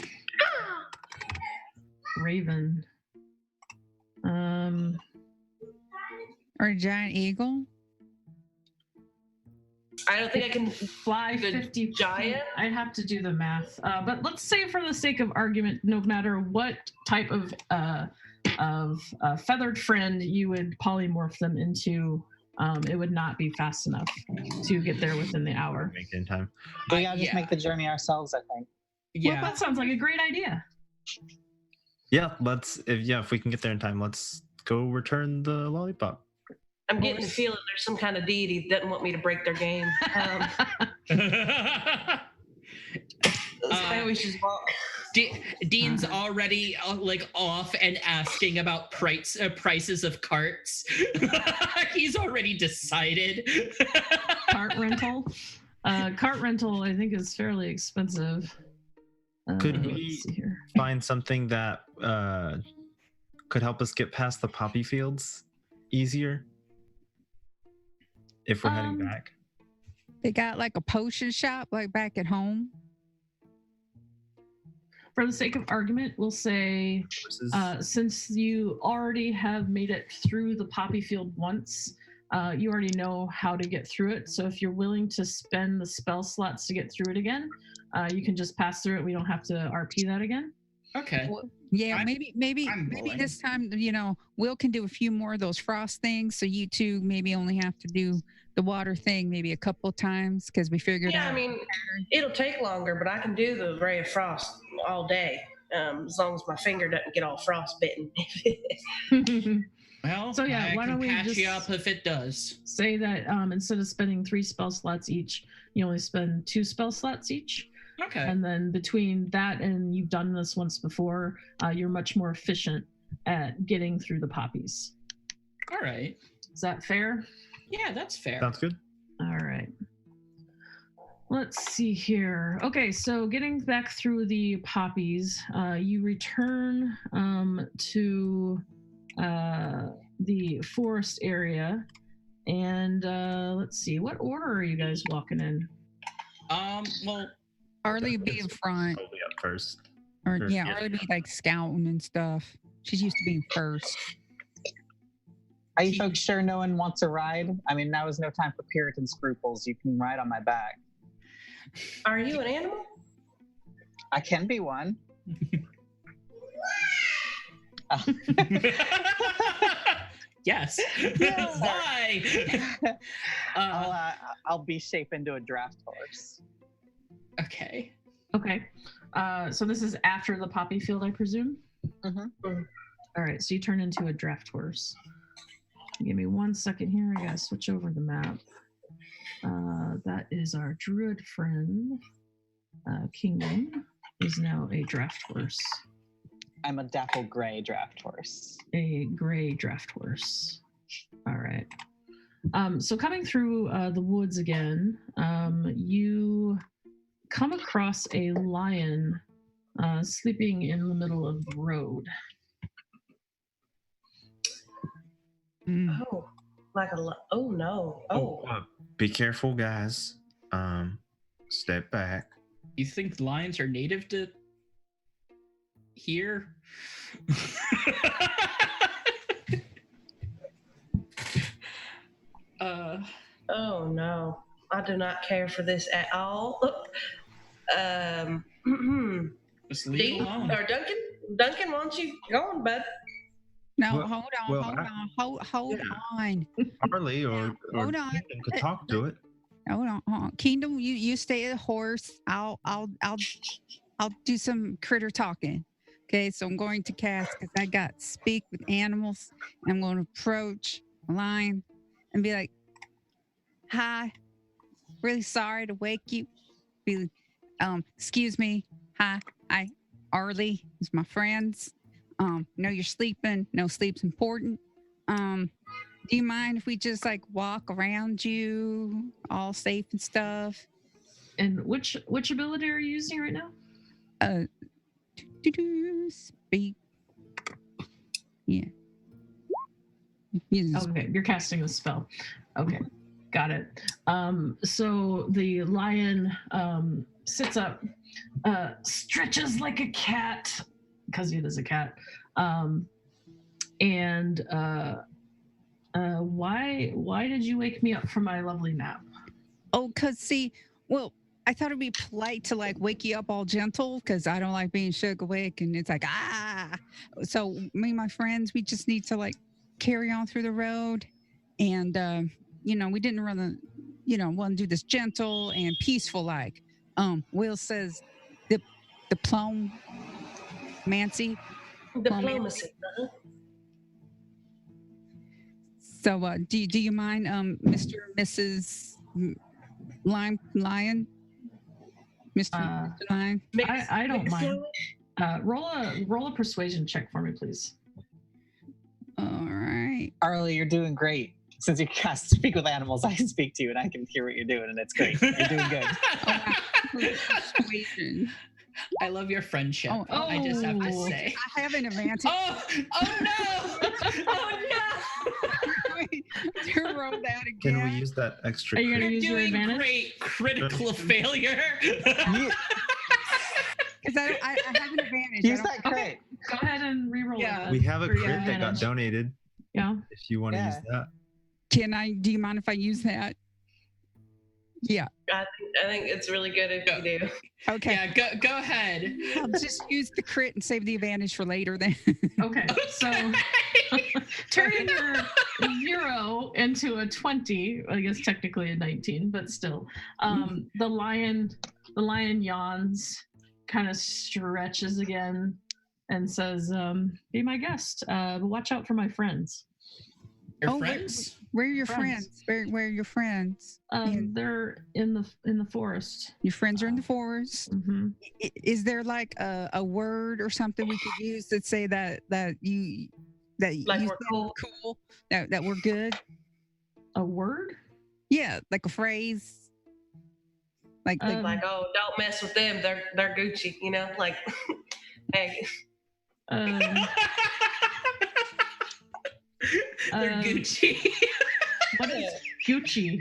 Raven. Or a giant eagle? I don't think I can fly 50 giant. Feet. I'd have to do the math. But let's say, for the sake of argument, no matter what type of feathered friend you would polymorph them into, it would not be fast enough to get there within the hour. Make it in time. We gotta just make the journey ourselves, I think. Yeah, well, that sounds like a great idea. Yeah, if we can get there in time, let's go return the lollipop. I'm getting the feeling there's some kind of deity that doesn't want me to break their game. We should walk. Dean's already off and asking about prices of carts. He's already decided. Cart rental. Cart rental, I think, is fairly expensive. Could we find something that could help us get past the poppy fields easier if we're heading back? They got like a potion shop like back at home. For the sake of argument, we'll say since you already have made it through the poppy field once, you already know how to get through it. So if you're willing to spend the spell slots to get through it again, you can just pass through it. We don't have to RP that again. Okay. Yeah, maybe this time, Will can do a few more of those frost things. So you two maybe only have to do the water thing maybe a couple times because we figured out. Yeah, I mean, it'll take longer, but I can do the ray of frost all day as long as my finger doesn't get all frostbitten. Well, so yeah, why don't we patch just you up if it does? Say that instead of spending 3 spell slots each, you only spend 2 spell slots each. Okay. And then between that and you've done this once before, you're much more efficient at getting through the poppies. All right. Is that fair? Yeah, that's fair. Sounds good. All right. Let's see here. Okay, so getting back through the poppies, you return to the forest area, and let's see, what order are you guys walking in? Well, Arlie be in front. Probably up first. Arlie be like scouting and stuff. She's used to being first. Are you folks sure no one wants a ride? I mean, now is no time for Puritan scruples. You can ride on my back. Are you an animal? I can be one. Yes. Why? I'll be shaped into a draft horse. Okay. Okay. So this is after the poppy field, I presume? Mm-hmm. All right, so you turn into a draft horse. Give me 1 second here. I gotta switch over the map. That is our druid friend. Kingdom is now a draft horse. I'm a dapple gray draft horse. A gray draft horse. All right. So coming through the woods again, you come across a lion sleeping in the middle of the road. Oh, oh no. Oh. Be careful, guys. Step back. You think lions are native to here? Oh no. I do not care for this at all. Just leave it alone. Or Duncan, why don't you go on, bud? No, Well- hold on, well, hold on. Harley or Hold on. Kingdom could talk to it. Hold on. Kingdom, you stay a horse. I'll do some critter talking. Okay, so I'm going to cast because I got speak with animals. And I'm going to approach a lion and be like, "Hi, really sorry to wake you. Excuse me. Hi, Arlie is my friends. Know you're sleeping. No sleep's important. Do you mind if we just like walk around you, all safe and stuff?" And which ability are you using right now? Speak. Yeah. Okay, you're casting a spell. Okay, got it. So the lion sits up, stretches like a cat, because it is a cat. And why did you wake me up from my lovely nap? Oh, well, I thought it'd be polite to like wake you up all gentle because I don't like being shook awake and it's like, ah. So me and my friends, we just need to like carry on through the road. And, we didn't want to do this gentle and peaceful like. Will says diplomacy. Diplomacy. So do you mind, Mr. or Mrs. Lion? Mr. Lion? I don't mind. Roll a persuasion check for me, please. All right. Arlie, you're doing great. Since you cast speak with animals, I can speak to you and I can hear what you're doing, and it's great. You're doing good. Persuasion. I love your friendship. I just have to say. I have an advantage. Oh no! Oh no! To roll that again. Can we use that extra? Are you gonna use your Doing advantage? great. Critical failure. Because I have an advantage. Use that crit. Go ahead and re-roll. Yeah. We have a for your crit that got advantage. donated. Yeah. If you want to use that. Do you mind if I use that? Yeah. I think it's really good if you do. Okay. Yeah, go ahead. I'll just use the crit and save the advantage for later then. Okay. So turning your 0 into a 20, I guess technically a 19, but still. The lion yawns, kind of stretches again, and says, "Be my guest, but watch out for my friends." Your friends? Where are your friends? Where are your friends? They're in the forest. Your friends are in the forest. Mm-hmm. Is there like a word or something we could use that say that you Like we're cool. that we're good? A word? Yeah, like a phrase. Like Like, oh, don't mess with them. They're Gucci, like, hey. They're Gucci. What is Gucci?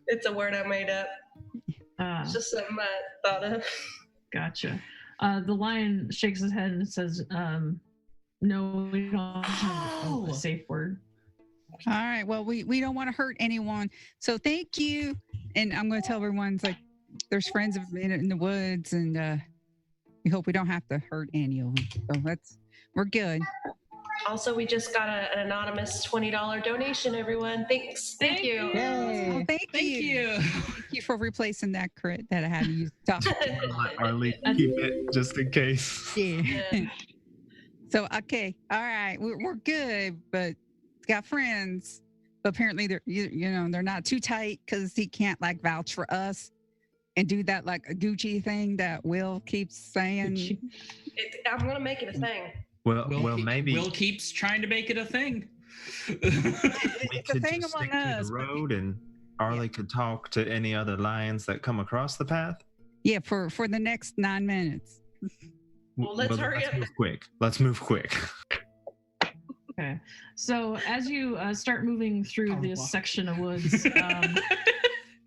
It's a word I made up. It's just something I thought of. Gotcha. The lion shakes his head and says, "No, we don't have a safe word." All right. Well, we don't want to hurt anyone, so thank you. And I'm going to tell everyone's like, there's friends in the woods, and we hope we don't have to hurt any of them. So we're good. Also, we just got an anonymous $20 donation, everyone. Thanks. Thank you. Oh, thank you. Thank you for replacing that crit that I had to use. Arlie, keep it just in case. Yeah. So okay, all right, we're good, but got friends. But apparently they're they're not too tight because he can't like vouch for us and do that like a Gucci thing that Will keeps saying. I'm gonna make it a thing. Maybe Will keeps trying to make it a thing. we could thing just among stick to us, the but- road, and Arlie could talk to any other lions that come across the path. Yeah, for the next 9 minutes. Well, let's hurry up. Move quick. Let's move quick. Okay. So as you start moving through this section of woods,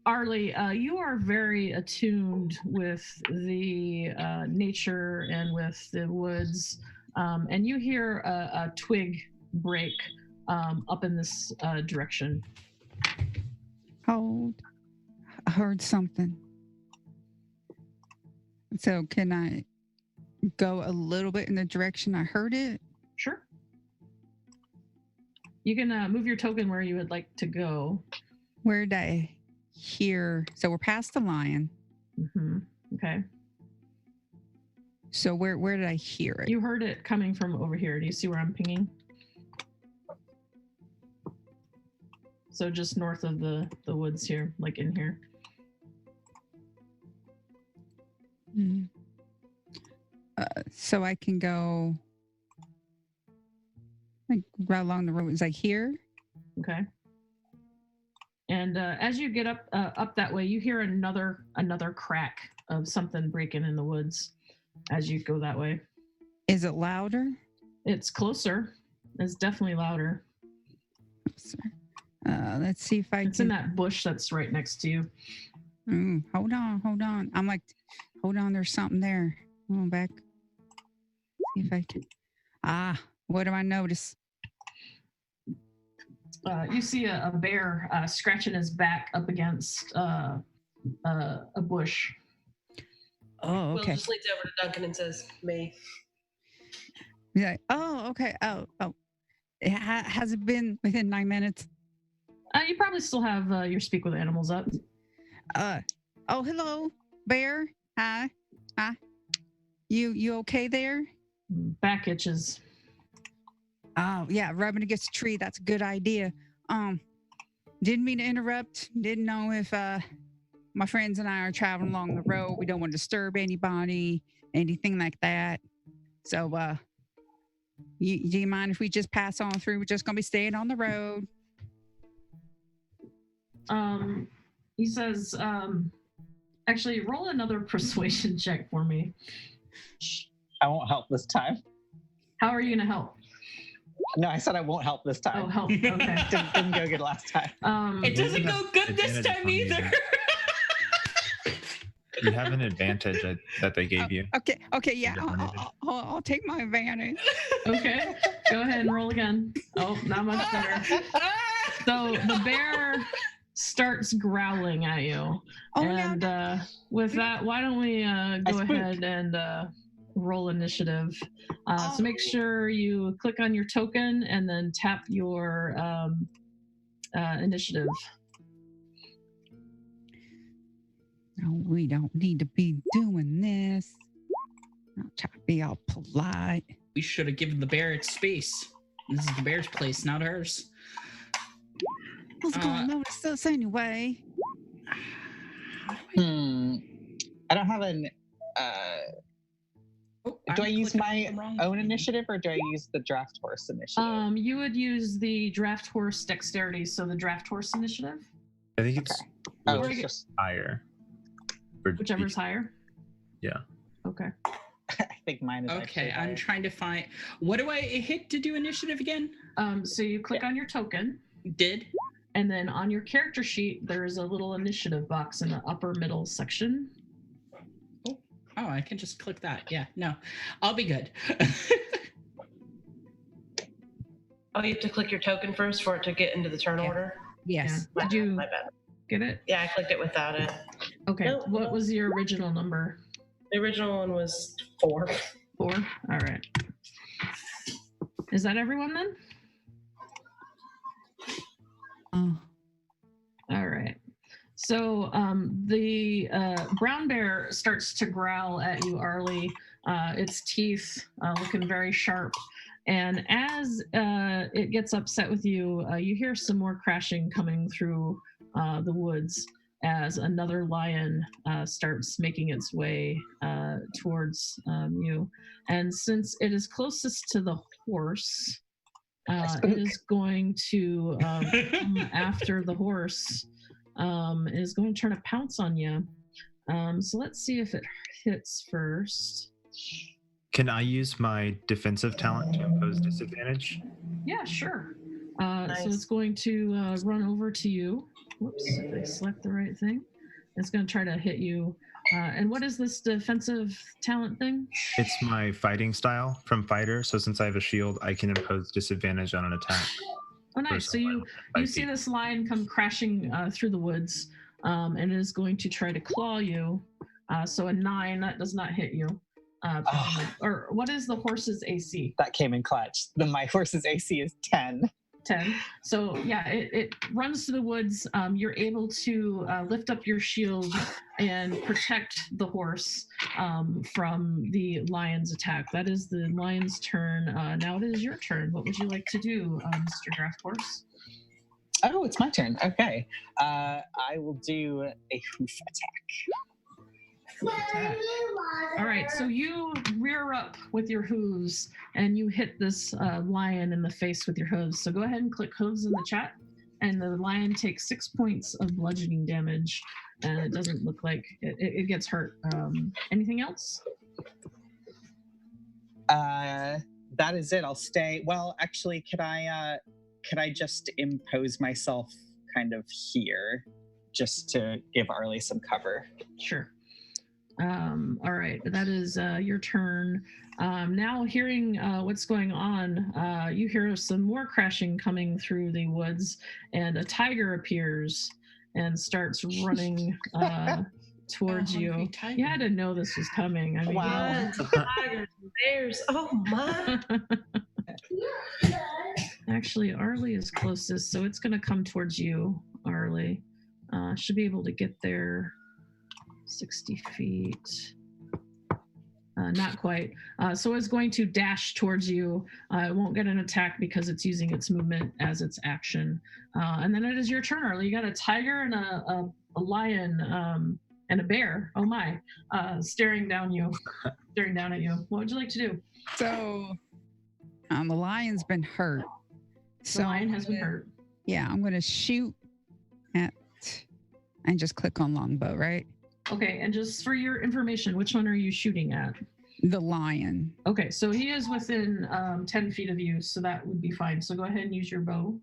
Arlie, you are very attuned with the nature and with the woods, and you hear a twig break up in this direction. Hold. I heard something. So can I go a little bit in the direction I heard it? Sure. You can move your token where you would like to go. Where did I hear? So we're past the lion. Mm-hmm. Okay. So where did I hear it? You heard it coming from over here. Do you see where I'm pinging? So just north of the woods here, like in here. Mhm. So I can go like right along the road. Is like here? Okay. And as you get up that way, you hear another crack of something breaking in the woods as you go that way. Is it louder? It's closer. It's definitely louder. Let's see if I It's in that bush that's right next to you. Hold on. I'm like, hold on, there's something there. Hold on back. See if I can. What do I notice? You see a bear scratching his back up against a bush. Oh, okay. Will just leans over to Duncan and says, "Me." Yeah. Oh, okay. Oh. Has it been within 9 minutes? You probably still have your speak with animals up. Oh, hello, bear. Hi. You okay there? Back itches. Oh, yeah, rubbing against a tree. That's a good idea. Didn't mean to interrupt. Didn't know if my friends and I are traveling along the road. We don't want to disturb anybody, anything like that. So, do you mind if we just pass on through? We're just gonna be staying on the road. He says, actually, roll another persuasion check for me. I won't help this time. How are you gonna help? No, I said I won't help this time. Oh, help. Okay. didn't go good last time. It doesn't go good this time either. You have an advantage that they gave you. Okay, yeah, I'll take my advantage. Okay, go ahead and roll again. Oh, not much better. So the bear starts growling at you. And with that, why don't we go ahead and roll initiative. So make sure you click on your token and then tap your initiative. No, we don't need to be doing this. I'll try to be all polite. We should have given the bear its space. This is the bear's place, not ours. I was going to notice this anyway. I don't have an. Do I use my own initiative or do I use the draft horse initiative? You would use the draft horse dexterity, so the draft horse initiative. I think it's Okay. just higher. Whichever's higher. Yeah. Okay. I think mine is okay. I'm trying to find. What do I hit to do initiative again? So you click on your token. Did. And then on your character sheet, there's a little initiative box in the upper middle section. Oh, I can just click that. Yeah, no, I'll be good. Oh, you have to click your token first for it to get into the turn order? Yes. Yeah. Did you My bad. get it? Yeah, I clicked it without it. Okay. No, What was your original number? The original one was 4. 4? All right. Is that everyone then? All right. So the brown bear starts to growl at you, Arlie, its teeth looking very sharp. And as it gets upset with you, you hear some more crashing coming through the woods as another lion starts making its way towards you. And since it is closest to the horse, it is going to come after the horse. It is going to try to pounce on you. So let's see if it hits first. Can I use my defensive talent to impose disadvantage? Yeah, sure. So it's going to run over to you. Whoops, if I select the right thing. It's going to try to hit you. And what is this defensive talent thing? It's my fighting style from fighter. So since I have a shield, I can impose disadvantage on an attack. Oh, nice. So you see this lion come crashing through the woods, and it is going to try to claw you. So a 9, that does not hit you. Or what is the horse's AC? That came in clutch. My horse's AC is 10. 10. So yeah, it runs to the woods. You're able to lift up your shield and protect the horse from the lion's attack. That is the lion's turn. Now it is your turn. What would you like to do, Mr. Draft Horse? Oh, it's my turn. Okay. I will do a hoof attack. Attack. All right, so you rear up with your hooves and you hit this lion in the face with your hooves. So go ahead and click hooves in the chat, and the lion takes 6 points of bludgeoning damage, and it doesn't look like it gets hurt. Anything else? That is it. I'll stay. Well, actually, could I just impose myself kind of here, just to give Arlie some cover? Sure. All right, that is your turn. Now hearing what's going on, you hear some more crashing coming through the woods, and a tiger appears and starts running towards you. You had to know this was coming. I mean, Wow. Tigers and bears. Oh my. Actually, Arlie is closest, so it's going to come towards you, Arlie. Should be able to get there 60 feet. Not quite. So it's going to dash towards you. It won't get an attack because it's using its movement as its action. And then it is your turn, Arlie. You got a tiger and a lion and a bear. Oh my! Staring down at you. What would you like to do? So, the lion's been hurt. The lion has been hurt. Yeah, I'm going to shoot at and just click on longbow, right? Okay, and just for your information, which one are you shooting at? The lion. Okay, so he is within 10 feet of you, so that would be fine. So go ahead and use your bow.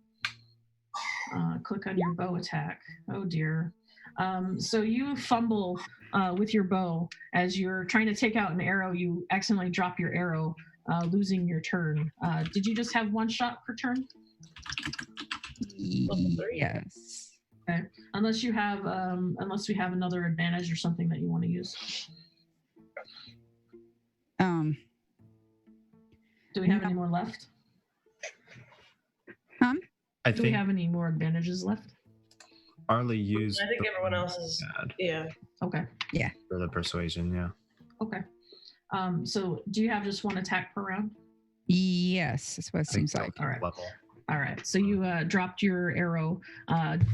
Click on your bow attack. Oh dear. So you fumble with your bow. As you're trying to take out an arrow, you accidentally drop your arrow, losing your turn. Did you just have one shot per turn? Yes. Okay. Unless we have another advantage or something that you want to use. Do we have any more left? Do we have any more advantages left? Arlie used. I think everyone else is. Yeah. Okay. Yeah. For the persuasion, yeah. Okay. So do you have just one attack per round? Yes, that's what it seems like. All right. All right. So you dropped your arrow.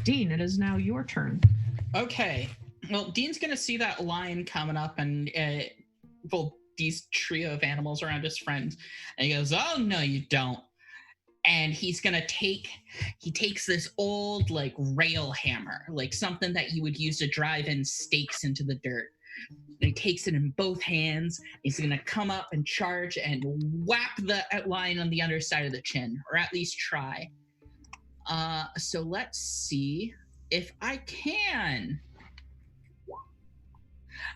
Dean, it is now your turn. Okay. Well, Dean's gonna see that lion coming up, and these trio of animals around his friend, and he goes, "Oh no, you don't!" And he takes this old like rail hammer, like something that you would use to drive in stakes into the dirt. And he takes it in both hands. He's gonna come up and charge and whap the lion on the underside of the chin, or at least try. So let's see if I can.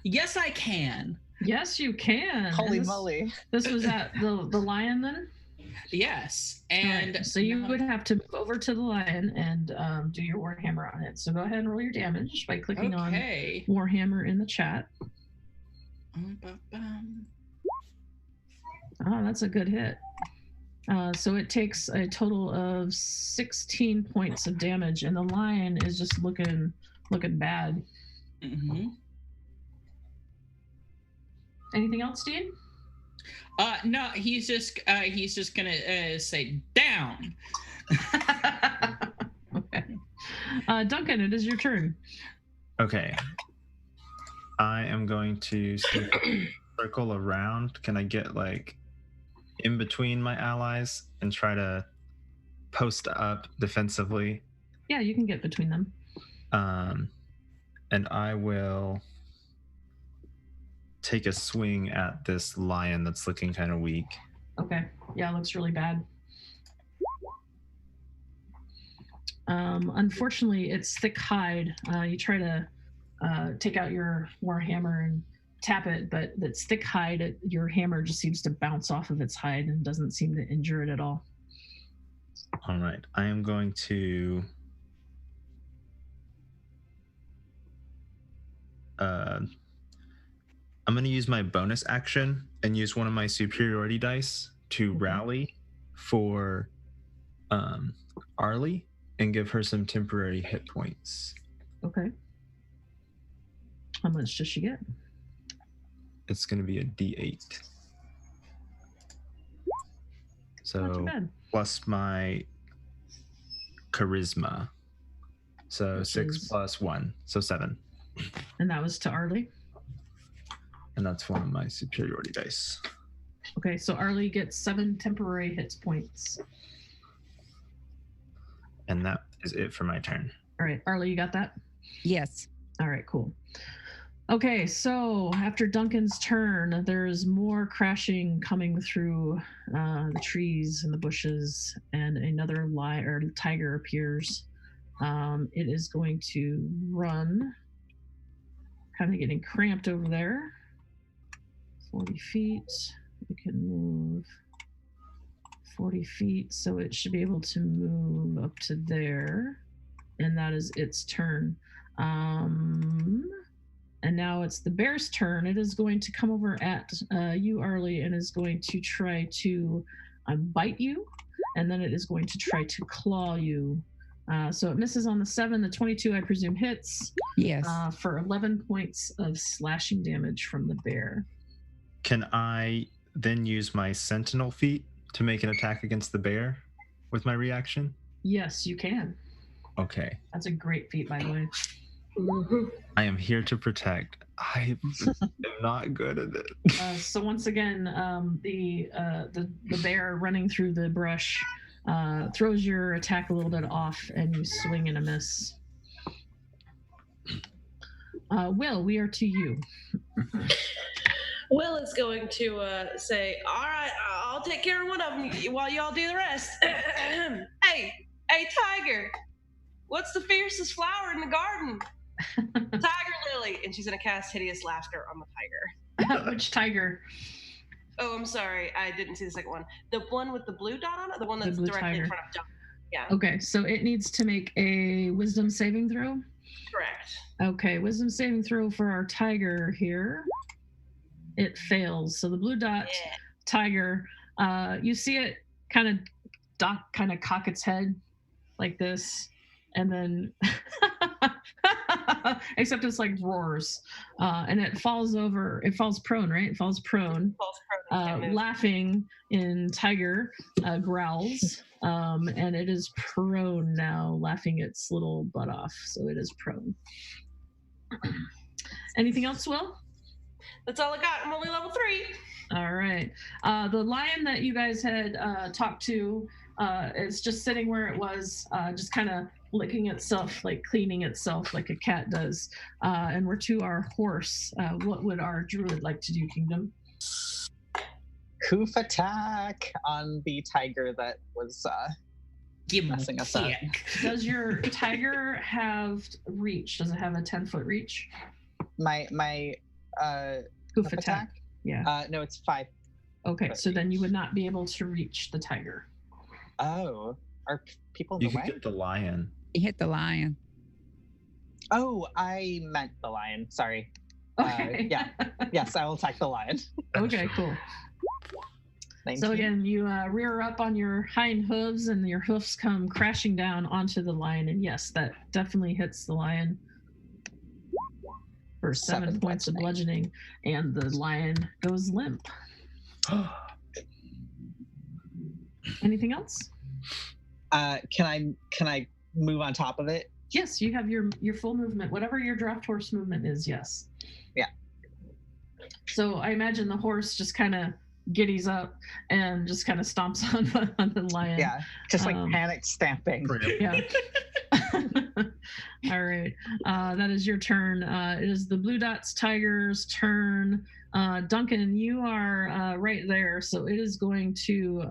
Yes, I can. Yes, you can. Holy moly. This was at the lion then? Yes. And right, so you would have to move over to the lion and do your Warhammer on it. So go ahead and roll your damage by clicking on Warhammer in the chat. Oh, that's a good hit. So it takes a total of 16 points of damage, and the lion is just looking bad. Mm-hmm. Anything else, Dean? No, he's just gonna say down. Duncan, it is your turn. Okay. I am going to circle around. Can I get like in between my allies and try to post up defensively? Yeah, you can get between them. And I will take a swing at this lion that's looking kind of weak. Okay. Yeah, it looks really bad. Unfortunately, it's thick hide. You try to take out your warhammer and tap it, but it's thick hide. Your hammer just seems to bounce off of its hide and doesn't seem to injure it at all. All right. I am going to I'm going to use my bonus action and use one of my superiority dice to rally for Arlie and give her some temporary hit points. Okay. How much does she get? It's going to be a D8. So plus my charisma. So 6 plus 1, so 7. And that was to Arlie? And that's one of my superiority dice. Okay, so Arlie gets 7 temporary hit points. And that is it for my turn. All right, Arlie, you got that? Yes. All right, cool. Okay, so after Duncan's turn, there's more crashing coming through the trees and the bushes, and another tiger appears. It is going to run, kind of getting cramped over there. 40 feet. It can move 40 feet, so it should be able to move up to there, and that is its turn. And now it's the bear's turn. It is going to come over at you, Arlie, and is going to try to bite you, and then it is going to try to claw you. So it misses on the 7. The 22, I presume, hits. Yes. For 11 points of slashing damage from the bear. Can I then use my sentinel feat to make an attack against the bear with my reaction? Yes, you can. Okay. That's a great feat, by the way. I am here to protect. I am not good at it. So once again, the bear running through the brush throws your attack a little bit off, and you swing and a miss. Will, we are to you. Will is going to say, all right, I'll take care of one of them while y'all do the rest. Hey, Tiger, what's the fiercest flower in the garden? Tiger Lily. And she's going to cast Hideous Laughter on the tiger. Which tiger? Oh, I'm sorry. I didn't see the second one. The one with the blue dot on it? The one that's directly tiger. in front of John. Yeah. Okay, so it needs to make a wisdom saving throw? Correct. Okay, wisdom saving throw for our tiger here. It fails. So the blue dot tiger, you see it kind of cock its head like this, and then except it's like roars, and it falls prone, right? It falls prone, laughing in tiger growls, and it is prone now, laughing its little butt off, so it is prone. Anything else, Will? That's all I got. I'm only level 3. All right. The lion that you guys had talked to is just sitting where it was, just kind of licking itself, like cleaning itself like a cat does. And we're to our horse. What would our druid like to do, Kingdom? Hoof attack on the tiger that was messing us up. Does your tiger have reach? Does it have a 10-foot reach? My hoof attack? Yeah. No, it's 5. Okay, so then you would not be able to reach the tiger. Oh, are people in You the could way? get the lion. He hit the lion. Oh, I meant the lion. Sorry. Okay. Yes, I will attack the lion. Okay, cool. 19. So again, you rear up on your hind hooves, and your hoofs come crashing down onto the lion. And yes, that definitely hits the lion for 7 points of bludgeoning, and the lion goes limp. Anything else? Can I move on top of it? Yes, you have your full movement. Whatever your draft horse movement is, yes. Yeah. So I imagine the horse just kind of giddies up and just kind of stomps on the lion. Yeah, just like panic stamping. Yeah. All right. That is your turn. It is the Blue Dots Tiger's turn. Duncan, you are right there, so it is going to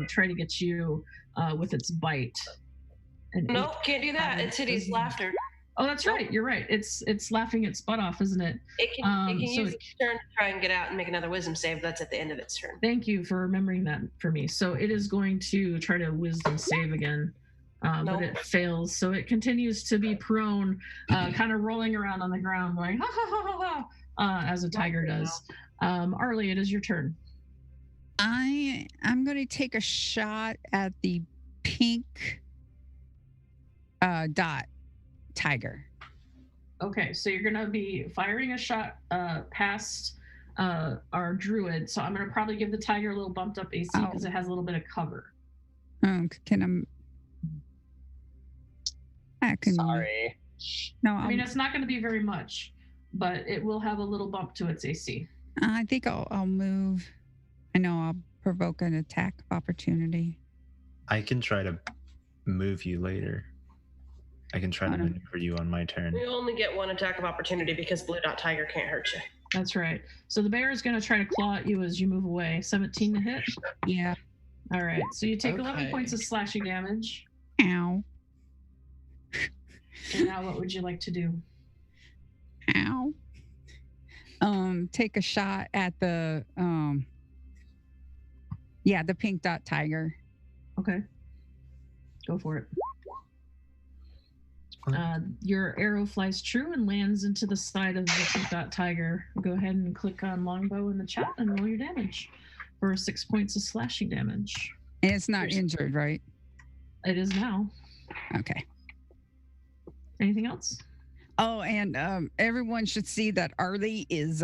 try to get you with its bite. Nope, can't do that. It's Hitty's laughter. Oh, that's right. You're right. It's laughing its butt off, isn't it? It can use its turn to try and get out and make another wisdom save. That's at the end of its turn. Thank you for remembering that for me. So it is going to try to wisdom save again, but it fails. So it continues to be prone, kind of rolling around on the ground, going ha ha ha ha ha, as a tiger does. Arlie, it is your turn. I'm going to take a shot at the pink dot tiger. Okay, so you're gonna be firing a shot past our druid. So I'm gonna probably give the tiger a little bumped up AC because it has a little bit of cover. Can I can. Sorry. No, I mean it's not gonna be very much, but it will have a little bump to its AC. I think I'll move. I know I'll provoke an attack of opportunity. I can try to move you later. I can try to maneuver you on my turn. You only get one attack of opportunity because Blue Dot Tiger can't hurt you. That's right. So the bear is going to try to claw at you as you move away. 17 to hit? Yeah. All right. So you take 11 points of slashing damage. Ow. And now what would you like to do? Ow. Take a shot at the the pink dot tiger. Okay. Go for it. Your arrow flies true and lands into the side of the pink dot tiger. Go ahead and click on longbow in the chat and roll your damage for 6 points of slashing damage. And it's not injured, right? It is now. Okay. Anything else? Oh, and everyone should see that Arlie is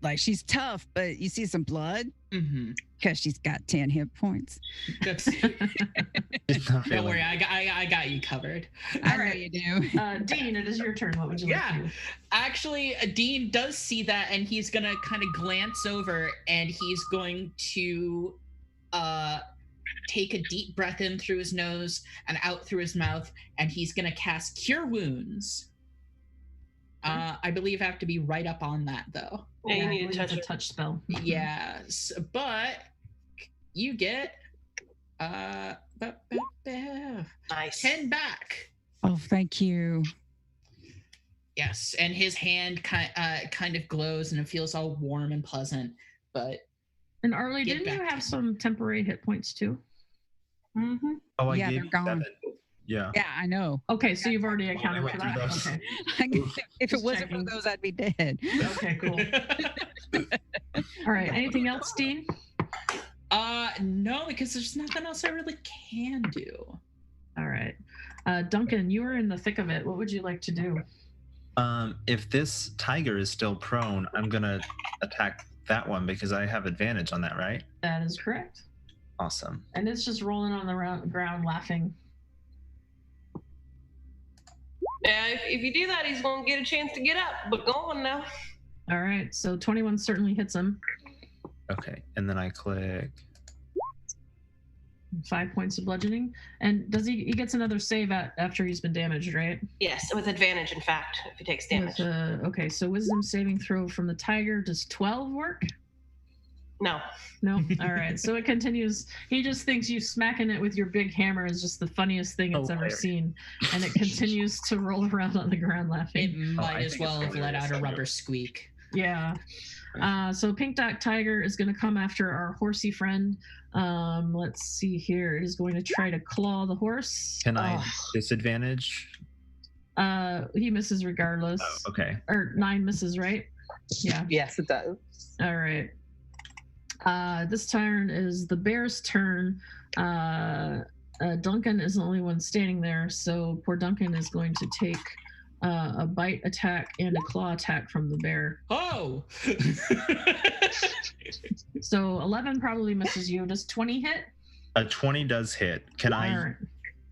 like she's tough, but you see some blood because she's got 10 hit points. That's don't worry, I got you covered. I know you do. Dean, it is your turn. What would you like to do? Actually, Dean does see that, and he's gonna kind of glance over, and he's going to take a deep breath in through his nose and out through his mouth, and he's gonna cast Cure Wounds. I believe I have to be right up on that though. Yeah, you need a touch spell. Yes, but you get nice 10 back. Oh, thank you. Yes, and his hand kind of glows and it feels all warm and pleasant. But and Arlie, didn't you have some temporary hit points too? Mm-hmm. Oh, yeah, they're gone. 7. Yeah. Yeah, I know. Okay, so you've already accounted for that. Okay. If it wasn't for those, I'd be dead. Okay, cool. All right. Anything else, Dean? No, because there's nothing else I really can do. All right. Duncan, you are in the thick of it. What would you like to do? If this tiger is still prone, I'm gonna attack that one because I have advantage on that, right? That is correct. Awesome. And it's just rolling on the ground laughing. Yeah, if you do that, he's going to get a chance to get up, but go on now. All right, so 21 certainly hits him. Okay, and then I click. 5 points of bludgeoning. And does he gets another save after he's been damaged, right? Yes, with advantage, in fact, if he takes damage. Okay, so wisdom saving throw from the tiger. Does 12 work? No. No? All right. So it continues. He just thinks you smacking it with your big hammer is just the funniest thing it's ever seen. And it continues to roll around on the ground laughing. It might as well have let out a rubber squeak. Yeah. So Pink Dot Tiger is going to come after our horsey friend. Let's see here. It is going to try to claw the horse. Can I disadvantage? He misses regardless. Oh, okay. Or 9 misses, right? Yeah. Yes, it does. All right. This turn is the bear's turn. Duncan is the only one standing there, so poor Duncan is going to take a bite attack and a claw attack from the bear. Oh! So 11 probably misses you. Does 20 hit? A 20 does hit. Can I All right.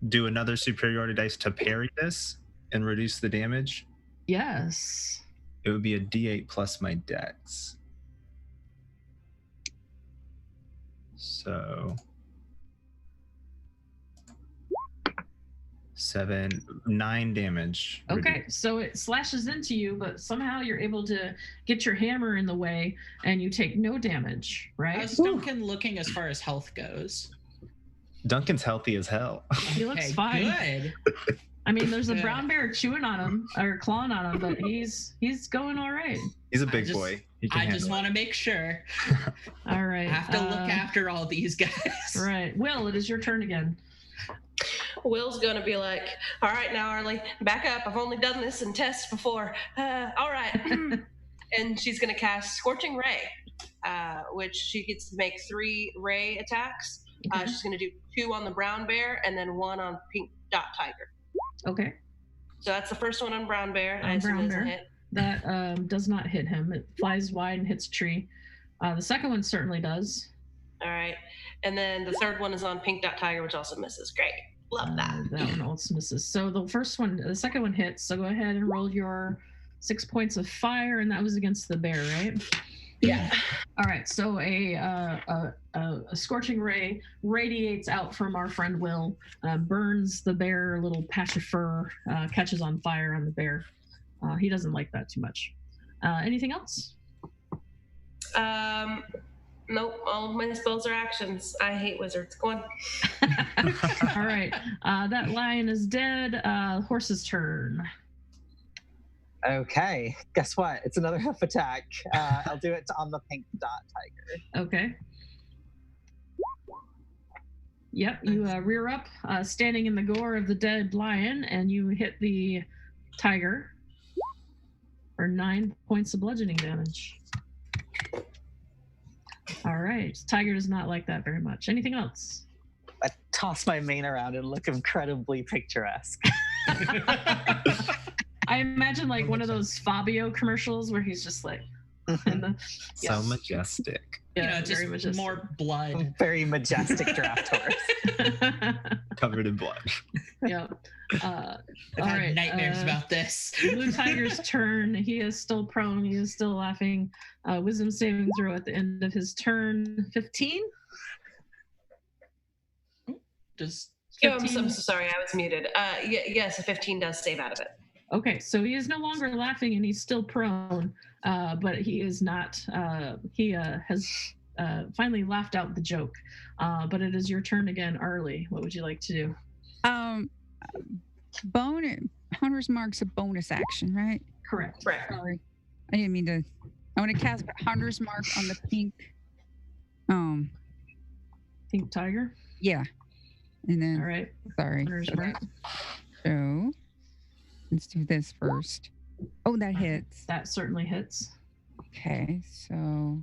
do another superiority dice to parry this and reduce the damage? Yes. It would be a D8 plus my dex. So 9 damage. Okay, so it slashes into you, but somehow you're able to get your hammer in the way and you take no damage, right? How's Duncan looking as far as health goes? Duncan's healthy as hell. He looks Okay, fine. Good. I mean, there's a Good. brown bear chewing on him or clawing on him, but he's going all right. He's a big boy. He can I just handle want to make sure. All right. I have to look after all these guys. Right. Will, it is your turn again. Will's gonna be like, all right, now Arlie, back up. I've only done this in tests before. All right. And she's gonna cast Scorching Ray, which she gets to make 3 ray attacks. She's gonna do 2 on the brown bear and then 1 on pink dot tiger. Okay. So that's the first one on brown bear. I assume Brown it's a bear. hit. That does not hit him. It flies wide and hits a tree. The second one certainly does. All right. And then the third one is on pink dot tiger, which also misses. Great. Love that. That one also misses. So the second one hits. So go ahead and roll your 6 points of fire, and that was against the bear, right? Yeah. All right. So a scorching ray radiates out from our friend Will, burns the bear. A little patch of fur catches on fire on the bear. He doesn't like that too much. Anything else? Nope. All of my spells are actions. I hate wizards. Go on. All right. That lion is dead. Horse's turn. Okay, guess what? It's another hoof attack. I'll do it on the pink dot tiger. Okay. Yep, you rear up, standing in the gore of the dead lion, and you hit the tiger for 9 points of bludgeoning damage. All right, tiger does not like that very much. Anything else? I toss my mane around and look incredibly picturesque. I imagine like one of those Fabio commercials where he's just like, So majestic. Yeah, just very majestic. more blood. Very majestic draft horse. Covered in blood. Yeah. I've had nightmares about this. Blue Tiger's turn. He is still prone. He is still laughing. Wisdom saving throw at the end of his turn. 15? Just. I'm so sorry. I was muted. Yes, a 15 does save out of it. Okay, so he is no longer laughing and he's still prone, but he is not. He has finally laughed out the joke. But it is your turn again, Arlie. What would you like to do? Hunter's Mark's a bonus action, right? Correct. Right. Sorry, I didn't mean to. I want to cast Hunter's Mark on the pink. Pink tiger. Yeah, and then. All right. Sorry. Hunter's Mark. So let's do this first. Oh, that hits. That certainly hits. Okay, so.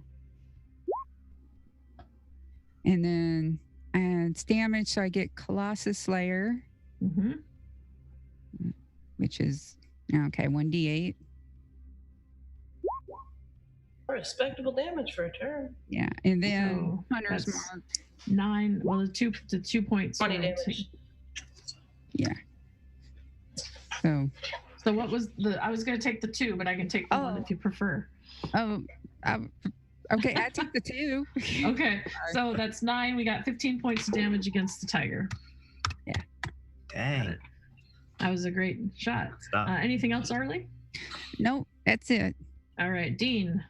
And then it's damage, so I get Colossus Slayer. Mm-hmm. Which is, okay, 1d8. Respectable damage for a turn. Yeah, and then So Hunter's that's Mark. 9. Well, the 2 points. 20 were damage. Yeah. So. So what was I was going to take the 2, but I can take the 1 if you prefer. Okay, I took the 2. Okay, so that's 9. We got 15 points of damage against the tiger. Yeah. Dang. That was a great shot. Anything else, Arlie? Nope, that's it. All right, Dean.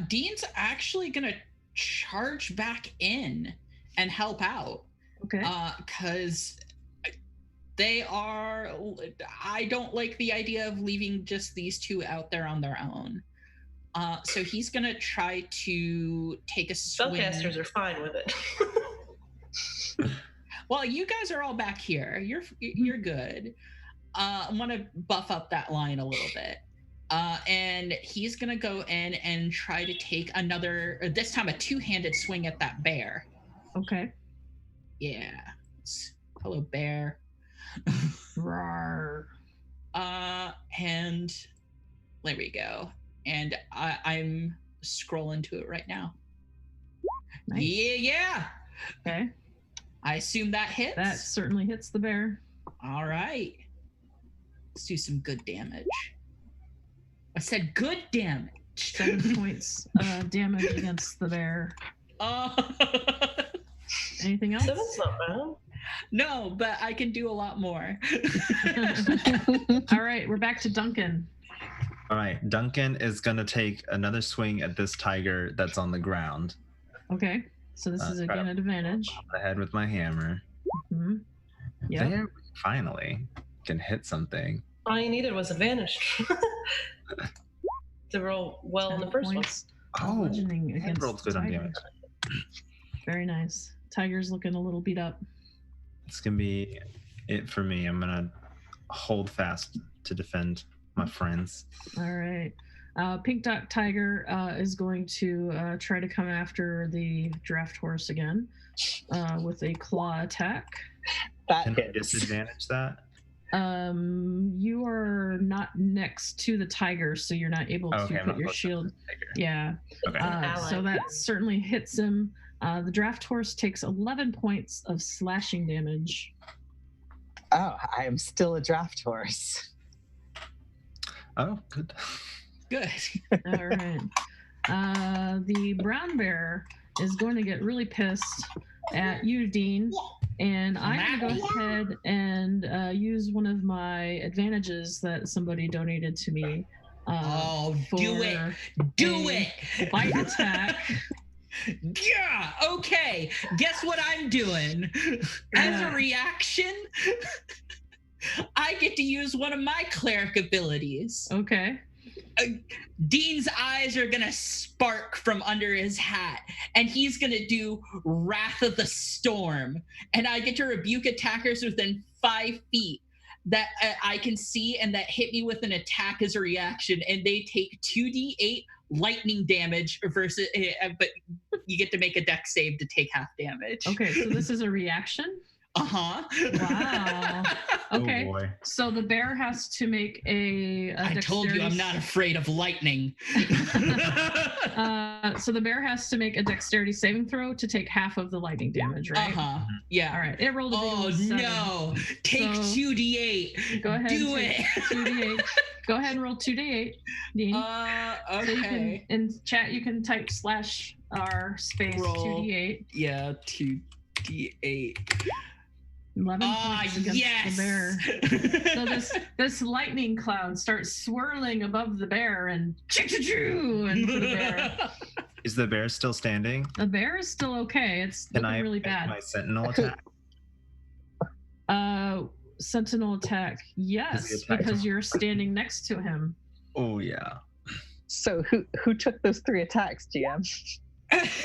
Dean's actually gonna charge back in and help out. Okay. Because they are. I don't like the idea of leaving just these two out there on their own. So he's gonna try to take a swing. Spellcasters are fine with it. Well, you guys are all back here. You're good. I want to buff up that line a little bit. And he's gonna go in and try to take another, this time a two-handed swing at that bear. Okay. Yeah. Hello, bear. Rawr. And there we go. And I'm scrolling to it right now. Nice. Yeah. Okay. I assume that hits. That certainly hits the bear. All right. Let's do some good damage. I said good damage. 7 points damage against the bear. Anything else? That's not bad. No, but I can do a lot more. All right, we're back to Duncan. All right, Duncan is going to take another swing at this tiger that's on the ground. Okay, so this is again an advantage. Pop the head with my hammer. Mm-hmm. Yep. There, finally, can hit something. All you needed was advantage to roll well in the first one. Bludgeoning against rolled good on tiger. damage. Very nice. Tiger's looking a little beat up. It's going to be it for me. I'm going to hold fast to defend my friends. All right. Pink Dot Tiger is going to try to come after the draft horse again with a claw attack. Can I disadvantage that? You are not next to the tiger, so you're not able to put your shield. Yeah. Okay. So that certainly hits him. The draft horse takes 11 points of slashing damage. Oh, I am still a draft horse. Oh, good. Good. All right. The brown bear is going to get really pissed at you, Dean. And I'm going to go ahead and use one of my advantages that somebody donated to me. Do it! Do it! Bite attack. Yeah, okay. Guess what I'm doing? As a reaction, I get to use one of my cleric abilities. Okay. Dean's eyes are gonna spark from under his hat, and he's gonna do Wrath of the Storm, and I get to rebuke attackers within 5 feet that I can see and that hit me with an attack as a reaction, and they take 2d8 lightning damage versus, but you get to make a dex save to take half damage. Okay, so this is a reaction? Uh-huh. Wow. Okay. Oh boy. So the bear has to make a I told you I'm not afraid of lightning. So the bear has to make a dexterity saving throw to take half of the lightning damage, right? Uh-huh. Yeah. All right. It rolled a big Oh, 7. no. Take 2d8. Go ahead. Do and take it. 2d8. Go ahead and roll 2d8, Dean. Okay. So you can, in chat, you can type /r space Roll. 2d8. Yeah, 2d8. 11 points against yes! the bear. So this lightning cloud starts swirling above the bear and into the bear. Is the bear still standing? The bear is still okay. It's looking really bad. My sentinel attack? Sentinel attack. Yes, because you're standing next to him. Oh yeah. So who took those 3 attacks, GM?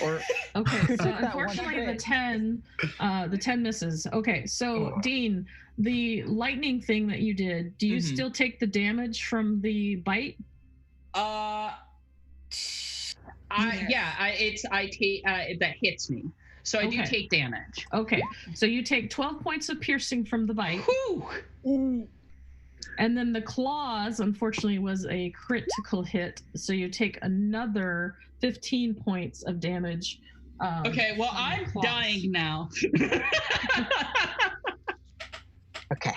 Or okay, so unfortunately the 10 misses. Okay, so Dean, the lightning thing that you did, do you still take the damage from the bite? I take that hits me. So I do take damage. Okay, so you take 12 points of piercing from the bite. Whew. And then the claws, unfortunately, was a critical hit. So you take another 15 points of damage. Okay, well, I'm dying now. Okay.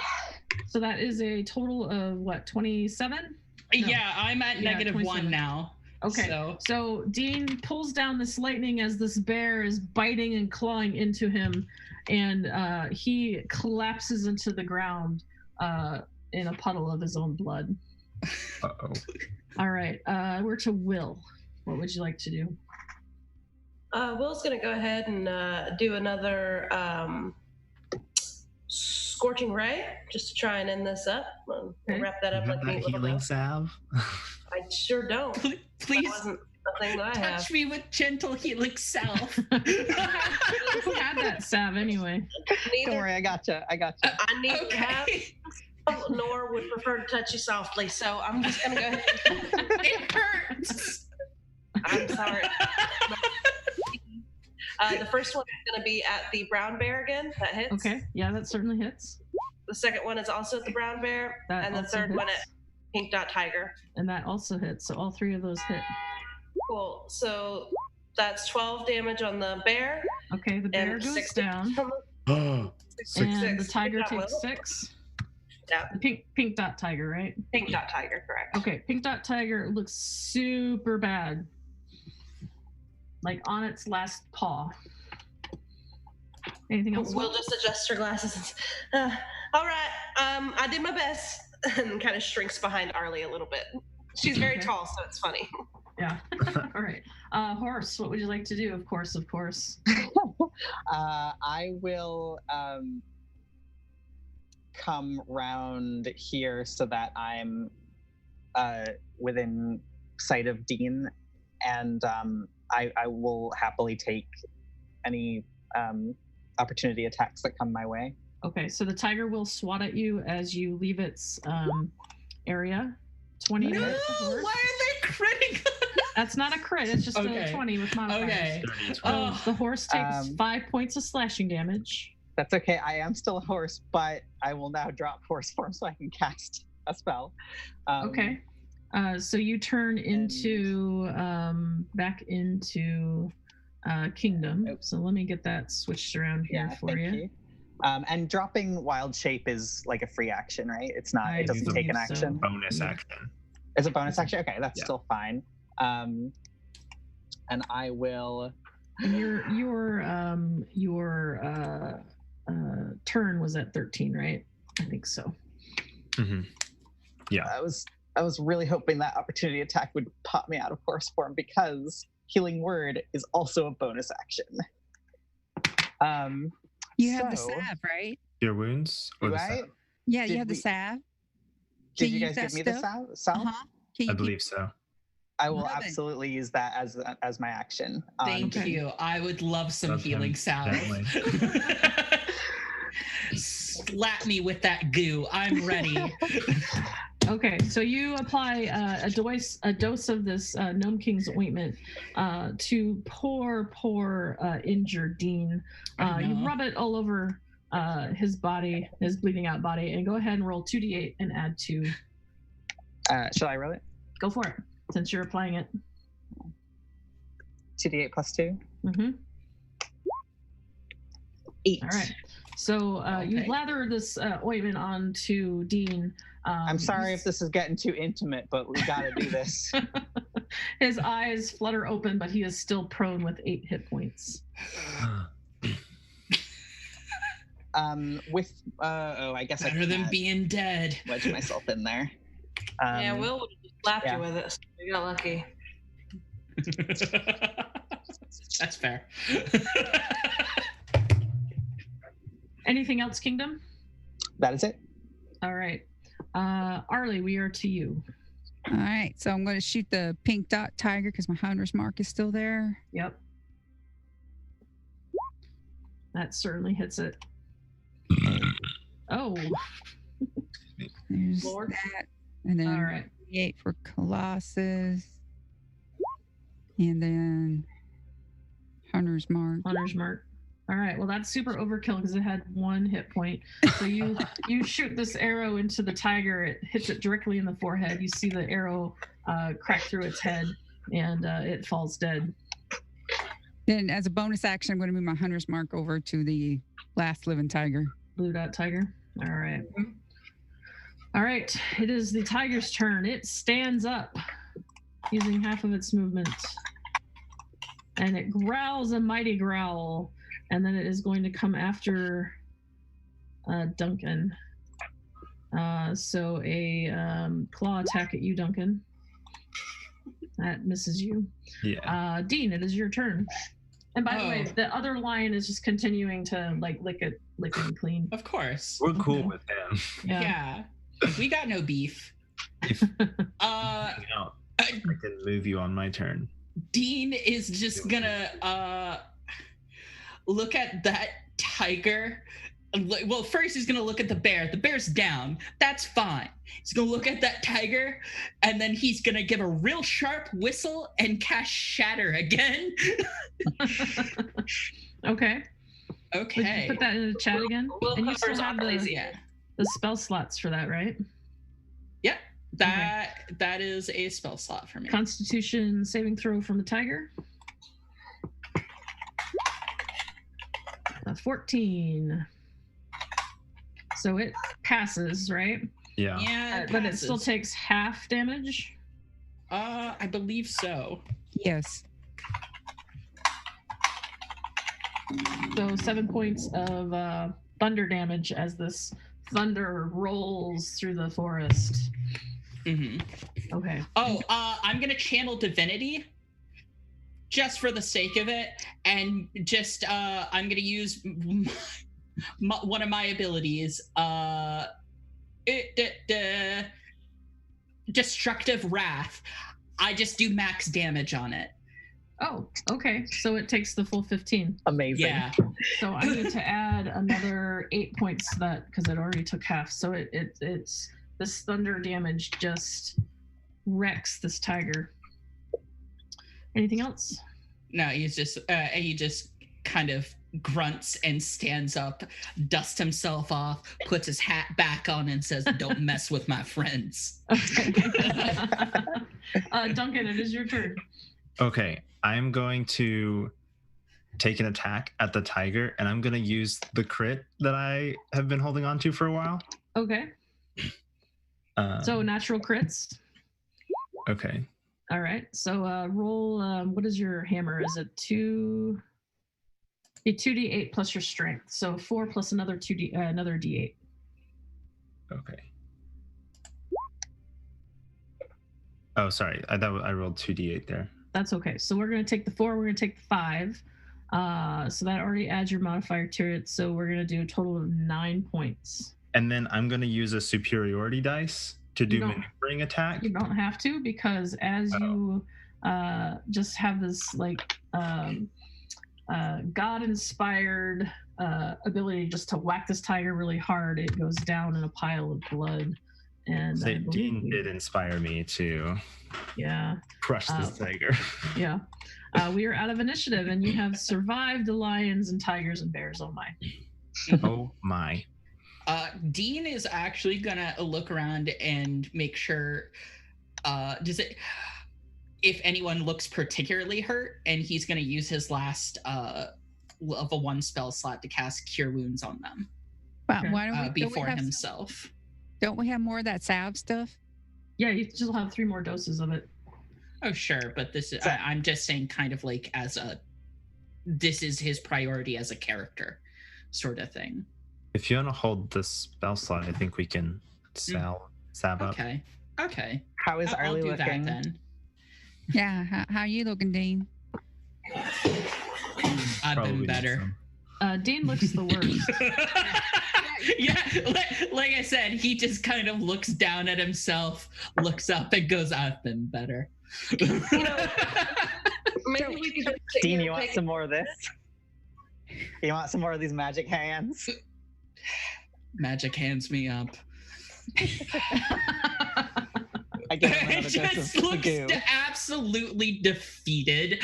So that is a total of what, 27? No. Yeah, I'm at negative 1 now. Okay, so Dean pulls down this lightning as this bear is biting and clawing into him, and he collapses into the ground in a puddle of his own blood. Uh-oh. All right, we're to Will. What would you like to do? Will's going to go ahead and do another Scorching Ray, just to try and end this up. We'll wrap that up You like have a that little healing bit. salve? I sure don't. Please that wasn't a thing that I have. touch me with gentle healing salve. Who had that salve anyway? Don't worry, I gotcha. I need to have, nor would prefer to touch you softly, so I'm just going to go ahead. It hurts. I'm sorry. The first one is going to be at the brown bear again. That hits. Okay, yeah, that certainly hits. The second one is also at the brown bear, That and the also third one hits. Pink dot tiger. And that also hits. So all 3 of those hit. Cool. So that's 12 damage on the bear. Okay, the bear and goes 6 down. and And the tiger takes 6. Yeah. The pink dot tiger, right? Pink dot tiger, correct. Okay, pink dot tiger looks super bad. Like on its last paw. Anything else? We'll just adjust her glasses. All right, I did my best. And kind of shrinks behind Arlie a little bit. She's very tall, so it's funny. Yeah. All right. Horse, what would you like to do? Of course. I will come round here so that I'm within sight of Dean, and I will happily take any opportunity attacks that come my way. Okay, so the tiger will swat at you as you leave its area. 20 to hit the horse. Why are they critical? That's not a crit, it's just a 20 with modifiers. Okay. So the horse takes 5 points of slashing damage. That's okay. I am still a horse, but I will now drop horse form so I can cast a spell. Okay. So you turn into back into Kingdom. So let me get that switched around here for you. And dropping wild shape is like a free action, right? It's not. It doesn't take an action. Bonus action. It's a bonus action. Okay, that's still fine. And I will. Your turn was at 13, right? I think so. Mm-hmm. Yeah. I was really hoping that opportunity attack would pop me out of horse form because healing word is also a bonus action. You have the salve, right? Your wounds? Or the salve? Yeah, you have the salve. Did you guys give me the salve? I believe so. I will absolutely use that as my action. Thank you. I would love some healing salve. Slap me with that goo. I'm ready. Okay, so you apply a dose of this Gnome King's ointment to poor injured Dean. You rub it all over his body, his bleeding out body, and go ahead and roll 2d8 and add 2. Shall I roll it? Go for it, since you're applying it. 2d8 plus 2? Mm-hmm. 8. All right. So you lather this ointment onto Dean. I'm sorry if this is getting too intimate, but we gotta do this. His eyes flutter open, but he is still prone with 8 hit points. I guess better than being dead. Wedge myself in there. Yeah, Will would have slapped you with it. So we got lucky. That's fair. Anything else, Kingdom? That is it. All right. Arlie, we are to you. All right, so I'm going to shoot the pink dot tiger because my hunter's mark is still there. Yep. That certainly hits it. Oh. There's that. And then all right. 8 for Colossus. And then hunter's mark. Hunter's mark. All right, well, that's super overkill because it had 1 hit point. So you shoot this arrow into the tiger. It hits it directly in the forehead. You see the arrow crack through its head, and it falls dead. Then as a bonus action, I'm going to move my hunter's mark over to the last living tiger. Blue dot tiger. All right. All right, it is the tiger's turn. It stands up using half of its movement. And it growls a mighty growl. And then it is going to come after Duncan. So a claw attack at you, Duncan. That misses you. Yeah. Dean, it is your turn. And by the way, the other lion is just continuing to lick it and clean. Of course. We're cool with him. Yeah. We got no beef. I can move you on my turn. Dean is just gonna look at that tiger. Well, first he's gonna look at the bear. The bear's down. That's fine. He's gonna look at that tiger, and then he's gonna give a real sharp whistle and cast Shatter again. Okay. Okay. Would you put that in the chat again? And you still have yeah. the spell slots for that, right? Yep. That is a spell slot for me. Constitution saving throw from the tiger. 14. So it passes, right? Yeah. Yeah, But it still takes half damage. I believe so. Yes. So 7 points of thunder damage as this thunder rolls through the forest. Mm-hmm. Okay. Oh, I'm gonna channel divinity, just for the sake of it, and just I'm gonna use one of my abilities, destructive wrath. I just do max damage on it. Oh, okay. So it takes the full 15. Amazing. Yeah. So I need to add another 8 points to that because it already took half. So it's this thunder damage just wrecks this tiger. Anything else? No, he just kind of grunts and stands up, dusts himself off, puts his hat back on, and says, "Don't mess with my friends." Duncan, it is your turn. Okay, I'm going to take an attack at the tiger, and I'm going to use the crit that I have been holding on to for a while. Okay. So natural crits. Okay. All right. So roll. What is your hammer? Is it 2d8 plus your strength? So 4 plus another another d8. Okay. Oh, sorry. I thought I rolled 2d8 there. That's okay. So we're going to take the 4. We're going to take the 5. So that already adds your modifier to it. So we're going to do a total of 9 points. And then I'm going to use a superiority dice to do maneuvering attack. You don't have to, because as you just have this like God-inspired ability just to whack this tiger really hard, it goes down in a pile of blood. And Dean did inspire me to crush this tiger. Yeah. We are out of initiative, and you have survived the lions and tigers and bears. Oh my. Oh my. Dean is actually gonna look around and make sure if anyone looks particularly hurt, and he's gonna use his last level 1 spell slot to cast Cure Wounds on them. Wow, why don't we before himself. Don't we have more of that salve stuff? Yeah, you still have 3 more doses of it. Oh, sure, but this is I'm just saying, kind of like this is his priority as a character, sort of thing. If you want to hold this spell slot, I think we can sab up. Okay. How is Arlie do looking? that then. Yeah, how are you looking, Dean? I've been better. Dean looks the worst. Yeah, like I said, he just kind of looks down at himself, looks up, and goes, "I've been better." Maybe we could just Dean, you want some more of this? You want some more of these magic hands? Magic hands me up. I give him another It just looks absolutely defeated.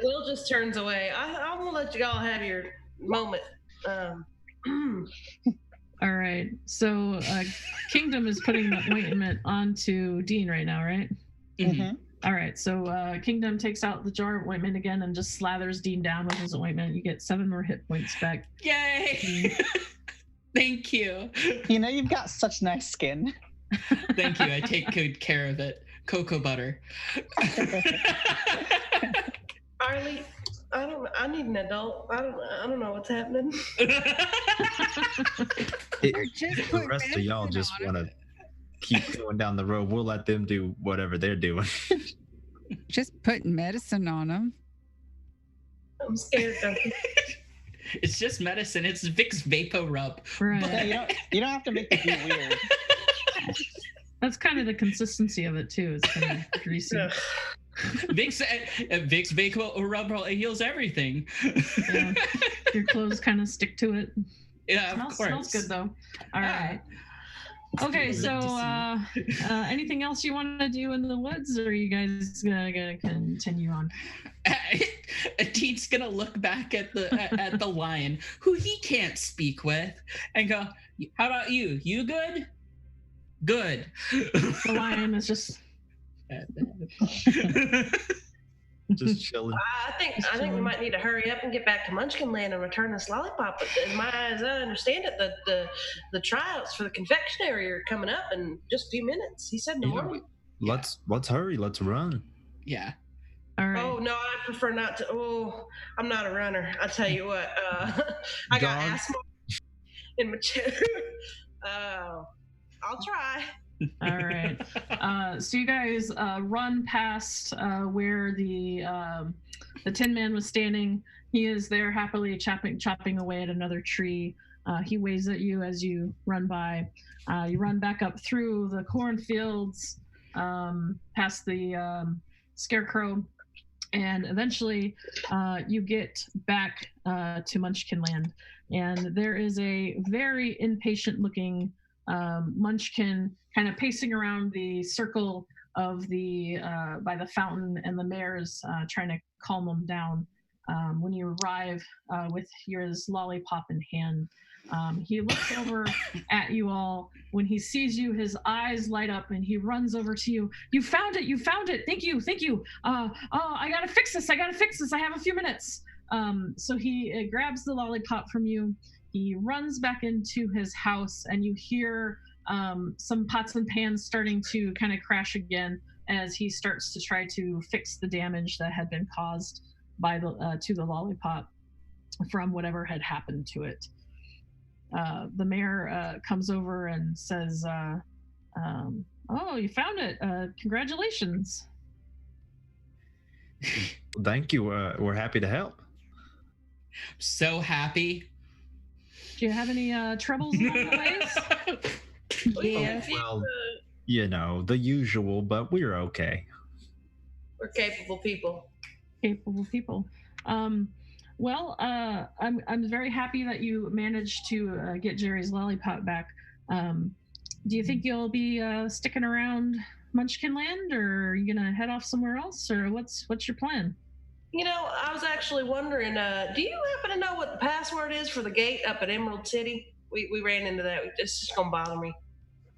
Will just turns away. I will let you all have your moment. All right. So Kingdom is putting the ointment onto Dean right now, right? Mm-hmm. All right. So Kingdom takes out the jar of ointment again and just slathers Dean down with his ointment. You get 7 more hit points back. Yay! Thank you. You know, you've got such nice skin. Thank you. I take good care of it. Cocoa butter. Arlie, I need an adult. I don't know what's happening. The rest of y'all just want to keep going down the road. We'll let them do whatever they're doing. Just putting medicine on them. I'm scared, Duncan. It's just medicine. It's Vicks Vapor Rub. Right. Yeah, you don't have to make it be weird. That's kind of the consistency of it too. It's kind of greasy. Vicks Vapor Rub heals everything. Yeah. Your clothes kind of stick to it. Yeah, of course. Smells good though. All right. Okay, so anything else you want to do in the woods, or are you guys gonna continue on? Dean's gonna look back at the lion, who he can't speak with, and go, "How about you? You good?" Good. The lion is just just chilling. I think we might need to hurry up and get back to Munchkin Land and return this lollipop. But as I understand it, the tryouts for the confectionery are coming up in just a few minutes. He said in the morning. Let's hurry. Let's run. Yeah. All right. Oh no, I prefer not to. Oh, I'm not a runner. I tell you what, I got asthma in my chest. I'll try. All right. So you guys run past where the Tin Man was standing. He is there happily chopping away at another tree. He waves at you as you run by. You run back up through the cornfields, past the Scarecrow, and eventually you get back to Munchkin Land. And there is a very impatient looking Munchkin kind of pacing around the circle of the by the fountain, and the mayor's trying to calm him down. When you arrive with your lollipop in hand, he looks over at you all. When he sees you, his eyes light up and he runs over to you. You found it! You found it! Thank you! Thank you! I gotta fix this! I have a few minutes. So he grabs the lollipop from you. He runs back into his house, and you hear some pots and pans starting to kind of crash again as he starts to try to fix the damage that had been caused by to the lollipop from whatever had happened to it. The mayor comes over and says, "Oh, you found it! Congratulations!" Thank you. We're happy to help. So happy. Do you have any troubles along the ways? Yeah. Well, you know, the usual, but we're okay. We're capable people. Capable people. Well, I'm very happy that you managed to get Jerry's lollipop back. Do you think you'll be sticking around Munchkin Land, or are you gonna head off somewhere else, or what's your plan? You know, I was actually wondering, do you happen to know what the password is for the gate up at Emerald City? We ran into that. It's just gonna bother me.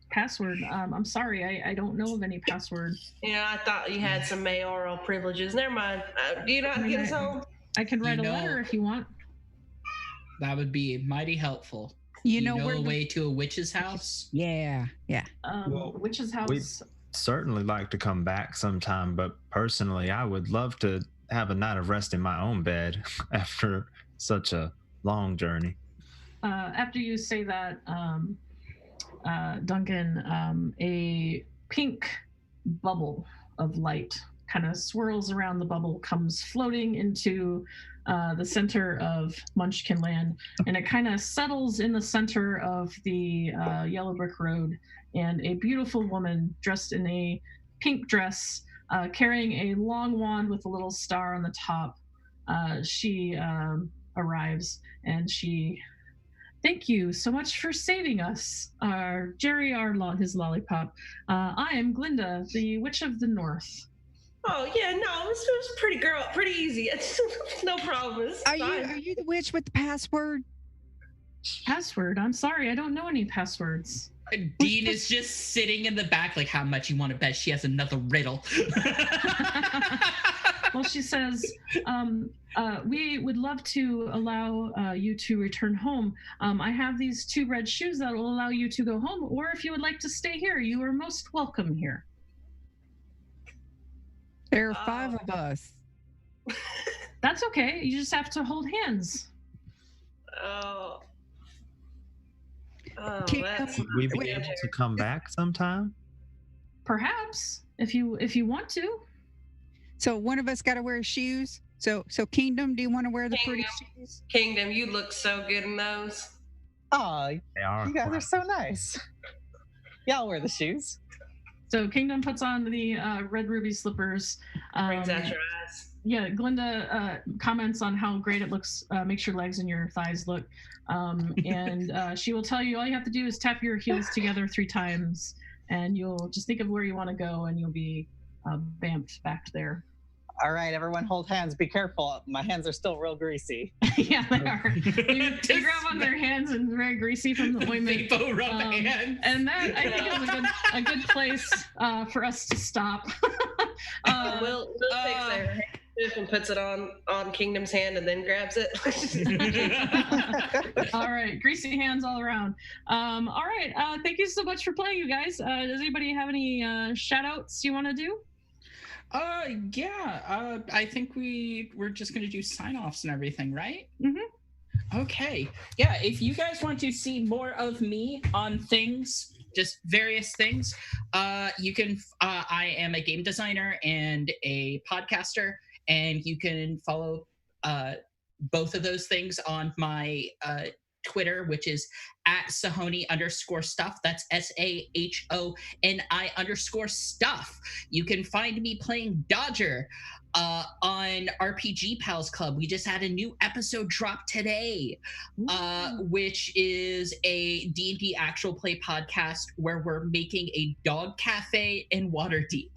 Password? I'm sorry, I don't know of any password. Yeah, I thought you had some mayoral privileges. Never mind. Do you know how to get us home? I can write a letter if you want. That would be mighty helpful. You know a way to a witch's house? Yeah. Witch's house. We'd certainly like to come back sometime, but personally, I would love to have a night of rest in my own bed after such a long journey. After you say that, Duncan, a pink bubble of light kind of swirls around the bubble, comes floating into the center of Munchkin Land, and it kind of settles in the center of the yellow brick road, and a beautiful woman dressed in a pink dress, carrying a long wand with a little star on the top. She arrives, and she, "Thank you so much for saving us, Jerry, his lollipop. I am Glinda, the Witch of the North." Oh yeah, no, it was pretty easy. It's no problem. Are you the witch with the password? Password? I'm sorry, I don't know any passwords. Dean is just sitting in the back, like, how much you want to bet she has another riddle? Well, she says, we would love to allow you to return home. I have these 2 red shoes that will allow you to go home, or if you would like to stay here, you are most welcome here. There are 5 of us. That's okay. You just have to hold hands. Would we be able to come back sometime? Perhaps, if you want to. So one of us got to wear shoes. So Kingdom, do you want to wear the pretty shoes? Kingdom, you look so good in those. Oh, you guys are so nice. Yeah, I'll wear the shoes. So Kingdom puts on the red ruby slippers. Brings out your eyes. Yeah, Glinda comments on how great it looks, makes your legs and your thighs look. And she will tell you all you have to do is tap your heels together 3 times, and you'll just think of where you want to go, and you'll be bamfed back there. All right, everyone hold hands. Be careful. My hands are still real greasy. Yeah, they are. They grab on their hands and very greasy from the ointment. Vapo rub hands. And that, I think, is a good place for us to stop. Will takes their handkerchief and puts it on Kingdom's hand and then grabs it. All right, greasy hands all around. All right, thank you so much for playing, you guys. Does anybody have any shout outs you want to do? Yeah. I think we're just gonna do sign-offs and everything, right? Mm-hmm. Okay. Yeah, if you guys want to see more of me on things, just various things, you can I am a game designer and a podcaster, and you can follow both of those things on my Twitter, which is at Sahoni_stuff. That's SAHONI_stuff. You can find me playing Dodger on RPG Pals Club. We just had a new episode drop today, which is a D&D actual play podcast where we're making a dog cafe in Waterdeep.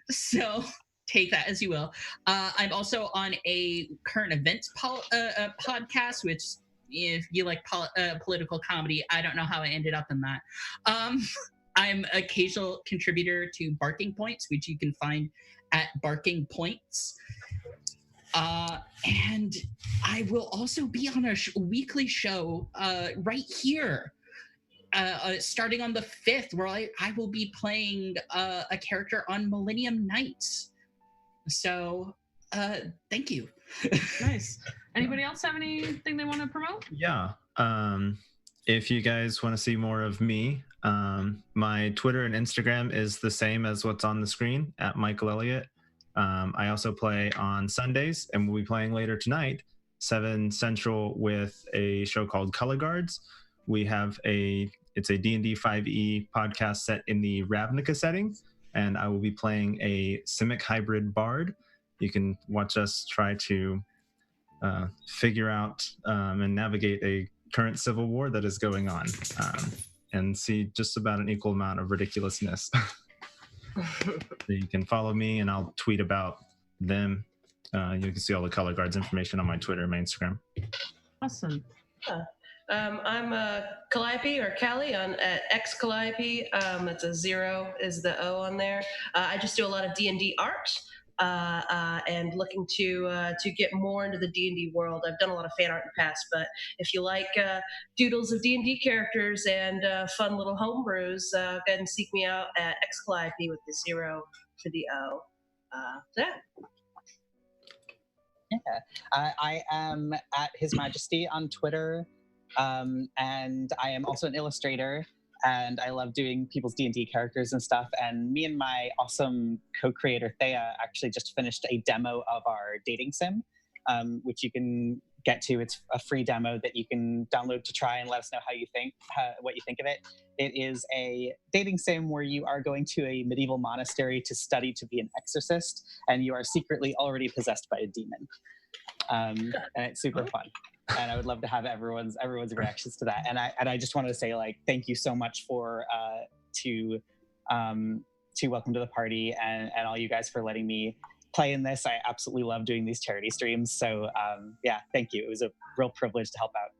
So take that as you will. I'm also on a current events podcast, which if you like political comedy, I don't know how I ended up in that. I'm an occasional contributor to Barking Points, which you can find at Barking Points. And I will also be on a weekly show right here, starting on the 5th, where I will be playing a character on Millennium Knights. So, thank you. Nice. Anybody else have anything they want to promote? Yeah. If you guys want to see more of me, my Twitter and Instagram is the same as what's on the screen, at Michael Elliott. I also play on Sundays, and we'll be playing later tonight, 7 Central, with a show called Color Guards. We have it's a DnD5E podcast set in the Ravnica setting, and I will be playing a Simic hybrid bard. You can watch us try to figure out and navigate a current civil war that is going on, and see just about an equal amount of ridiculousness. So you can follow me, and I'll tweet about them. You can see all the Color Guards information on my Twitter and my Instagram. Awesome. I'm Calliope, or Callie, on at X Calliope. It's a 0 is the O on there. I just do a lot of D&D art. And looking to get more into the D&D world. I've done a lot of fan art in the past, but if you like doodles of D&D characters and fun little homebrews, go ahead and seek me out at xcalliope with the 0 for the O. Yeah, I am at His Majesty on Twitter, and I am also an illustrator. And I love doing people's D&D characters and stuff. And me and my awesome co-creator, Thea, actually just finished a demo of our dating sim, which you can get to. It's a free demo that you can download to try and let us know what you think of it. It is a dating sim where you are going to a medieval monastery to study to be an exorcist, and you are secretly already possessed by a demon. And it's super fun. And I would love to have everyone's reactions to that. And I just wanted to say, like, thank you so much for to welcome to the party, and all you guys for letting me play in this. I absolutely love doing these charity streams. So yeah, thank you. It was a real privilege to help out.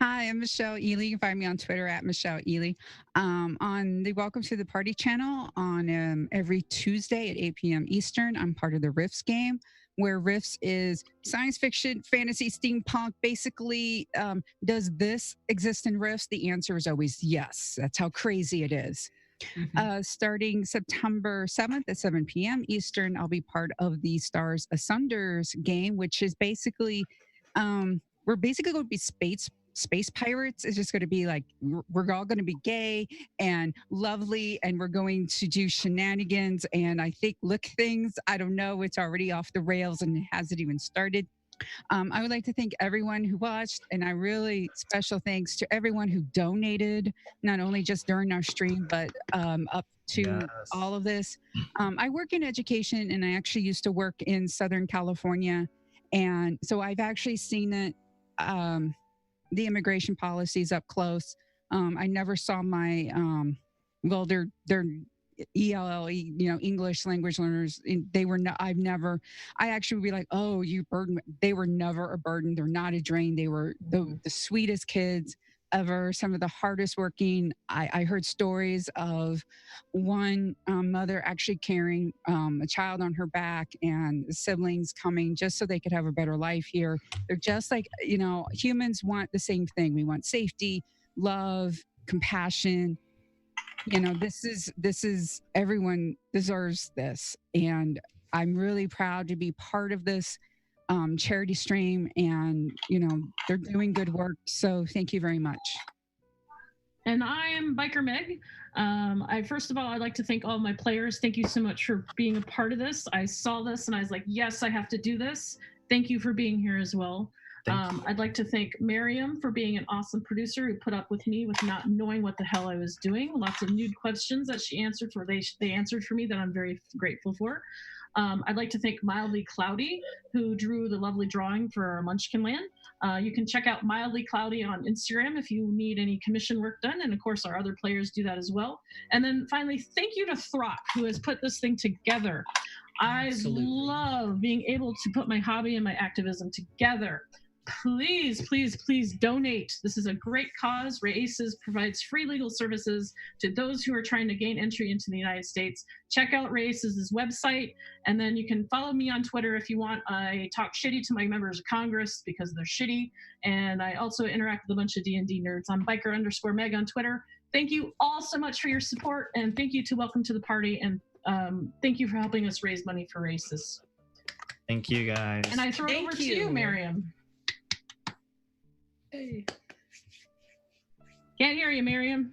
Hi, I'm Michelle Ely. You can find me on Twitter at Michelle Ely. On the Welcome to the Party channel on every Tuesday at 8 p.m. Eastern. I'm part of the Rifts game, where Rifts is science fiction, fantasy, steampunk. Basically, does this exist in Rifts? The answer is always yes. That's how crazy it is. Starting September 7th at 7 p.m. Eastern, I'll be part of the Stars Asunders game, which is basically, we're basically going to be space pirates. It's just going to be like, we're all going to be gay and lovely, and we're going to do shenanigans and I think lick things. I don't know. It's already off the rails and it hasn't even started. I would like to thank everyone who watched, and I really special thanks to everyone who donated, not only just during our stream, but up to all of this. I work in education, and I actually used to work in Southern California. And so I've actually seen it, the immigration policies up close. I never saw my, well, they're ELL, English language learners. They were not. I actually would be like, oh, you burden. They were never a burden. They're not a drain. They were the sweetest kids ever. Some of the hardest working. I heard stories of one mother actually carrying a child on her back and siblings coming just so they could have a better life here. They're just like, humans want the same thing. We want safety, love, compassion. This is everyone deserves this. And I'm really proud to be part of this charity stream, and they're doing good work. So thank you very much. And I am Biker Meg. First of all, I'd like to thank all my players. Thank you so much for being a part of this. I saw this and I was like, yes, I have to do this. Thank you for being here as well. I'd like to thank Miriam for being an awesome producer who put up with me with not knowing what the hell I was doing. Lots of nude questions that she answered for. They answered for me that I'm very grateful for. I'd like to thank Mildly Cloudy, who drew the lovely drawing for our Munchkin Land. You can check out Mildly Cloudy on Instagram if you need any commission work done, and of course our other players do that as well. And then finally, thank you to Throp, who has put this thing together. I love being able to put my hobby and my activism together. Please, please, please donate. This is a great cause. RACES provides free legal services to those who are trying to gain entry into the United States. Check out RACES' website, and then you can follow me on Twitter if you want. I talk shitty to my members of Congress because they're shitty, and I also interact with a bunch of D&D nerds. I'm Biker_Meg on Twitter. Thank you all so much for your support, and thank you to Welcome to the Party, and thank you for helping us raise money for RACES. Thank you, guys. And I throw it over to you, Miriam. Hey. Can't hear you, Miriam.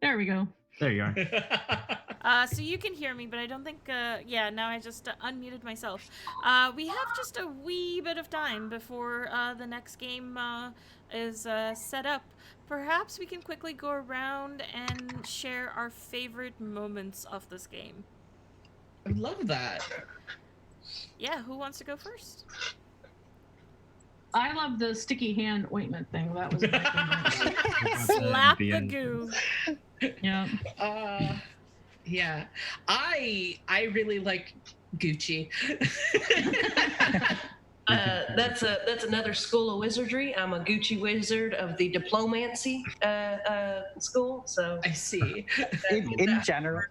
There we go. There you are. So you can hear me, but I don't think, now I just unmuted myself. We have just a wee bit of time before the next game is set up. Perhaps we can quickly go around and share our favorite moments of this game. I love that. Yeah, who wants to go first? I love the sticky hand ointment thing. That was my favorite. Slap the goo. Yeah. Yeah. I really like Gucci. That's another school of wizardry. I'm a Gucci wizard of the diplomancy school. So I see. In general.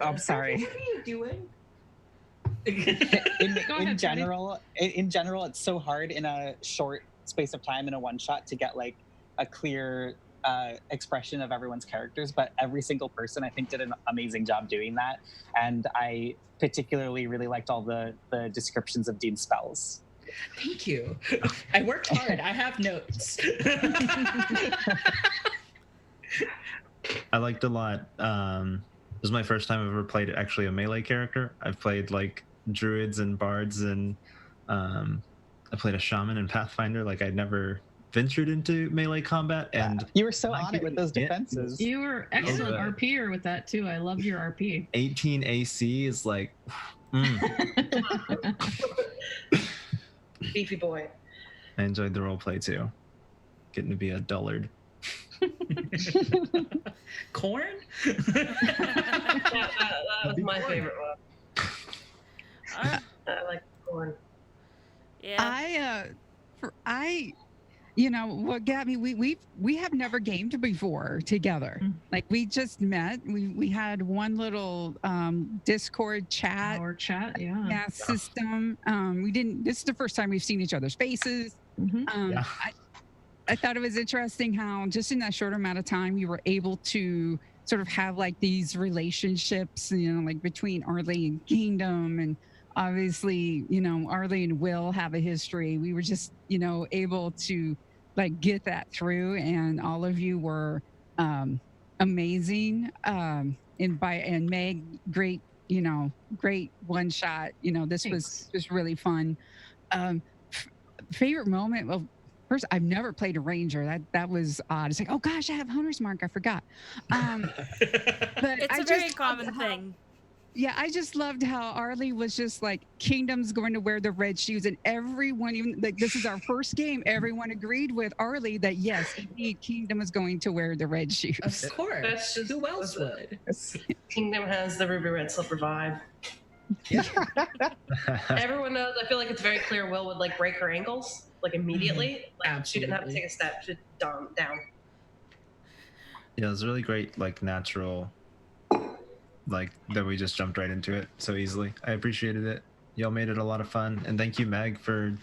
I'm sorry. What are you doing? In general, it's so hard in a short space of time in a one shot to get like a clear expression of everyone's characters. But every single person, I think, did an amazing job doing that. And I particularly really liked all the descriptions of Dean's spells. Thank you. I worked hard. I have notes. I liked a lot. This was my first time I've ever played actually a melee character. I've played like druids and bards, and I played a shaman and Pathfinder. Like I'd never ventured into melee combat, and you were so on it with those defenses. You were excellent RPer with that too. I loved your RP. 18 AC is like Beefy boy. I enjoyed the role play too. Getting to be a dullard. Corn? that was my favorite one. I like corn. Yeah. What got me, we have never gamed before together. Like we just met. We had one little Discord chat. Our chat, yeah. System. This is the first time we've seen each other's faces. I thought it was interesting how just in that short amount of time we were able to sort of have like these relationships, like between Arlie and Kingdom, and obviously, Arlie and Will have a history. We were just, able to like get that through, and all of you were amazing. And Meg, great, great one shot. This was just really fun. Favorite moment? Well, first, I've never played a ranger. That was odd. It's like, oh gosh, I have hunter's mark. I forgot. But it's a very common thing. Yeah, I just loved how Arlie was just like, Kingdom's going to wear the red shoes, and everyone, even like this is our first game, everyone agreed with Arlie that yes, indeed, Kingdom is going to wear the red shoes. Of course. That's just Who else would? Kingdom has the Ruby Red Slipper vibe. Everyone knows. I feel like it's very clear Will would like break her ankles like immediately. Like, she didn't have to take a step. She down. Yeah, it was really great, like natural, like that we just jumped right into it so easily. I appreciated it. Y'all made it a lot of fun, and thank you, Meg, for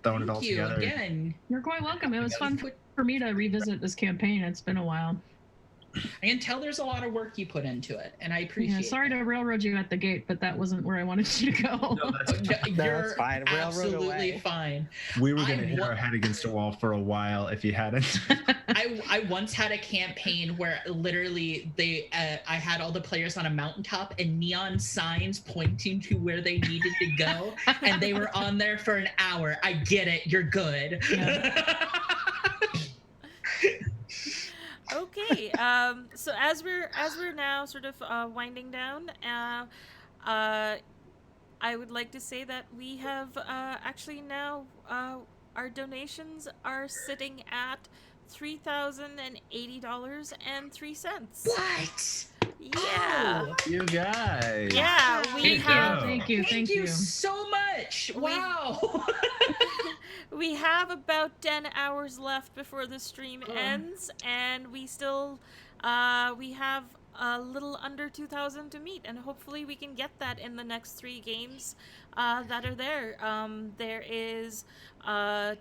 throwing it all Thank you together. again. You're quite welcome. It was fun for me to revisit this campaign. It's been a while. I can tell there's a lot of work you put into it, and I appreciate it. Sorry to railroad you at the gate, but that wasn't where I wanted you to go. No, You're fine. Railroad absolutely away. fine. We were gonna hit our head against a wall for a while if you hadn't. I once had a campaign where literally I had all the players on a mountaintop and neon signs pointing to where they needed to go, and they were on there for an hour. I get it. You're good. Yeah. Okay, so as we're now sort of winding down, I would like to say that we have actually now our donations are sitting at $3,080.03. What? Yeah. Oh, you guys. Yeah, we have. Thank you so much. Wow. We have about 10 hours left before the stream ends, and we still we have a little under 2,000 to meet, and hopefully we can get that in the next 3 games that are there. There is a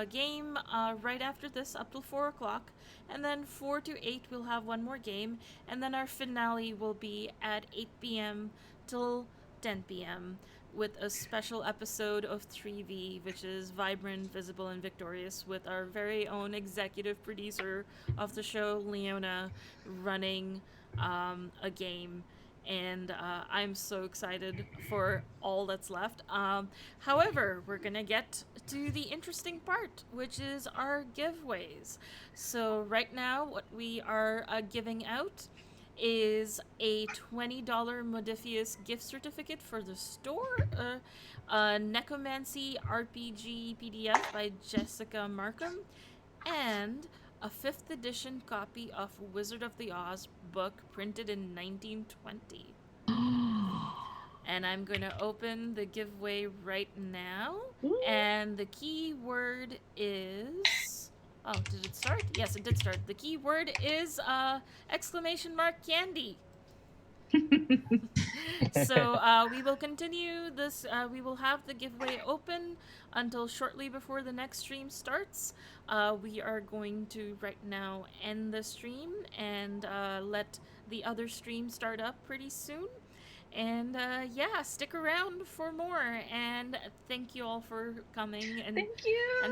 game right after this up till 4 o'clock, and then 4 to 8 we'll have one more game, and then our finale will be at 8 p.m. till 10 p.m. with a special episode of 3V, which is Vibrant, Visible, and Victorious, with our very own executive producer of the show, Leona, running a game. And I'm so excited for all that's left. However, we're gonna get to the interesting part, which is our giveaways. So right now, what we are giving out is a $20 Modifius gift certificate for the store, a Necromancy RPG PDF by Jessica Markham, and a 5th edition copy of Wizard of the Oz book printed in 1920. And I'm going to open the giveaway right now. And the key word is... Oh, did it start? Yes, it did start. The key word is !candy. So we will continue this. We will have the giveaway open until shortly before the next stream starts. We are going to right now end the stream and let the other stream start up pretty soon. And yeah, stick around for more. And thank you all for coming and and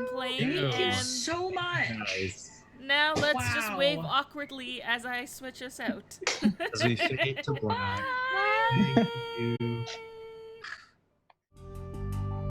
playing. Thank you and so much. Nice. now let's just wave awkwardly as I switch us out. As we fade to black. Bye. Thank you.